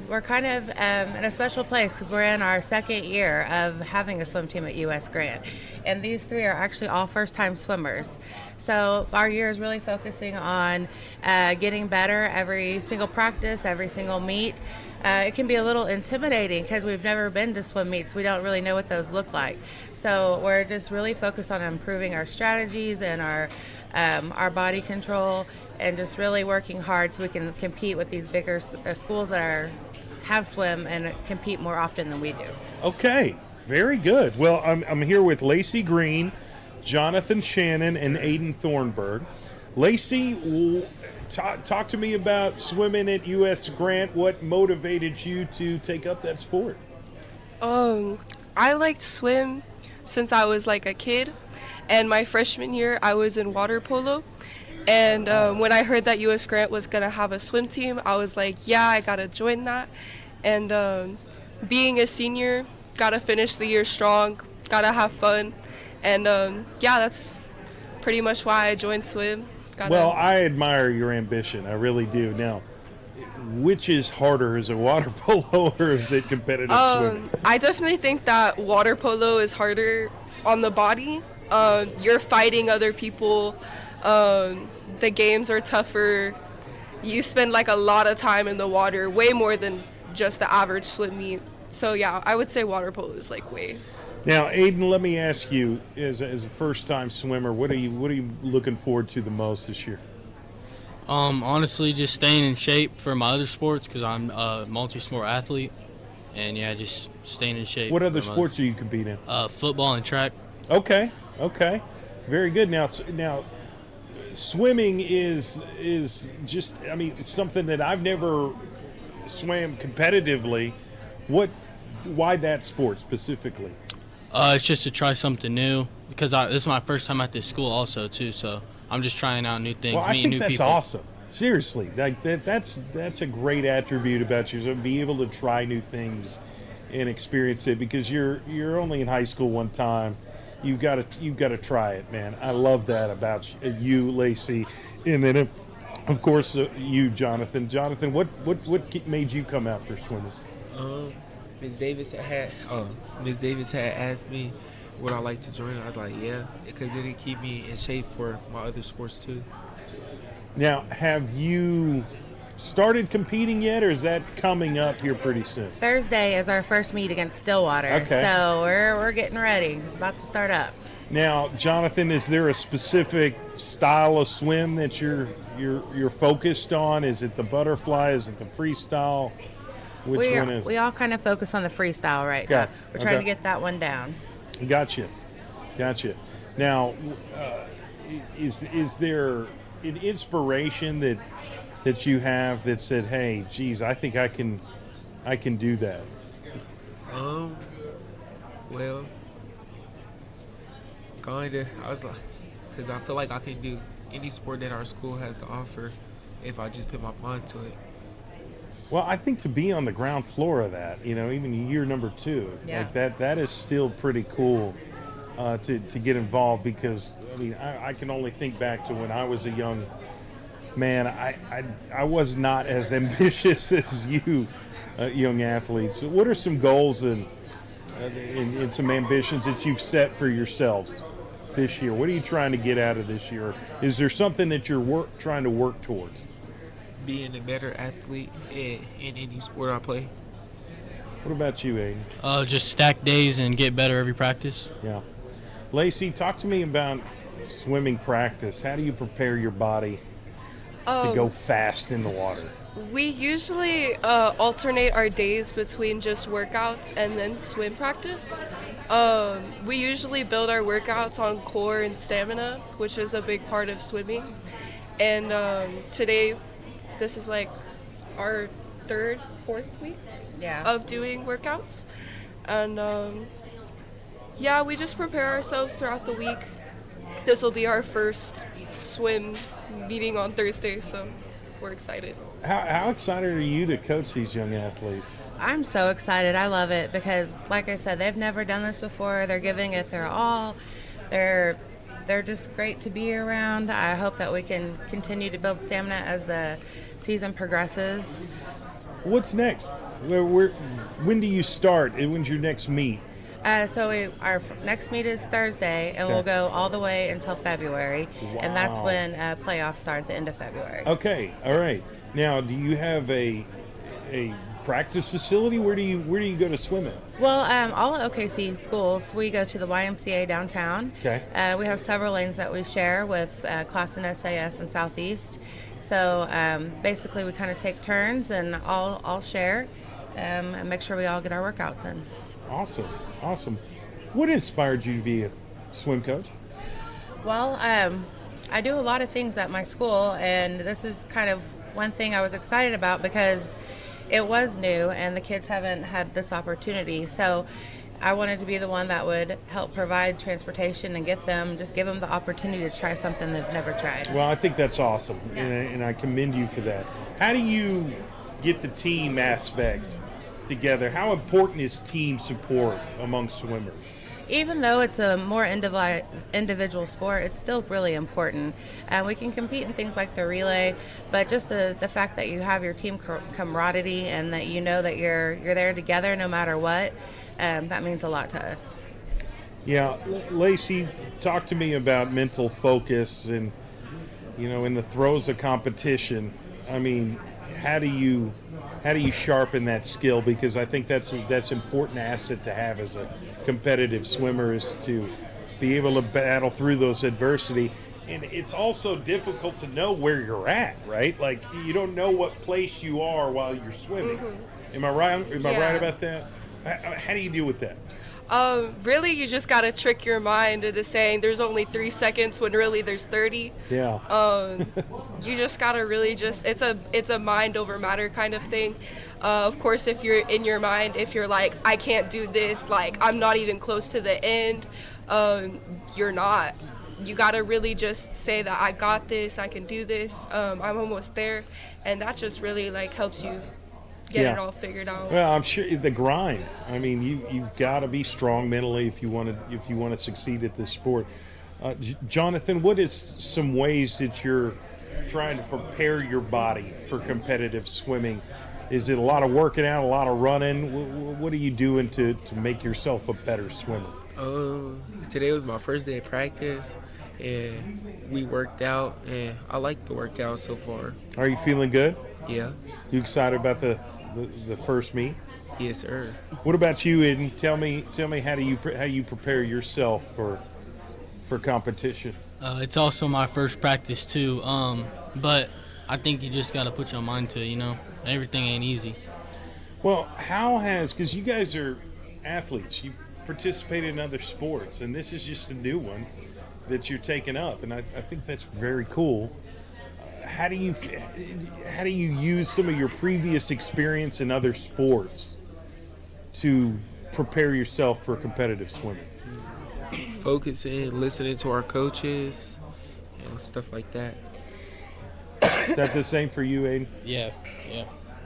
we're kind of in a special place because we're in our second year of having a swim team at U.S. Grant. And these 3 are actually all first-time swimmers. So our year is really focusing on getting better every single practice, every single meet. It can be a little intimidating because we've never been to swim meets. We don't really know what those look like. So we're just really focused on improving our strategies and our body control, and just really working hard so we can compete with these bigger schools that have swim and compete more often than we do. Okay, very good. Well, I'm here with Lacey Green, Jonathan Shannon, and Aiden Thornburg. Lacey, talk to me about swimming at U.S. Grant. What motivated you to take up that sport? I liked swim since I was like a kid, and my freshman year I was in water polo. And when I heard that U.S. Grant was going to have a swim team, I was like, yeah, I got to join that. And being a senior, got to finish the year strong, got to have fun. And, yeah, that's pretty much why I joined swim. Well, I admire your ambition. I really do. Now, which is harder? Is it water polo or is it competitive swimming? I definitely think that water polo is harder on the body. You're fighting other people. The games are tougher. You spend like a lot of time in the water, way more than just the average swim meet. So yeah, I would say water polo is like way. Now, Aiden, let me ask you, as a first-time swimmer, what are you looking forward to the most this year? Honestly, just staying in shape for my other sports because I'm a multi-sport athlete, and yeah, just staying in shape. What other sports are you competing in? Football and track. Okay, very good. Now, swimming is just, I mean, it's something that I've never swam competitively. Why that sport specifically? It's just to try something new because this is my first time at this school also too, so I'm just trying out new things, meeting new people. I think that's awesome. Seriously, like that's a great attribute about you, so be able to try new things and experience it, because you're only in high school one time. You've got to try it, man. I love that about you, Lacey, and then of course you, Jonathan. Jonathan, what made you come out for swimming? Ms. Davis had asked me would I like to join. I was like, yeah, because it'd keep me in shape for my other sports too. Now, have you started competing yet, or is that coming up here pretty soon? Thursday is our first meet against Stillwater, okay. So we're getting ready. It's about to start up. Now, Jonathan, is there a specific style of swim that you're focused on? Is it the butterfly? Is it the freestyle? Which one is it? We all kind of focus on the freestyle right now. We're trying to get that one down. Gotcha. Now, is there an inspiration that you have that said, hey, geez, I think I can do that? Well, kinda. I was like, because I feel like I can do any sport that our school has to offer if I just put my mind to it. Well, I think to be on the ground floor of that, even year number 2, like that is still pretty cool to get involved, because I can only think back to when I was a young man. I was not as ambitious as you young athletes. What are some goals and some ambitions that you've set for yourselves this year? What are you trying to get out of this year? Is there something that you're trying to work towards? Being a better athlete in any sport I play. What about you, Aiden? Just stack days and get better every practice. Yeah. Lacey, talk to me about swimming practice. How do you prepare your body to go fast in the water? We usually alternate our days between just workouts and then swim practice. We usually build our workouts on core and stamina, which is a big part of swimming. And today, this is like our fourth week of doing workouts. And yeah, we just prepare ourselves throughout the week. This will be our first swim meeting on Thursday, so we're excited. How excited are you to coach these young athletes? I'm so excited. I love it because, like I said, they've never done this before. They're giving it their all. They're just great to be around. I hope that we can continue to build stamina as the season progresses. What's next? When do you start? When's your next meet? So our next meet is Thursday, and we'll go all the way until February, and that's when playoffs start at the end of February. Okay, all right. Now, do you have a practice facility? Where do you go to swim at? Well, all at OKC schools, we go to the YMCA downtown. Okay. We have several lanes that we share with Classen SAS and Southeast. So basically, we kind of take turns, and all share and make sure we all get our workouts in. Awesome. What inspired you to be a swim coach? Well, I do a lot of things at my school, and this is kind of one thing I was excited about because it was new and the kids haven't had this opportunity. So I wanted to be the one that would help provide transportation and give them the opportunity to try something they've never tried. Well, I think that's awesome, and I commend you for that. How do you get the team aspect together? How important is team support among swimmers? Even though it's a more individual sport, it's still really important. We can compete in things like the relay, but just the fact that you have your team camaraderie and that you know that you're there together no matter what, that means a lot to us. Yeah, Lacey, talk to me about mental focus and, in the throes of competition. I mean, how do you sharpen that skill? Because I think that's important asset to have as a competitive swimmer, is to be able to battle through those adversity. And it's also difficult to know where you're at, right? Like, you don't know what place you are while you're swimming. Mm-hmm. Am I right? Am I right about that? How do you deal with that? Really, you just gotta trick your mind into saying there's only 3 seconds when really there's 30. Yeah. You just gotta really it's a mind over matter kind of thing. Of course, if you're in your mind, if you're like, I can't do this, like I'm not even close to the end, you're not. You gotta really just say that I got this, I can do this, I'm almost there, and that just really like helps you get it all figured out. Well, I'm sure the grind. I mean, you've got to be strong mentally if you want to succeed at this sport. Jonathan, what is some ways that you're trying to prepare your body for competitive swimming? Is it a lot of working out, a lot of running? What are you doing to make yourself a better swimmer? Today was my first day of practice, and we worked out, and I like the workout so far. Are you feeling good? Yeah. You excited about the first meet? Yes, sir. What about you, Eden? Tell me how you prepare yourself for competition? It's also my first practice too, but I think you just got to put your mind to it, everything ain't easy. Well, because you guys are athletes, you participate in other sports, and this is just a new one that you're taking up, and I think that's very cool. How do you use some of your previous experience in other sports to prepare yourself for competitive swimming? Focusing, listening to our coaches, and stuff like that. Is that the same for you, Aiden?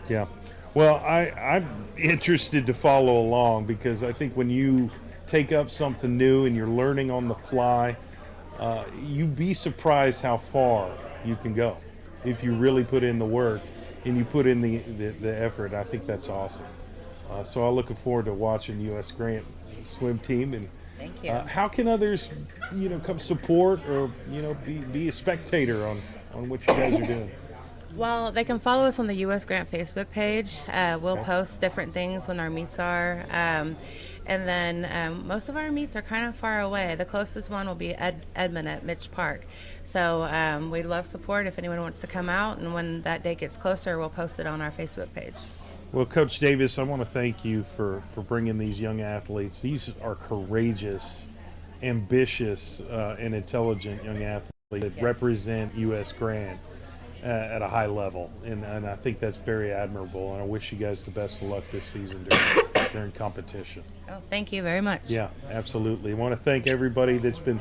Yeah. Well, I'm interested to follow along, because I think when you take up something new and you're learning on the fly, you'd be surprised how far you can go if you really put in the work and you put in the effort. I think that's awesome. So I'm looking forward to watching U.S. Grant swim team. And thank you. How can others, come support or be a spectator on what you guys are doing? Well, they can follow us on the U.S. Grant Facebook page. We'll post different things when our meets are. And then most of our meets are kind of far away. The closest one will be Edmond at Mitch Park. So we'd love support if anyone wants to come out. And when that date gets closer, we'll post it on our Facebook page. Well, Coach Davis, I want to thank you for bringing these young athletes. These are courageous, ambitious, and intelligent young athletes that represent U.S. Grant at a high level. And I think that's very admirable. And I wish you guys the best of luck this season during competition. Oh, thank you very much. Yeah, absolutely. I want to thank everybody that's been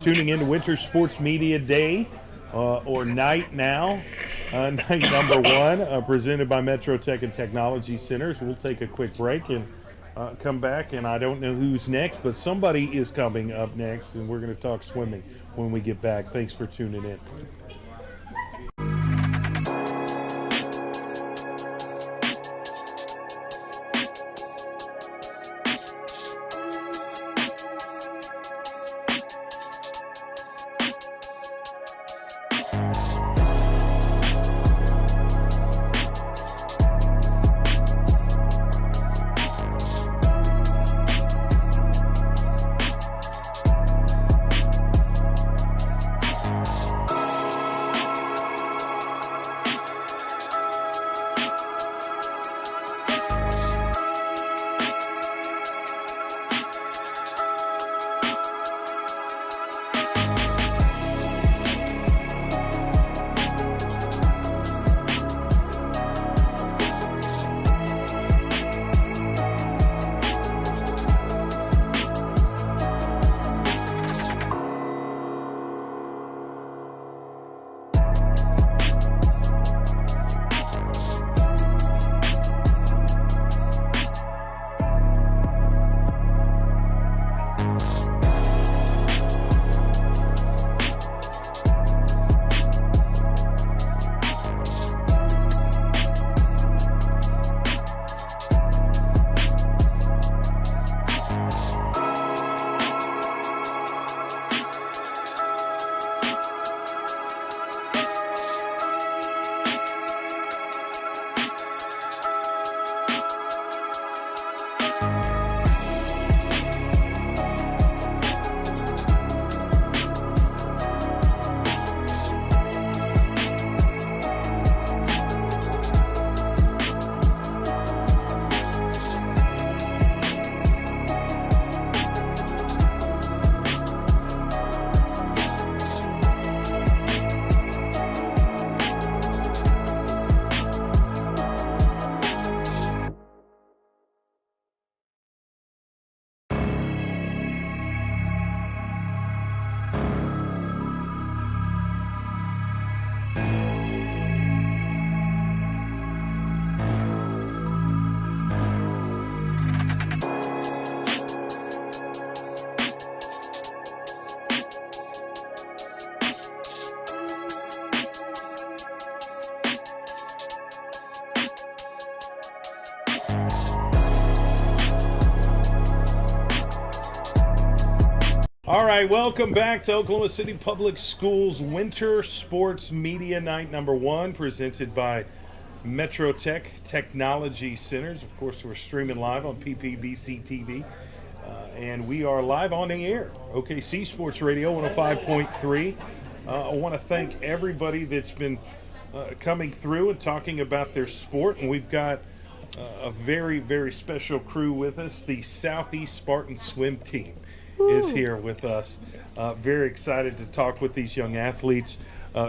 tuning in to Winter Sports Media Day. Or night now, night number 1, presented by Metro Tech and Technology Centers. We'll take a quick break and come back, and I don't know who's next, but somebody is coming up next, and we're going to talk swimming when we get back. Thanks for tuning in. All right, welcome back to Oklahoma City Public Schools Winter Sports Media Night number 1, presented by Metro Tech Technology Centers. Of course, we're streaming live on PPBC TV, and we are live on the air. OKC Sports Radio 105.3. I want to thank everybody that's been coming through and talking about their sport, and we've got a very, very special crew with us. The Southeast Spartan Swim Team is here with us. Very excited to talk with these young athletes.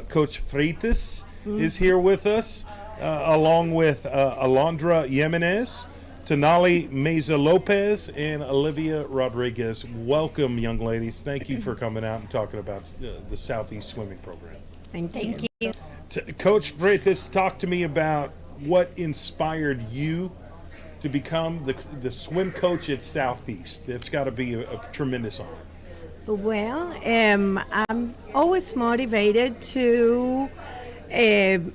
Coach Freitas is here with us, along with Alondra Jimenez, Tonali Meza Lopez, and Olivia Rodriguez. Welcome, young ladies. Thank you for coming out and talking about the Southeast Swimming Program. Thank you. Coach Freitas, talk to me about what inspired you to become the swim coach at Southeast. That's got to be a tremendous honor. Well, I'm always motivated to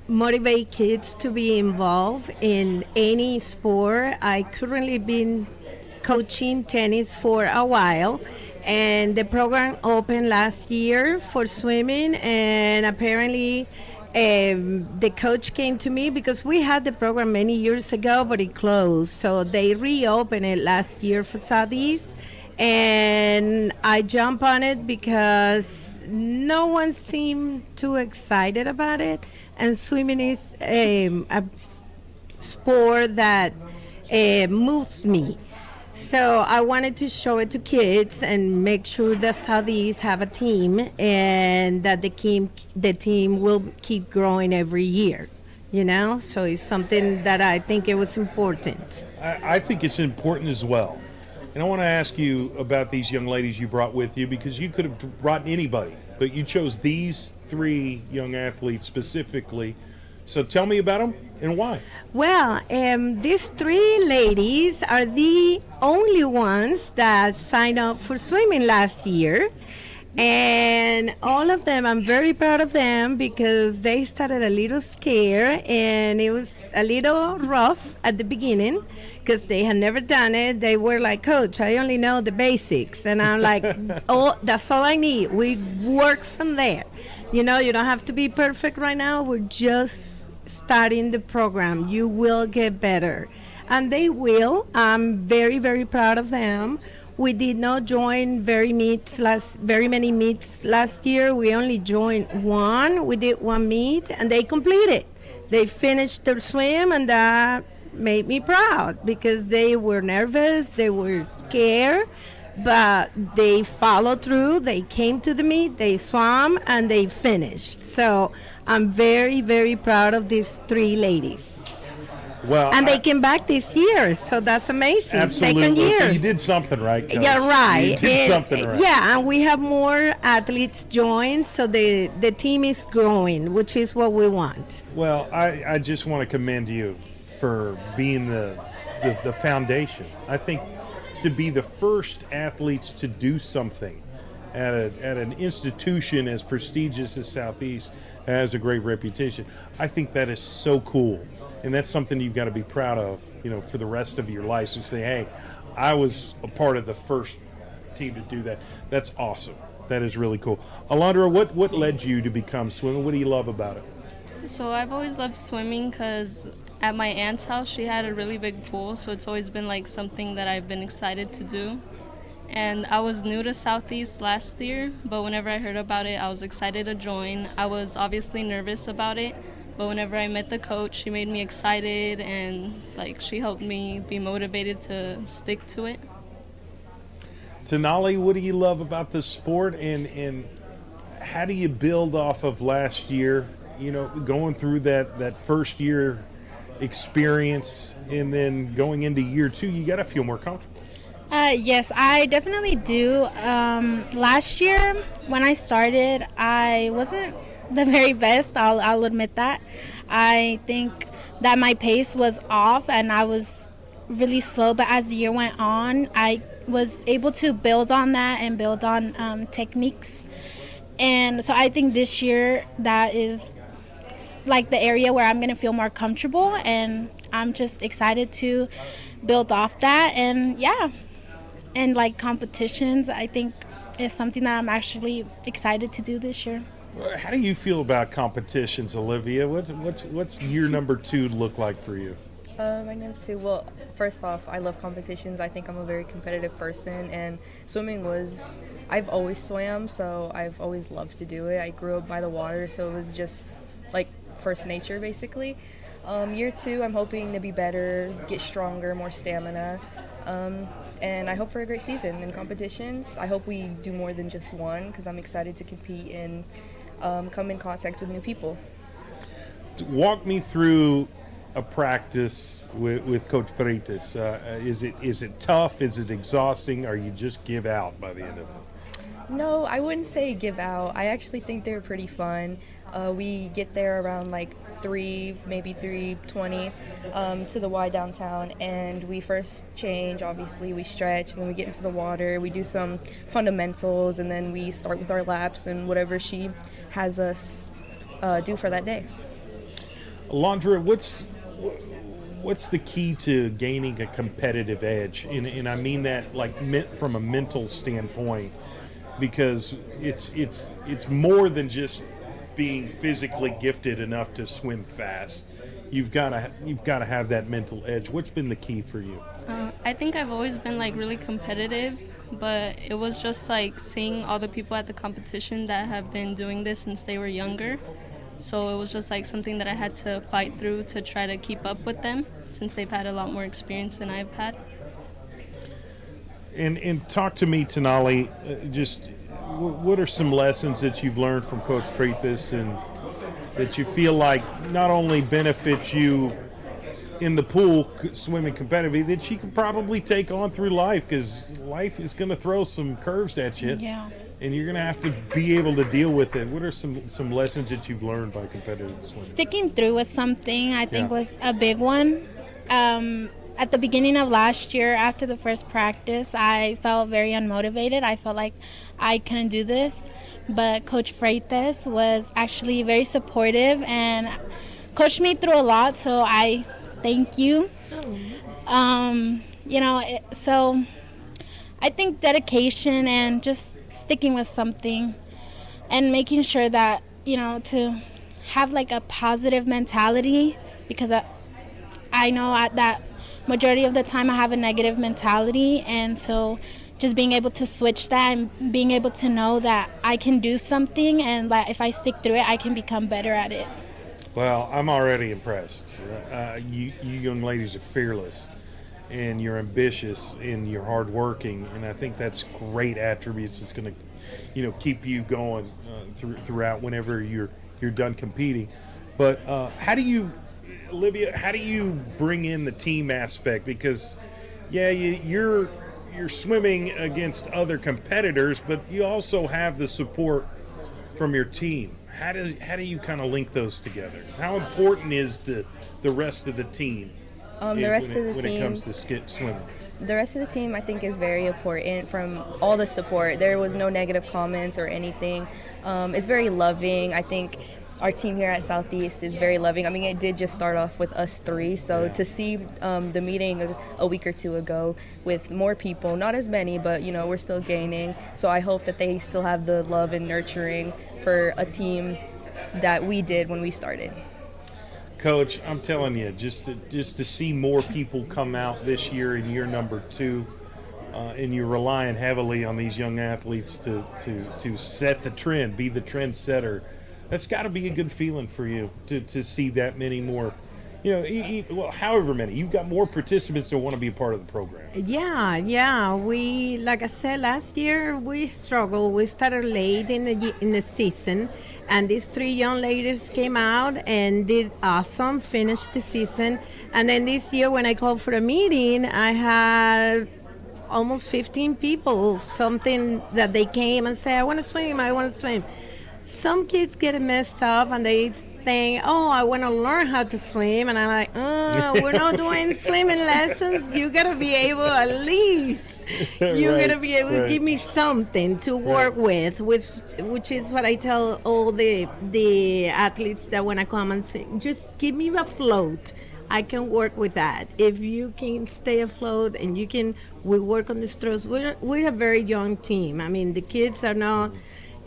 motivate kids to be involved in any sport. I currently been coaching tennis for a while, and the program opened last year for swimming, and apparently the coach came to me because we had the program many years ago, but it closed. So they reopened it last year for Southeast, and I jumped on it because no one seemed too excited about it. And swimming is a sport that moves me. So I wanted to show it to kids and make sure that Southeast have a team and that the team will keep growing every year, you know? So it's something that I think it was important. I think it's important as well. And I want to ask you about these young ladies you brought with you, because you could have brought anybody, but you chose these 3 young athletes specifically. So tell me about them and why. Well, these 3 ladies are the only ones that signed up for swimming last year. And all of them, I'm very proud of them because they started a little scared and it was a little rough at the beginning because they had never done it. They were like, Coach, I only know the basics. And I'm like, oh, that's all I need. We work from there. You know, you don't have to be perfect right now. We're just starting the program. You will get better. And they will. I'm very, very proud of them. We did not join very many meets last year. We only joined 1. We did 1 meet, and they completed. They finished their swim, and that made me proud because they were nervous, they were scared, but they followed through. They came to the meet, they swam, and they finished. So I'm very, very proud of these 3 ladies. Well, and they came back this year, so that's amazing. Absolutely. Second year. So you did something right, Coach. Yeah, right. You did something right. Yeah, and we have more athletes join, so the team is growing, which is what we want. Well, I just want to commend you for being the foundation. I think to be the first athletes to do something at an institution as prestigious as Southeast has a great reputation. I think that is so cool. And that's something you've got to be proud of, you know, for the rest of your life. So say, hey, I was a part of the first team to do that. That's awesome. That is really cool. Alondra, what led you to become swimming? What do you love about it? So I've always loved swimming because at my aunt's house, she had a really big pool. So it's always been like something that I've been excited to do. And I was new to Southeast last year, but whenever I heard about it, I was excited to join. I was obviously nervous about it. But whenever I met the coach, she made me excited and like she helped me be motivated to stick to it. Tenali, what do you love about the sport and how do you build off of last year, you know, going through that first year experience and then going into year 2, you got to feel more comfortable. Yes, I definitely do. Last year when I started, I wasn't the very best. I'll admit that. I think that my pace was off and I was really slow, but as the year went on, I was able to build on that and build on techniques. And so I think this year that is like the area where I'm going to feel more comfortable, and I'm just excited to build off that. And yeah, and like competitions, I think is something that I'm actually excited to do this year. How do you feel about competitions, Olivia? What's year number 2 look like for you? My number 2, well, first off, I love competitions. I think I'm a very competitive person, and swimming I've always swam, so I've always loved to do it. I grew up by the water, so it was just like first nature, basically. Year 2, I'm hoping to be better, get stronger, more stamina, and I hope for a great season in competitions. I hope we do more than just one because I'm excited to compete and come in contact with new people. Walk me through a practice with Coach Freitas. Is it tough? Is it exhausting? Or you just give out by the end of it? No, I wouldn't say give out. I actually think they're pretty fun. We get there around like 3, maybe 3:20 to the Y downtown, and we first change. Obviously, we stretch, and then we get into the water. We do some fundamentals, and then we start with our laps and whatever she has us do for that day. Alondra, what's the key to gaining a competitive edge? And I mean that like from a mental standpoint, because it's more than just being physically gifted enough to swim fast, you've got to have that mental edge. What's been the key for you? I think I've always been like really competitive, but it was just like seeing all the people at the competition that have been doing this since they were younger. So it was just like something that I had to fight through to try to keep up with them, since they've had a lot more experience than I've had. And talk to me, Tenali, just what are some lessons that you've learned from Coach Freitas and that you feel like not only benefits you in the pool swimming competitively, that you could probably take on through life, because life is going to throw some curves at you. Yeah. And you're going to have to be able to deal with it. What are some lessons that you've learned by competitive swimming? Sticking through with something, I think, Yeah. was a big one. At the beginning of last year, after the first practice, I felt very unmotivated. I felt like I couldn't do this. But Coach Freitas was actually very supportive and coached me through a lot, so I thank you. So I think dedication and just sticking with something and making sure that, to have like a positive mentality, because I know that majority of the time I have a negative mentality, and so just being able to switch that and being able to know that I can do something, and that if I stick through it, I can become better at it. Well, I'm already impressed. You young ladies are fearless, and you're ambitious, and you're hardworking, and I think that's great attributes that's going to, keep you going throughout whenever you're done competing. But Olivia, how do you bring in the team aspect? Because, you're swimming against other competitors, but you also have the support from your team. How do you kind of link those together? How important is the rest of the team when it comes to swimming? The rest of the team, I think, is very important. From all the support, there was no negative comments or anything. It's very loving. I think our team here at Southeast is very loving. I mean, it did just start off with us three, so to see the meeting a week or two ago with more people, not as many, but we're still gaining. So I hope that they still have the love and nurturing for a team that we did when we started. Coach, I'm telling you, just to see more people come out this year in year number 2, and you're relying heavily on these young athletes to set the trend, be the trend setter. That's got to be a good feeling for you to see that many more. However many. You've got more participants that want to be a part of the program. Yeah. We, like I said, last year we struggled. We started late in the season, and these 3 young ladies came out and did awesome, finished the season. And then this year when I called for a meeting, I had almost 15 people, something that they came and said, I want to swim. Some kids get messed up and they think, I want to learn how to swim. And I'm like, we're not doing swimming lessons. You got to be able at least. You got to be able to give me something to work with, which is what I tell all the athletes that want to come and swim. Just give me a float. I can work with that. If you can stay afloat and we work on the strokes. We're a very young team. I mean, the kids are not...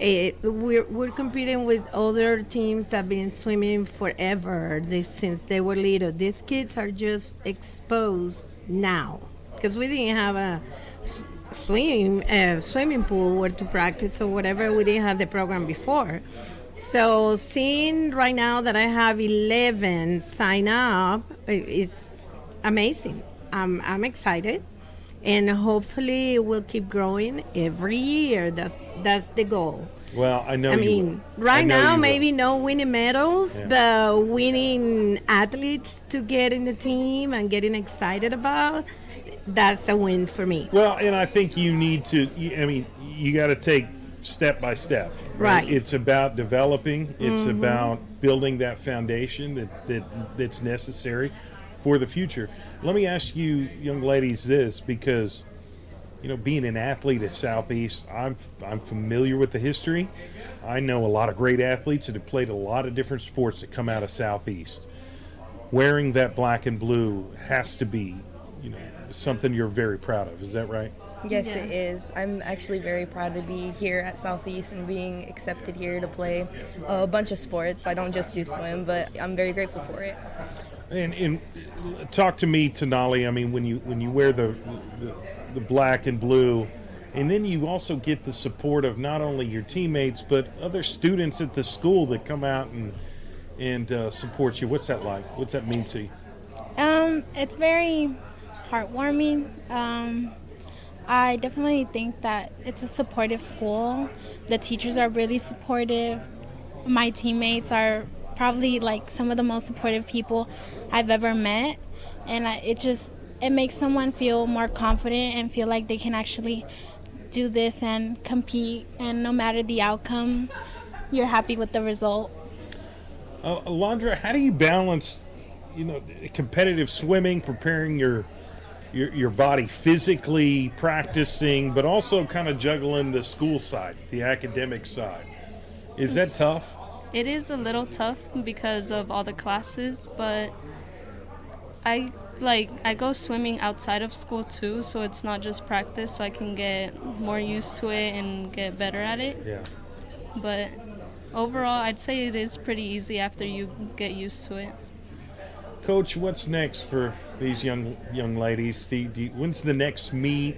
We're competing with other teams that have been swimming forever, since they were little. These kids are just exposed now, because we didn't have a swimming pool where to practice or whatever. We didn't have the program before. So seeing right now that I have 11 sign up is amazing. I'm excited. And hopefully it will keep growing every year. That's the goal. Well, I know. Right now maybe no winning medals, but winning athletes to get in the team and getting excited about, that's a win for me. Well, and I think you need to. You got to take step by step. Right. It's about developing. It's about building that foundation that's necessary for the future. Let me ask you, young ladies, this, because being an athlete at Southeast, I'm familiar with the history. I know a lot of great athletes that have played a lot of different sports that come out of Southeast. Wearing that black and blue has to be, something you're very proud of. Is that right? Yes, Yeah. it is. I'm actually very proud to be here at Southeast and being accepted here to play a bunch of sports. I don't just do swim, but I'm very grateful for it. And talk to me, Tenali. I mean, when you wear the black and blue, and then you also get the support of not only your teammates but other students at the school that come out and support you. What's that like? What's that mean to you? It's very heartwarming. I definitely think that it's a supportive school. The teachers are really supportive. My teammates are probably like some of the most supportive people I've ever met, and it makes someone feel more confident and feel like they can actually do this and compete, and no matter the outcome, you're happy with the result. Alondra, how do you balance, competitive swimming, preparing your body physically, practicing, but also kind of juggling the school side, the academic side? Is that tough? It is a little tough because of all the classes, but I go swimming outside of school too, so it's not just practice, so I can get more used to it and get better at it. Yeah. But overall, I'd say it is pretty easy after you get used to it. Coach, what's next for these young ladies? When's the next meet?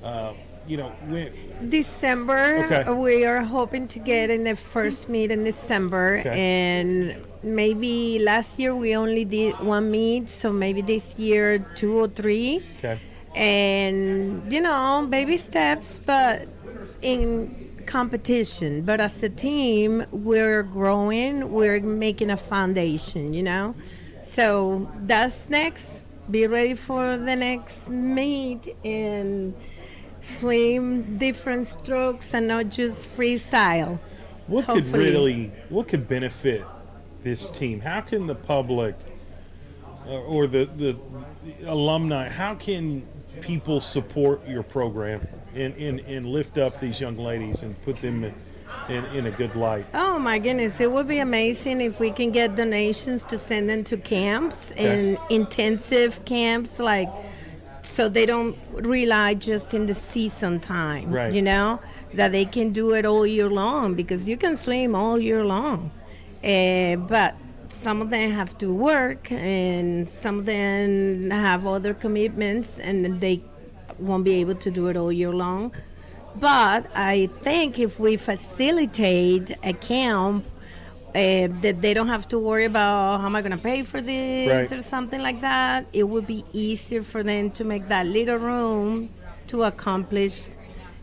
When? December. Okay. We are hoping to get in the first meet in December, Okay. and maybe last year we only did one meet, so maybe this year 2 or 3. Okay. And baby steps, but in competition. But as a team, we're growing. We're making a foundation. So that's next. Be ready for the next meet and swim different strokes and not just freestyle. What Hopefully. could benefit this team? How can the public or the alumni, how can people support your program and lift up these young ladies and put them in a good light? Oh my goodness, it would be amazing if we can get donations to send them to camps and intensive camps, so they don't rely just in the season time, Right. that they can do it all year long, because you can swim all year long. But some of them have to work, and some of them have other commitments, and they won't be able to do it all year long. But I think if we facilitate a camp, that they don't have to worry about how am I going to pay for this Right. or something like that, it would be easier for them to make that little room to accomplish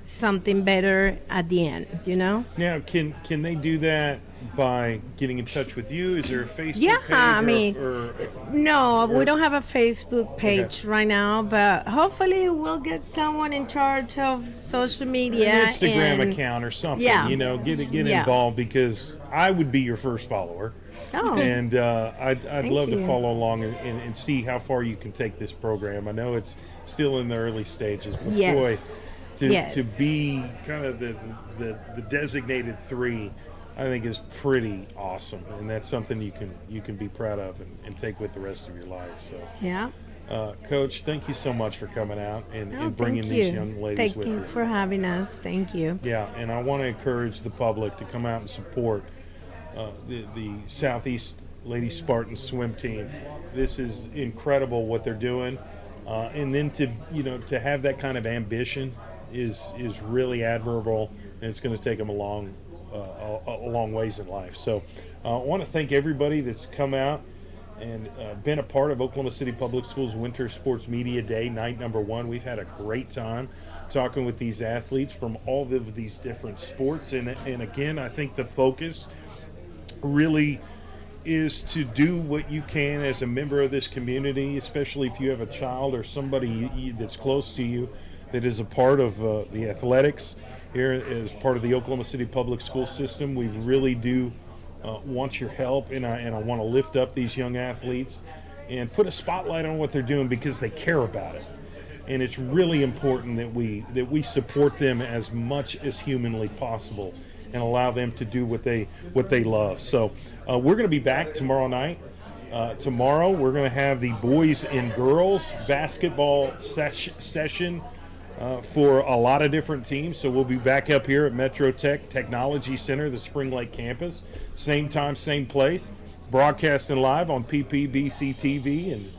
something better at the end, Now, can they do that by getting in touch with you? Is there a Facebook Yeah, page? I mean, or No, we or- don't have a Facebook page right now, but hopefully we'll get someone in charge of social media. an Instagram and- account or something, Yeah. get Yeah. involved, because I would be your first follower. Oh. And I'd Thank love to you. follow along and see how far you can take this program. I know it's still in the early stages, but Yes. boy, Yes. to be kind of the designated 3, I think is pretty awesome, and that's something you can be proud of and take with the rest of your life. So, Yeah. Coach, thank you so much for coming out and Oh, bringing thank these you. young ladies Thank with you you. for having us. Thank you. Yeah, and I want to encourage the public to come out and support the Southeast Lady Spartans swim team. This is incredible what they're doing, and then to have that kind of ambition is really admirable, and it's going to take them a long ways in life. So I want to thank everybody that's come out and been a part of Oklahoma City Public Schools Winter Sports Media Day, night number 1. We've had a great time talking with these athletes from all of these different sports. And again, I think the focus really is to do what you can as a member of this community, especially if you have a child or somebody that's close to you that is a part of the athletics here as part of the Oklahoma City Public School System. We really do want your help, and I want to lift up these young athletes and put a spotlight on what they're doing, because they care about it. And it's really important that we support them as much as humanly possible and allow them to do what they love. So we're going to be back tomorrow night. Tomorrow we're going to have the boys and girls basketball session for a lot of different teams. So we'll be back up here at Metro Tech Technology Center, the Spring Lake campus. Same time, same place. Broadcasting live on PPBC TV and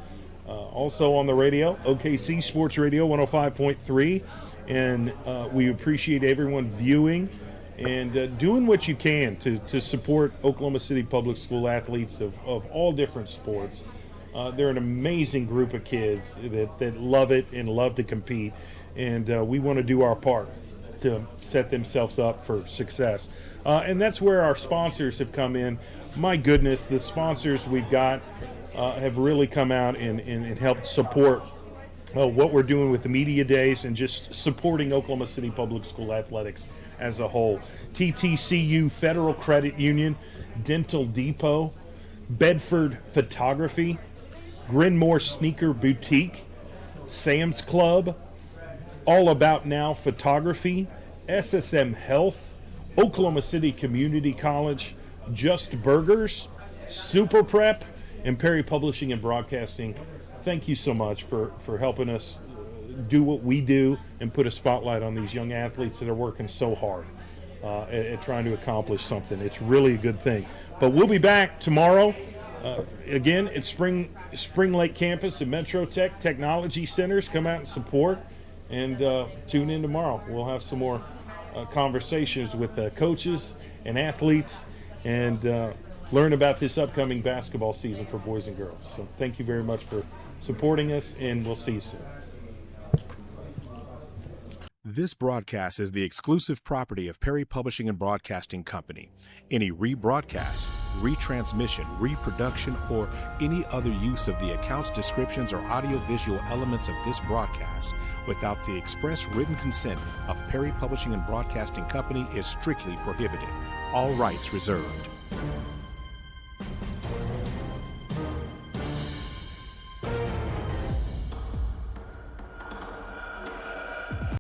also on the radio, OKC Sports Radio 105.3. And we appreciate everyone viewing and doing what you can to support Oklahoma City Public School athletes of all different sports. They're an amazing group of kids that love it and love to compete. And we want to do our part to set themselves up for success. And that's where our sponsors have come in. My goodness, the sponsors we've got have really come out and helped support what we're doing with the media days and just supporting Oklahoma City Public School athletics as a whole. TTCU Federal Credit Union, Dental Depot, Bedford Photography, Grinmore Sneaker Boutique, Sam's Club, All About Now Photography, SSM Health, Oklahoma City Community College, Just Burgers, Super Prep, and Perry Publishing and Broadcasting. Thank you so much for helping us do what we do and put a spotlight on these young athletes that are working so hard at trying to accomplish something. It's really a good thing. But we'll be back tomorrow. Again, it's Spring Lake campus at Metro Tech Technology Centers. Come out and support and tune in tomorrow. We'll have some more conversations with coaches and athletes and learn about this upcoming basketball season for boys and girls. So thank you very much for supporting us, and we'll see you soon. This broadcast is the exclusive property of Perry Publishing and Broadcasting Company. Any rebroadcast, retransmission, reproduction, or any other use of the accounts, descriptions, or audiovisual elements of this broadcast without the express written consent of Perry Publishing and Broadcasting Company is strictly prohibited. All rights reserved.